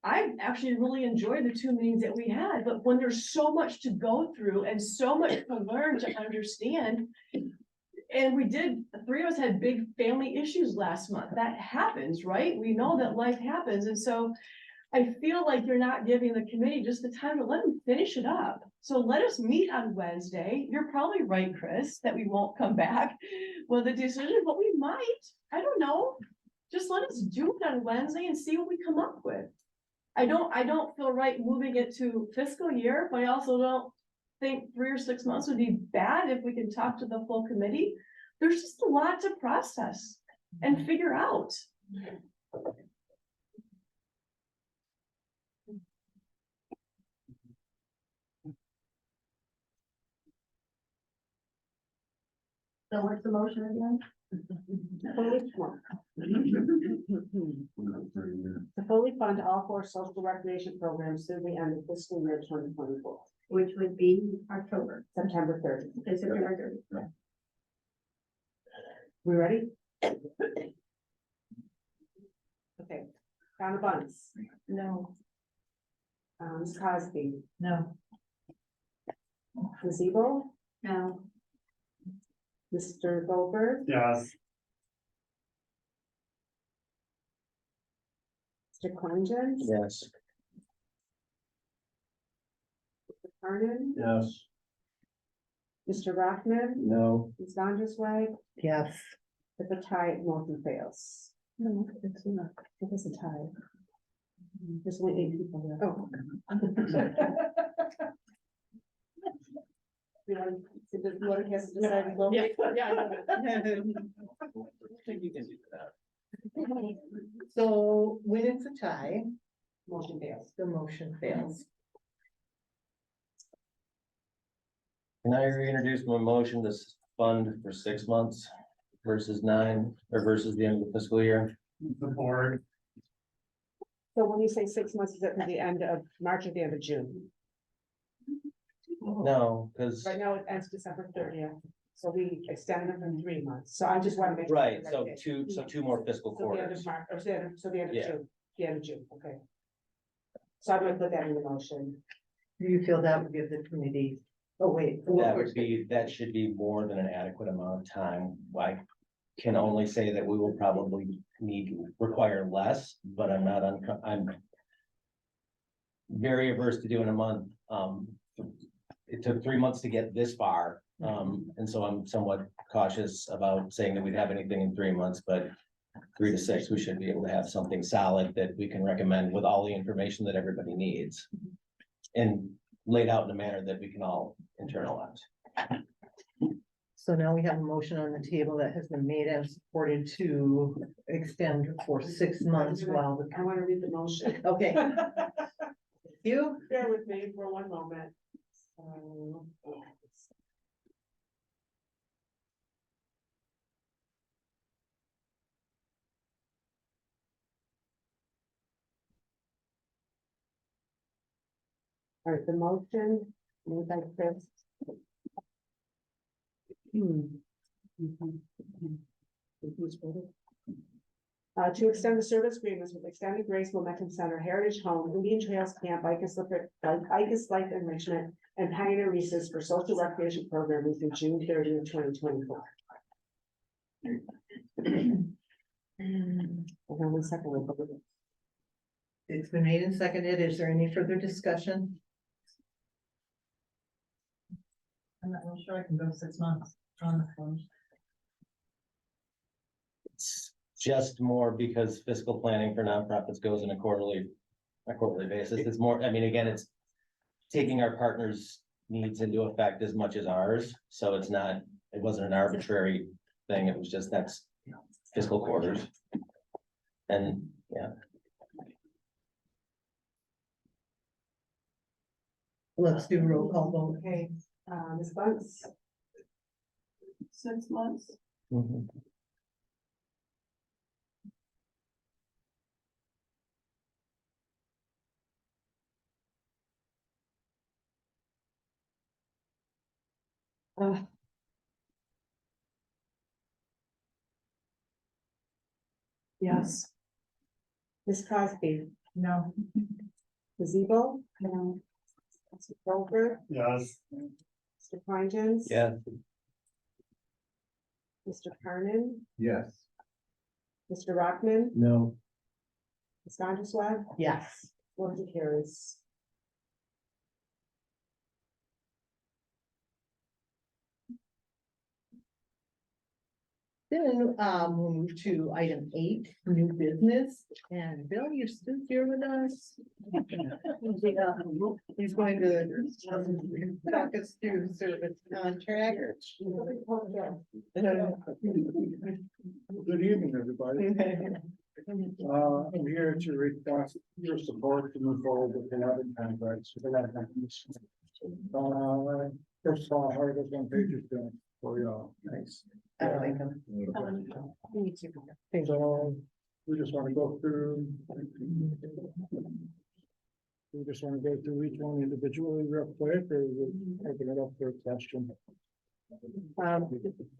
I actually really enjoyed the 2 meetings that we had, but when there's so much to go through and so much to learn to understand, and the 3 of us had big family issues last month. That happens, right? We know that life happens. And so I feel like you're not giving the committee just the time to let them finish it up. So let us meet on Wednesday. You're probably right, Chris, that we won't come back with a decision, but we might. I don't know. Just let us do it on Wednesday and see what we come up with. I don't feel right moving it to fiscal year, but I also don't think 3 or 6 months would be bad if we can talk to the full committee. There's just a lot to process and figure out.
So what's the motion again?
To fully fund all 4 social recreation programs through the end of fiscal year 2024.
Which would be October.
September 30th.
Okay, September 30th.
We ready? Okay. Donna Bunce.
No.
Ms. Cosby.
No.
Ms. Ebel.
No.
Mr. Goldberg.
Yes.
Mr. Clengen.
Yes.
Mr. Kernan. Yes. Ms. Funds.
Yes.
Mr. Rockman,
No.
Ms. Donaldson,
Yes.
if a tie, motion fails. No, it's not, it is a tie. There's only 8 people there. Oh. You want to guess the deciding vote?
Yeah, yeah.
Think you can do that.
So when it's a tie,
Motion fails.
the motion fails.
Can I reintroduce my motion to fund for 6 months versus 9, or versus the end of the fiscal year?
Support.
So when you say 6 months, is it from the end of March or the end of June?
No, because,
Right now it ends December 30th, so we extended it from 3 months, so I just want to make. sure
right,
that
so
I did.
two more fiscal
So the end
quarters.
of March, or the end of
Yeah.
June, the end of June, okay. So I'm gonna put that in the motion.
Do you feel that would give the committee, oh, wait.
That should be more than an adequate amount of time. I can only say that we will probably require less, but I'm very averse to doing a month. It took 3 months to get this far. And so I'm somewhat cautious about saying that we'd have anything in 3 months, but 3 to 6, we should be able to have something solid that we can recommend with all the information that everybody needs. And laid out in a manner that we can all internalize.
So now we have a motion on the table that has been made and supported to extend for 6 months while the.
I want to read the motion.
Okay. You?
Bear with me for one moment. So, all right, the motion, made by Chris. To extend the service agreements with Extended Grace Momentum Center, Heritage Home, Indian Trails Camp, Icus Life Enrichment, and Pioneer Recess for social recreation programming through June 30th, 2024. Hold on one second.
It's been made and seconded. Is there any further discussion?
I'm not real sure I can go 6 months on the phone.
It's just more because fiscal planning for nonprofits goes in a quarterly basis. It's more, I mean, again, it's taking our partners' needs into effect as much as ours. So it's not, it wasn't an arbitrary thing. It was just that's fiscal quarters. And yeah.
Let's do roll call vote.
Okay, Ms. Bunce? 6 months.
Mhm.
Yes. Ms. Crosby?
No.
Ms. Ebo? No. Mr. Grover?
Yes.
Mr. Pine.
Yeah.
Mr. Carnan?
Yes.
Mr. Rockman?
No.
Ms. Donaldson?
Yes.
Motion carries.
Then we'll move to item 8, new business. And Bill, you're still here with us? He's going to talk us through service contract.
Good evening, everybody. I'm here to request your support to move forward with the United contracts. First of all, I heard one page is done for y'all. Nice.
I like him.
We just want to go through. We just want to go through each one individually real quick, or we'll open it up for a question.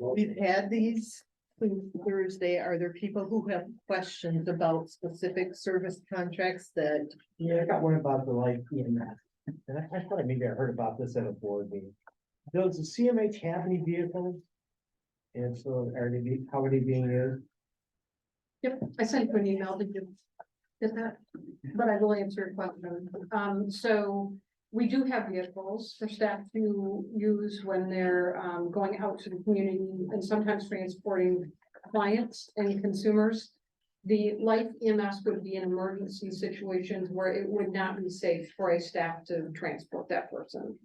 We've had these since Thursday. Are there people who have questions about specific service contracts that?
Yeah, I got one about the light EMS. And I thought maybe I heard about this at a board meeting. Does the CMH have any vehicles? And so how are they being used?
Yep, I sent you an email, did you get that? But I will answer your question. So we do have vehicles for staff to use when they're going out to the community and sometimes transporting clients and consumers. The light EMS would be in emergency situations where it would not be safe for a staff to transport that person.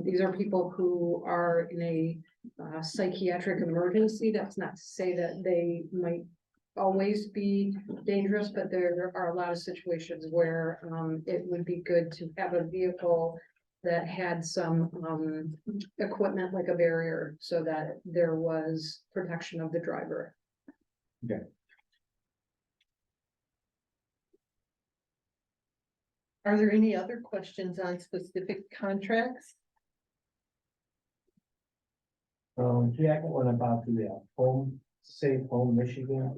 These are people who are in a psychiatric emergency. That's not to say that they might always be dangerous, but there are a lot of situations where it would be good to have a vehicle that had some equipment like a barrier so that there was protection of the driver.
Okay.
Are there any other questions on specific contracts?
Yeah, I got one about the home, Safe Home Michigan.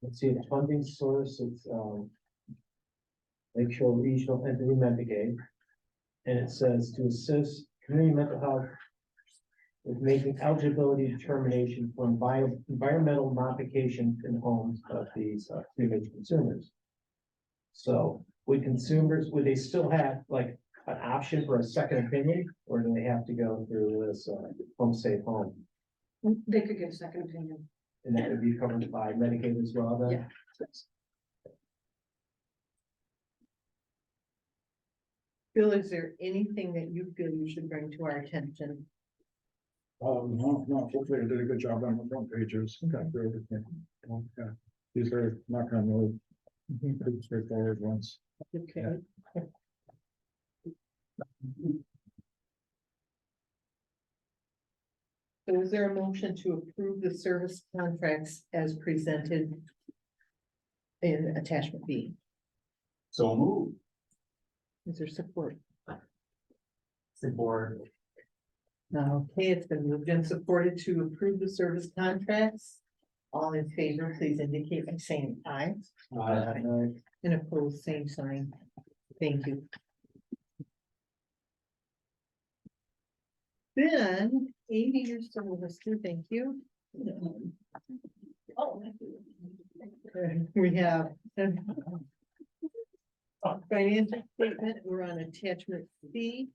Let's see, the funding source, it's Lakeshore Regional Entity Medicaid. And it says to assist community mental health with making eligibility determination for environmental modification in homes of these community consumers. So would they still have like an option for a second opinion, or do they have to go through this home safe home?
They could get a second opinion.
And that would be covered by Medicaid as well then?
Yeah.
Bill, is there anything that you feel you should bring to our attention?
No, hopefully I did a good job on the front pages. Got through everything. Yeah, these are not on road. Pretty straightforward ones.
Okay. So is there a motion to approve the service contracts as presented in attachment B?
So move.
Is there support?
Support.
Okay, it's been moved and supported to approve the service contracts. All in favor, please indicate by saying aye. And opposed, same sign. Thank you. Then, Amy, you're still with us too, thank you.
Oh.
We have financial statement, we're on attachment C.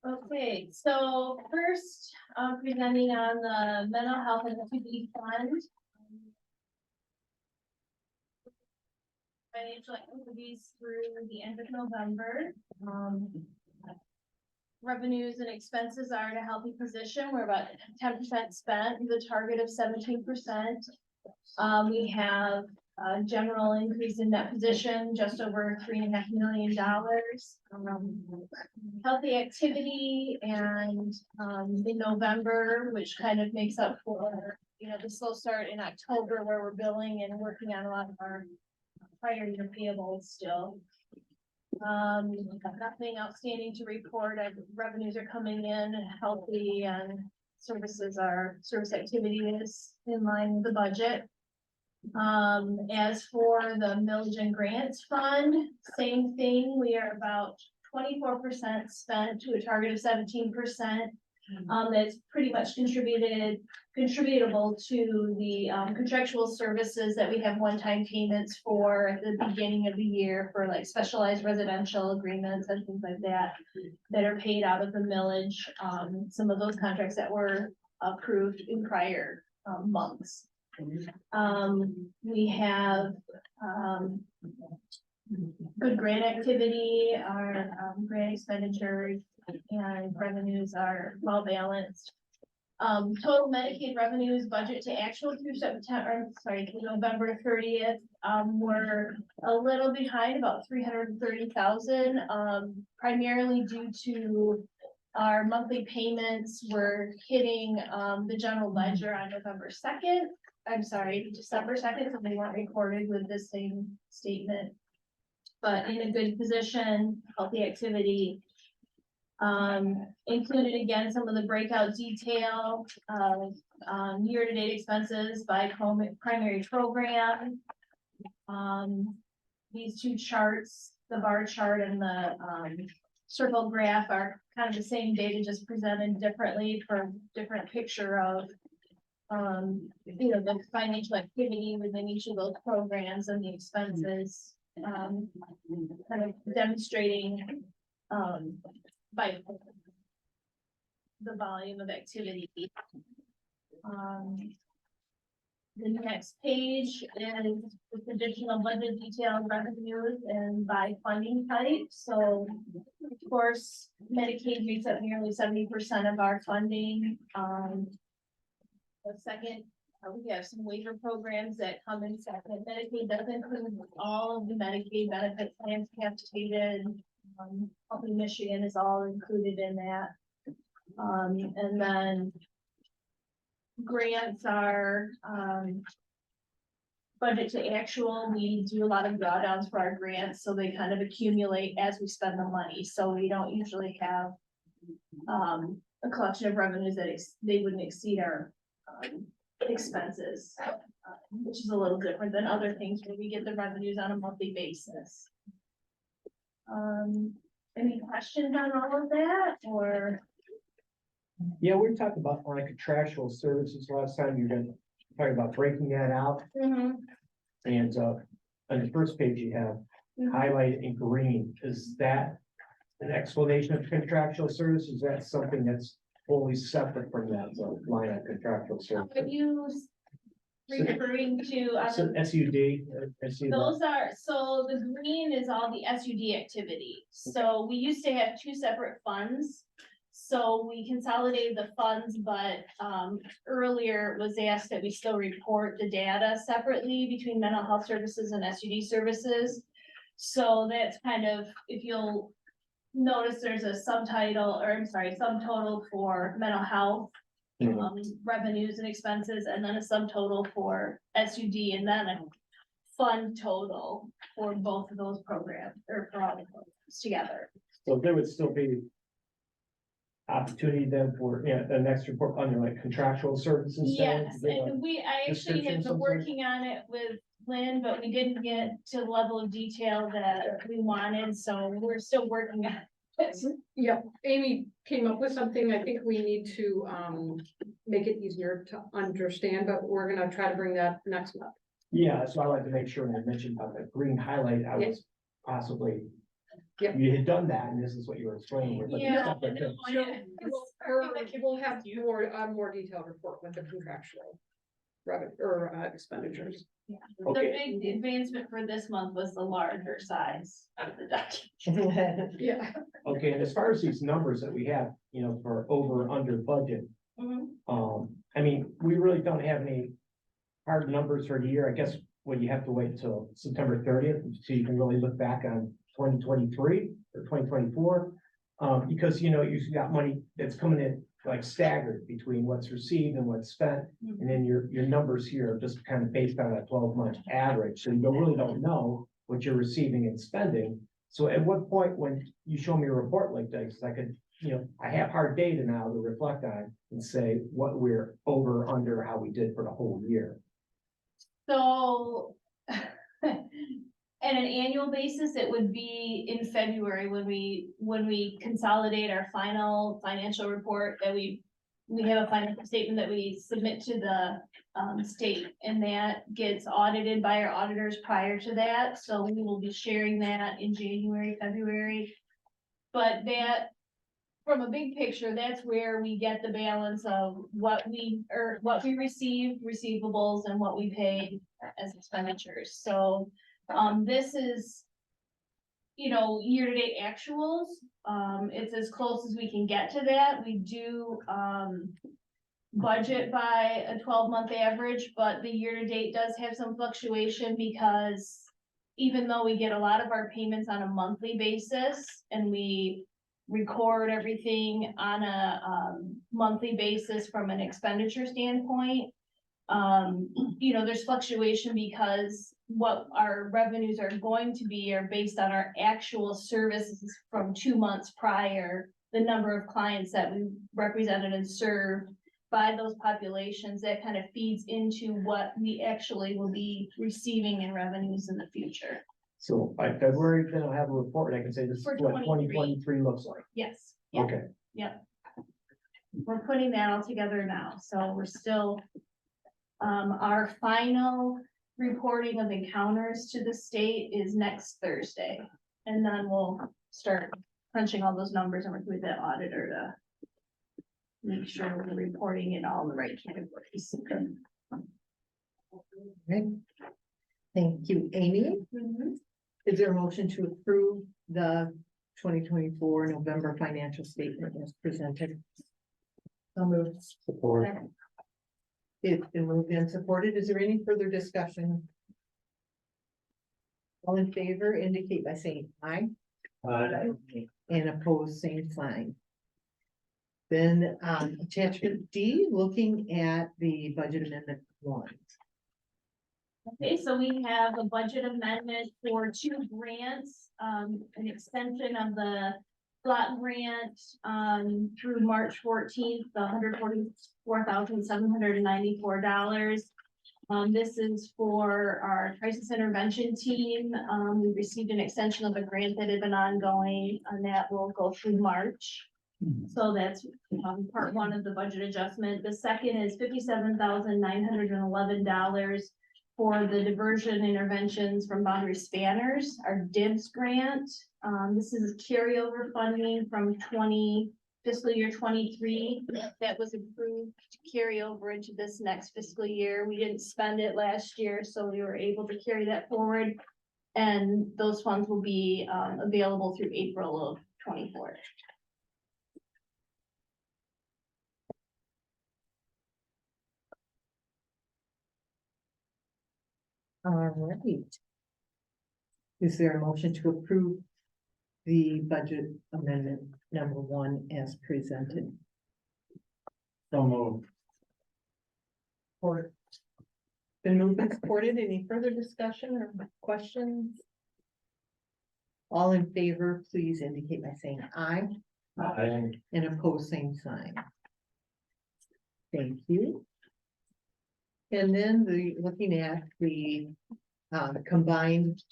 Okay, so first, presenting on the mental health and activity fund. Financial activities through the end of November. Revenues and expenses are in a healthy position. We're about 10% spent, with a target of 17%. We have a general increase in that position, just over $3.5 million. Healthy activity and in November, which kind of makes up for, the slow start in October where we're billing and working on a lot of our prior year payables still. Nothing outstanding to report. Our revenues are coming in healthy and service activity is in line with the budget. As for the millage and grants fund, same thing. We are about 24% spent to a target of 17%. That's pretty much contributable to the contractual services that we have one-time payments for at the beginning of the year for like specialized residential agreements and things like that are paid out of the millage. Some of those contracts that were approved in prior months. We have good grant activity. Our grant expenditures and revenues are well balanced. Total Medicaid revenues budget to actual through November 30th, we're a little behind, about 330,000, primarily due to our monthly payments were hitting the general ledger on December 2nd, so they weren't recorded with the same statement. But in a good position, healthy activity. Included again some of the breakout detail of year-to-date expenses by primary program. These two charts, the bar chart and the circle graph, are kind of the same data, just presented differently for different picture of the financial activity within each of those programs and the expenses
kind of demonstrating, by the volume of activity. The next page is the additional budget detailed revenues and by funding type. So of course, Medicaid makes up nearly 70% of our funding. The second, we have some waiver programs that come in second. Medicaid does include all of the Medicaid benefit plans capitated. Up in Michigan is all included in that. And then grants are, budget to actual. We do a lot of drawdowns for our grants, so they kind of accumulate as we spend the money. So we don't usually have, a collection of revenues that they wouldn't exceed our, expenses, which is a little different than other things where we get the revenues on a monthly basis. Any questions on all of that, or?
Yeah, we talked about like contractual services last time. You're gonna talk about breaking that out. And on the first page you have highlighted in green. Is that an explanation of contractual services? Is that something that's fully separate from that line of contractual services?
Are you referring to?
So SUD.
Those are, so the green is all the SUD activity. So we used to have two separate funds. So we consolidated the funds, but earlier it was asked that we still report the data separately between mental health services and SUD services. So that's kind of, if you'll notice, there's a subtitle, or I'm sorry, subtotal for mental health revenues and expenses, and then a subtotal for SUD, and then a fund total for both of those programs, or for all the programs together.
So there would still be opportunity then for, an extra report under like contractual services.
Yes, and I actually have been working on it with Lynn, but we didn't get to the level of detail that we wanted, so we're still working on it.
Yep, Amy came up with something. I think we need to make it easier to understand, but we're gonna try to bring that next month.
Yeah, so I like to make sure when I mentioned about the green highlight, I was possibly.
Yep.
You had done that, and this is what you were explaining. but
Yeah,
stuff like that.
We'll have more detailed report with the contractual revenue or expenditures.
Yeah.
Okay.
The big advancement for this month was the larger size of the document.
Yeah.
Okay, and as far as these numbers that we have, for over, under budget, I mean, we really don't have any hard numbers for the year. I guess when you have to wait till September 30th, so you can really look back on 2023 or 2024. Because, you've got money that's coming in like staggered between what's received and what's spent. And then your numbers here are just kind of based on a 12-month average. So you really don't know what you're receiving and spending. So at what point when you show me a report like this, I could, I have hard data now to reflect on and say what we're over, under, how we did for the whole year.
So at an annual basis, it would be in February when we consolidate our final financial report, that we have a financial statement that we submit to the state, and that gets audited by our auditors prior to that. So we will be sharing that in January, February. But that, from a big picture, that's where we get the balance of what we received, receivables, and what we paid as expenditures. So this is, year-to-date actuals. It's as close as we can get to that. We do budget by a 12-month average, but the year-to-date does have some fluctuation, because even though we get a lot of our payments on a monthly basis and we record everything on a monthly basis from an expenditure standpoint, there's fluctuation, because what our revenues are going to be are based on our actual services from 2 months prior, the number of clients that we represented and served by those populations. That kind of feeds into what we actually will be receiving in revenues in the future.
So by February, then I'll have a report. I can say this is
For
what 2023 looks like.
Yes. Yep.
Okay.
Yep. We're putting that all together now, so we're still, our final reporting of encounters to the state is next Thursday. And then we'll start crunching all those numbers and work with the auditor to make sure we're reporting in all the right categories.
Okay. Thank you, Amy. Is there a motion to approve the 2024 November financial statement as presented?
I'll move.
Support.
It's been moved and supported. Is there any further discussion? All in favor indicate by saying aye. And opposed, same sign. Then, attachment D, looking at the budget amendment 1.
Okay, so we have a budget amendment for 2 grants, an extension of the flat grant, through March 14th, the $144,794. This is for our crisis intervention team. We received an extension of a grant that had been ongoing, and that will go through March. So that's, part 1 of the budget adjustment. The second is $57,911 for the diversion interventions from boundary spanners, our DIBS grant. This is carryover funding from fiscal year 23 that was approved to carry over into this next fiscal year. We didn't spend it last year, so we were able to carry that forward. And those funds will be available through April of 24.
All right. Is there a motion to approve the budget amendment number 1 as presented?
So moved.
Or been moved and supported. Any further discussion or questions? All in favor, please indicate by saying aye.
Aye.
And opposed, same sign. Thank you. And then looking at the combined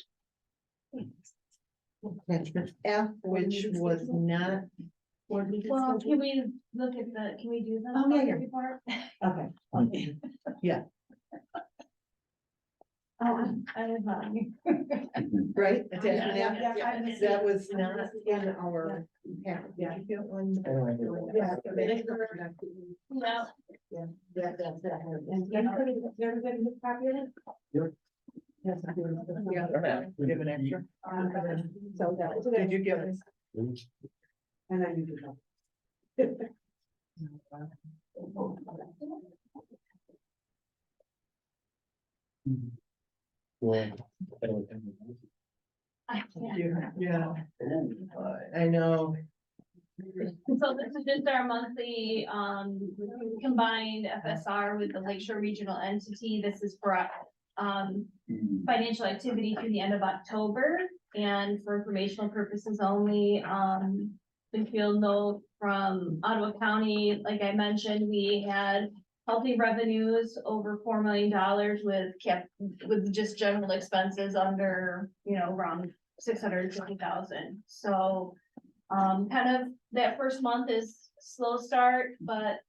attachment F, which was not.
Well, can we look at can we do that?
Oh, yeah, yeah.
Report?
Okay. Yeah.
I was on.
Right, attachment
Yeah,
F,
yeah, yeah.
that was not in our. packet. Did you get one? Yeah.
No.
Yeah, that's that.
And everybody who's copy of it?
Yes, I'm doing it. Yeah, give an extra.
So that was.
Did you give us?
And I need to know.
Yeah, I know.
So this is just our monthly, combined FSR with the Lakeshore Regional Entity. This is for, financial activity through the end of October. And for informational purposes only, the field note from Ottawa County, like I mentioned, we had healthy revenues over $4 million with just general expenses under, around 650,000. So, kind of that first month is slow start, but,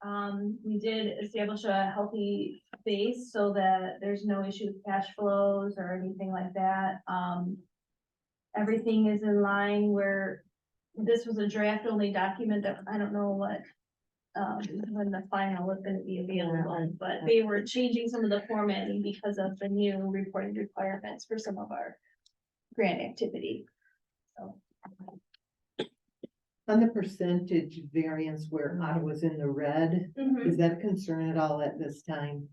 we did establish a healthy base so that there's no issue with cash flows or anything like that. Everything is in line where this was a draft only document that I don't know what, when the final was gonna be available, but they were changing some of the formatting because of the new reporting requirements for some of our grant activity. So.
On the percentage variance where Ottawa's in the red, is that a concern at all at this time?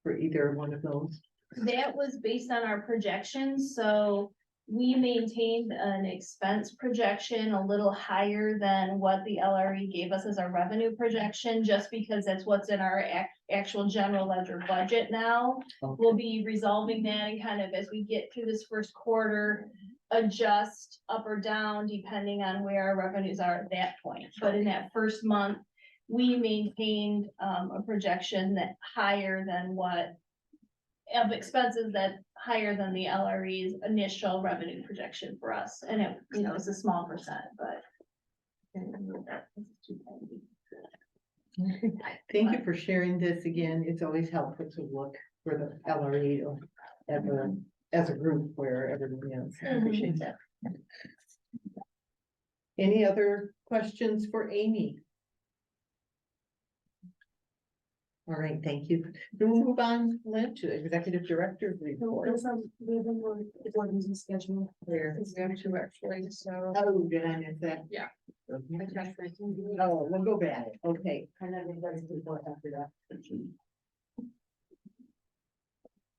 For either one of those?
That was based on our projections, so we maintained an expense projection a little higher than what the LRE gave us as our revenue projection, just because that's what's in our actual general ledger budget now.
Okay.
We'll be resolving that and kind of as we get through this first quarter, adjust up or down depending on where our revenues are at that point. But in that first month, we maintained a projection that higher than what of expenses that higher than the LRE's initial revenue projection for us. And it, it's a small percent, but.
Thank you for sharing this again. It's always helpful to look for the LRA or as a group where everyone is. I appreciate that. Any other questions for Amy? All right, thank you. Then we'll move on, Lynn, to Executive Director's report.
Schedule.
Where?
It's going to actually, so.
Oh, did I miss that?
Yeah.
Oh, we'll go back. Okay.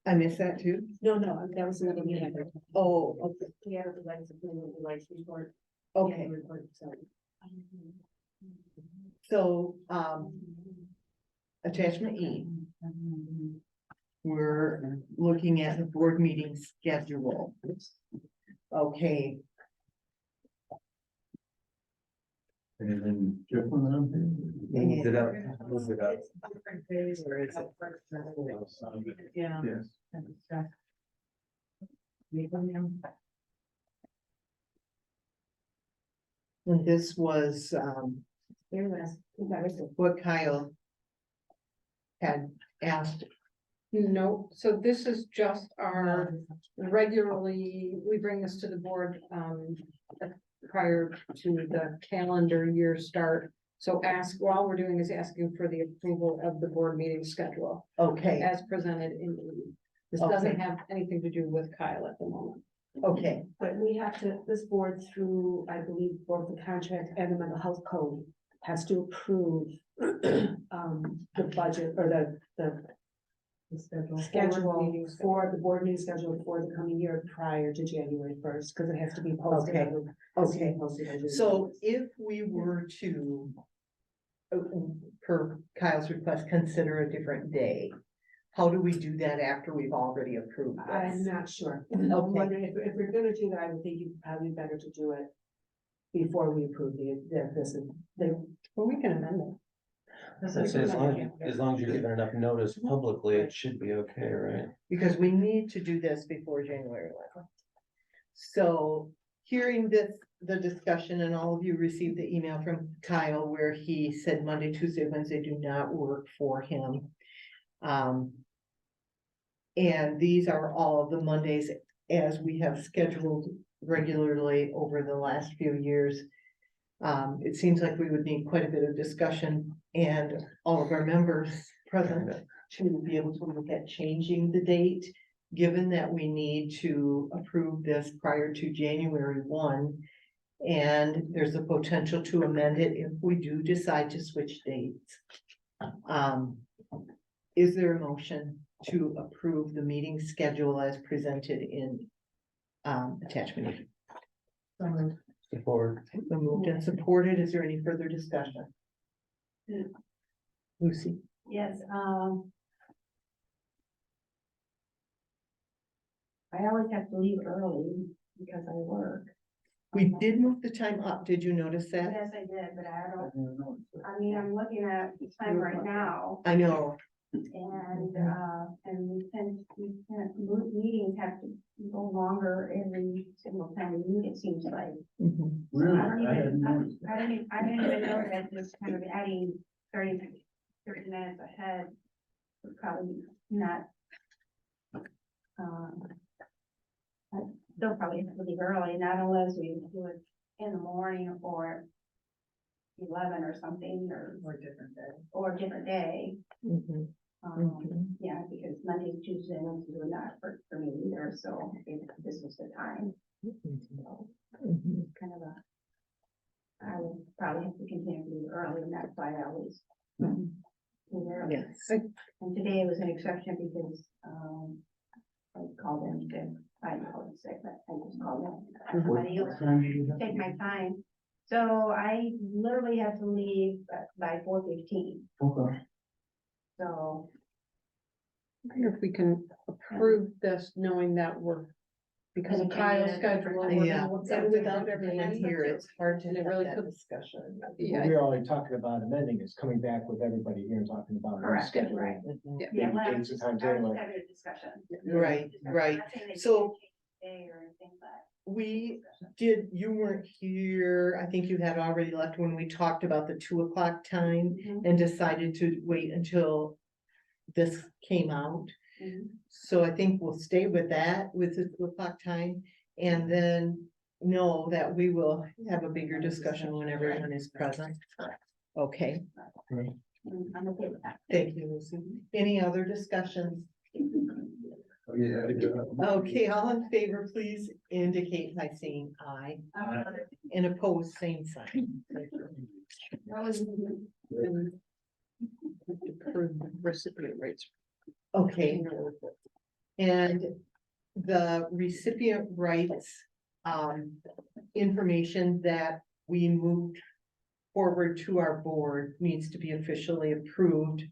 I missed that too.
No, that was another meeting.
Oh, okay.
Yeah, the rights report.
Okay. So, attachment E. We're looking at the board meeting schedule. Okay,
Anything different on here?
Move it
up, move it up.
Yeah.
Yes.
and this was, what Kyle had asked.
No, so this is just our regularly, we bring this to the board, prior to the calendar year start. So all we're doing is asking for the approval of the board meeting schedule
Okay,
as presented in the. This doesn't have anything to do with Kyle at the moment.
okay,
But we have to, this board through, I believe, both the contract and the mental health code has to approve the budget or the schedule for the board meeting schedule for the coming year prior to January 1st, because it has to be posted.
Okay.
on the- has to be
Okay.
posted on January
so
1st.
if we were to, per Kyle's request, consider a different day, how do we do that after we've already approved
I'm
this?
not sure. I'm wondering if we're gonna do that, I would think you'd probably better to do it before we approve
Well, we can amend it.
As long as you're giving enough notice publicly, it should be okay, right?
Because we need to do this before January 11th. So hearing the discussion, and all of you received the email from Kyle where he said Monday, Tuesday, Wednesday do not work for him. And these are all of the Mondays as we have scheduled regularly over the last few years. It seems like we would need quite a bit of discussion and all of our members present to be able to look at changing the date, given that we need to approve this prior to January 1. And there's a potential to amend it if we do decide to switch dates. Is there a motion to approve the meeting schedule as presented in attachment E?
Support.
So moved and supported. Is there any further discussion? Lucy?
Yes, I always have to leave early because I work.
We did move the time up. Did you notice that?
Yes, I did, but I don't, I mean, I'm looking at the time right now
I know.
and meetings have to go longer every single time we meet, it seems like.
Mhm.
So I don't even, I didn't even know that just kind of adding 30 minutes ahead would probably not. They'll probably have to leave early, not unless we do it in the morning or 11 or something, or a different day.
Mhm.
Yeah, because Monday, Tuesday, and Wednesday would not work for me either, so if this was the time. So,
Mhm.
kind of I would probably have to continue to leave early, and that's why I always leave early.
Yes.
And today was an exception because, I called in sick, I didn't call in sick, but I just called in. Somebody else take my time, so I literally have to leave by 4:15.
Okay.
So,
I wonder if we can approve this knowing that we're, because of Kyle's schedule. we're
Yeah,
gonna look
and
at
without
different
everyone
days.
here, it's hard to
And it
have
really
that
could-
discussion.
Yeah,
What we were already talking about amending is coming back with everybody here and talking about.
correct,
scheduling.
right.
Mhm.
Yeah.
Yeah,
Maybe
well,
dates and times
I was
anyway.
just having a discussion.
Right, right.
Not saying they
So-
can't change the day or anything, but.
We did, you weren't here, I think you had already left when we talked about the 2 o'clock time
Mhm.
and decided to wait until this came out. So I think we'll stay with that, with the 2 o'clock time, and then know that we will have a bigger discussion when everyone is present. Okay,
I'm okay with that.
thank you, Lucy. Any other discussions?
Yeah.
Okay, all in favor, please indicate by saying aye, and opposed, same sign.
Recipient rates.
Okay. And the recipient rights, information that we moved forward to our board needs to be officially approved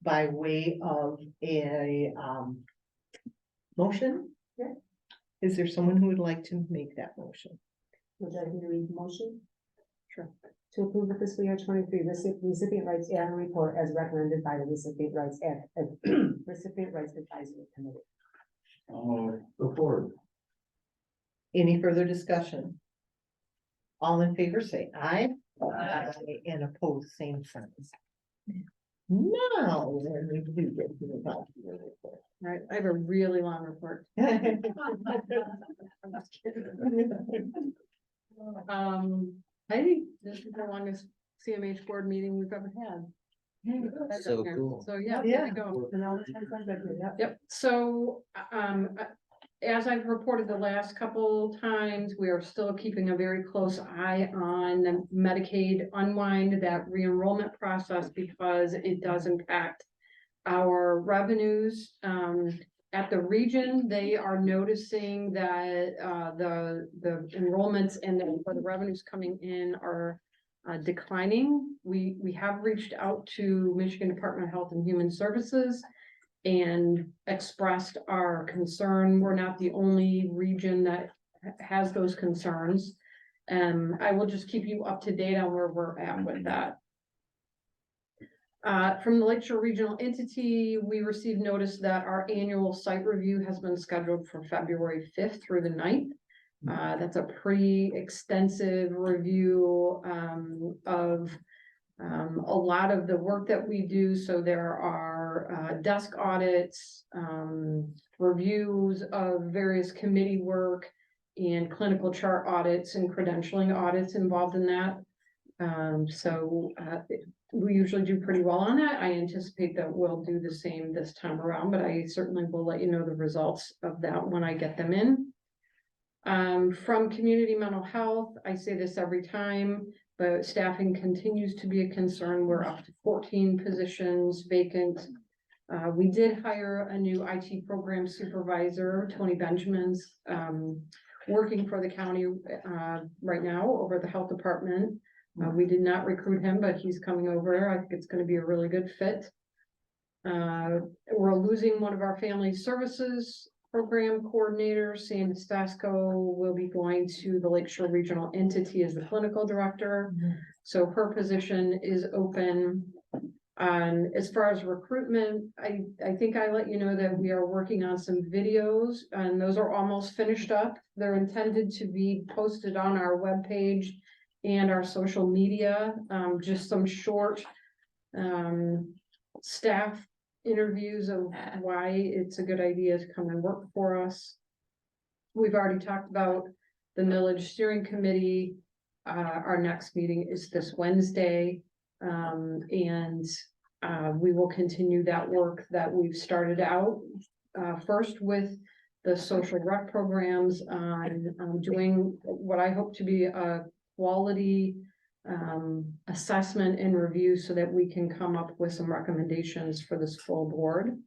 by way of a, motion. Is there someone who would like to make that motion?
Would you like me to read the motion?
Sure.
To approve the fiscal year 23 recipient rights annual report as recommended by the Recipient Rights Recipient Rights Advisory Committee.
Support.
Any further discussion? All in favor, say aye. Aye. And opposed, same sign. Now, then we do get to the top of the report.
Right, I have a really long report. I think this is the longest CMH board meeting we've ever had. That's
So
up there.
cool.
So, yeah,
Yeah.
there you go.
And all the times I've been here, yep.
Yep, so, as I've reported the last couple times, we are still keeping a very close eye on the Medicaid unwind, that re-enrollment process, because it does impact our revenues. At the region, they are noticing that, the enrollments and the revenues coming in are declining. We have reached out to Michigan Department of Health and Human Services and expressed our concern. We're not the only region that has those concerns. I will just keep you up to date on where we're at with that. From the Lakeshore Regional Entity, we received notice that our annual site review has been scheduled for February 5th through the 9th. That's a pretty extensive review of a lot of the work that we do. So there are desk audits, reviews of various committee work, and clinical chart audits and credentialing audits involved in that. We usually do pretty well on that. I anticipate that we'll do the same this time around, but I certainly will let you know the results of that when I get them in. From community mental health, I say this every time, but staffing continues to be a concern. We're up to 14 positions vacant. We did hire a new IT program supervisor, Tony Benjamin's, working for the county right now over the health department. We did not recruit him, but he's coming over. I think it's going to be a really good fit. We're losing one of our family services program coordinators, Sandy Stasko, will be going to the Lakeshore Regional Entity as the clinical director. So her position is open. As far as recruitment, I think I let you know that we are working on some videos, and those are almost finished up. They're intended to be posted on our webpage and our social media, just some short staff interviews of why it's a good idea to come and work for us. We've already talked about the millage steering committee. Our next meeting is this Wednesday. We will continue that work that we've started out, first with the social rec programs on doing what I hope to be a quality assessment and review so that we can come up with some recommendations for this full board.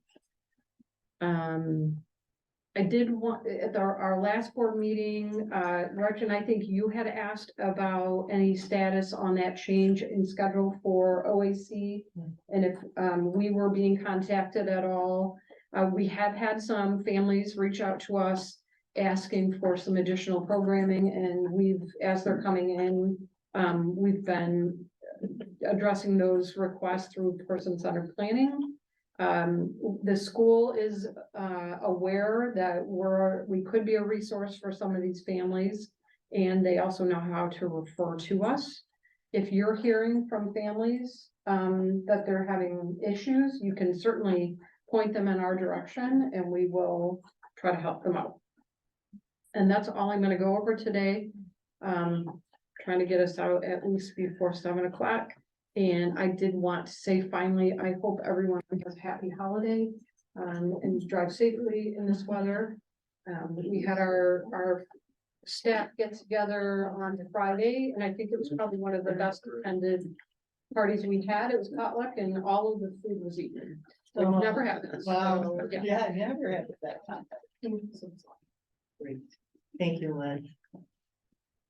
I did want, at our last board meeting, Gretchen, I think you had asked about any status on that change in schedule for OAC, and if we were being contacted at all. We have had some families reach out to us asking for some additional programming, and as they're coming in, we've been addressing those requests through person-centered planning. The school is aware that we could be a resource for some of these families, and they also know how to refer to us. If you're hearing from families that they're having issues, you can certainly point them in our direction and we will try to help them out. And that's all I'm gonna go over today. Trying to get us out at least before 7 o'clock. And I did want to say finally, I hope everyone has a happy holiday, and drive safely in this weather. We had our staff get together on Friday, and I think it was probably one of the best attended parties we had. It was potluck and all of the food was eaten. We've never had this.
Wow,
So, yeah.
yeah, I never had that. Great, thank you, Lynn.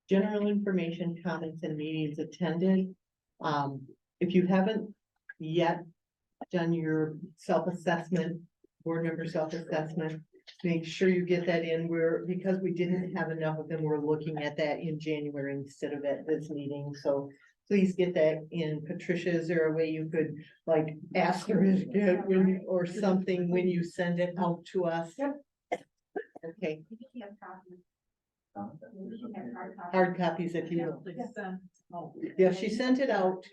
General information, comments and meetings attended. If you haven't yet done your self-assessment, board member self-assessment, make sure you get that in. Because we didn't have enough of them, we're looking at that in January instead of at this meeting, so please get that in. Patricia, is there a way you could like ask her to get when, or something when you send it out to us? Yep. Okay, hard copies if you will. Yeah, she sent it out.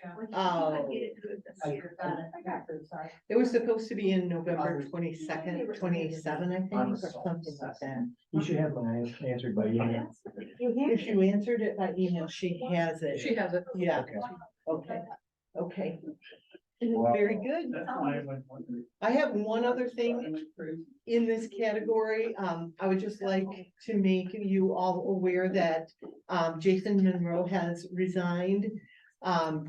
It was supposed to be in November 22nd, 27, I think, or something like that.
You should have mine answered by email.
If you answered it by email, she has it.
She has it.
Yeah, okay, okay. Very good. I have one other thing in this category. I would just like to make you all aware that Jason Monroe has resigned.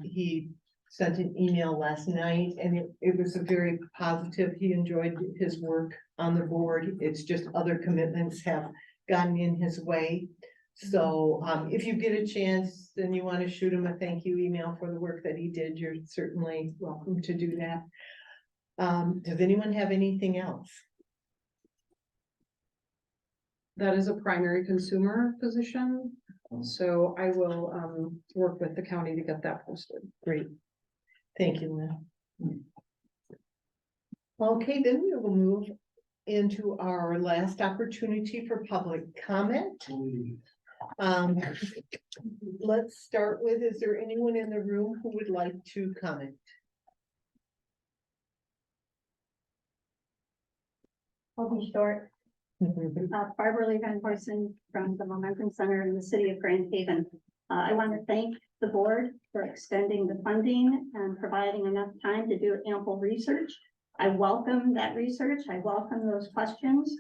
He sent an email last night and it was a very positive. He enjoyed his work on the board. It's just other commitments have gotten in his way. So if you get a chance and you want to shoot him a thank you email for the work that he did, you're certainly welcome to do that. Does anyone have anything else?
That is a primary consumer position, so I will work with the county to get that posted.
Great. Thank you, Lynn. Okay, then we will move into our last opportunity for public comment. Let's start with, is there anyone in the room who would like to comment?
I'll be short. Barbara Lee Van Horsen from the Momentum Center in the city of Grand Haven. I want to thank the board for extending the funding and providing enough time to do ample research. I welcome that research. I welcome those questions.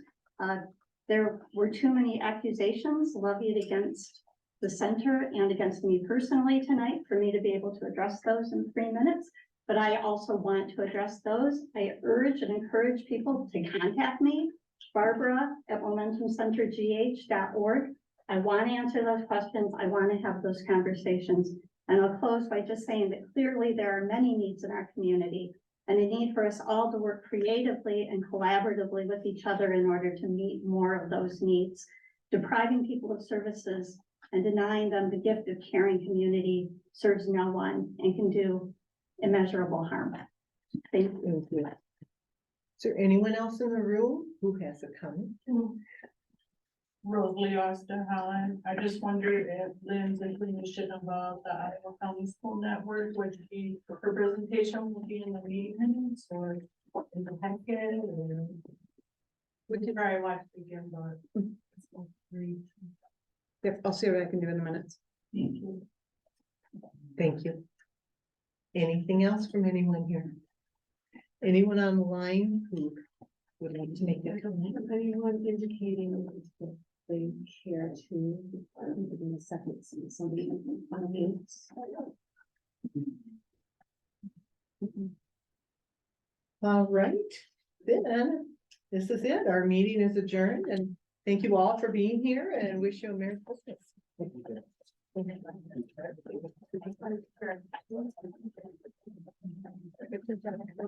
There were too many accusations levied against the center and against me personally tonight for me to be able to address those in 3 minutes. But I also want to address those. I urge and encourage people to contact me, Barbara@momentumcentergh.org. I want to answer those questions. I want to have those conversations. And I'll close by just saying that clearly there are many needs in our community and a need for us all to work creatively and collaboratively with each other in order to meet more of those needs. Depriving people of services and denying them the gift of caring community serves no one and can do immeasurable harm. Thank you.
Is there anyone else in the room who has a comment?
Rosalie Oster Holland. I just wondered if Lynn's information about the Iowa County School Network would be, her presentation will be in the meetings or in the packet or. We could probably watch it again, but.
Yep, I'll see what I can do in a minute.
Thank you.
Thank you. Anything else from anyone here? Anyone on the line who would like to make a comment?
Anyone indicating that they care to, in a second, see somebody on the.
All right, then, this is it. Our meeting is adjourned and thank you all for being here and wish you a Merry Christmas.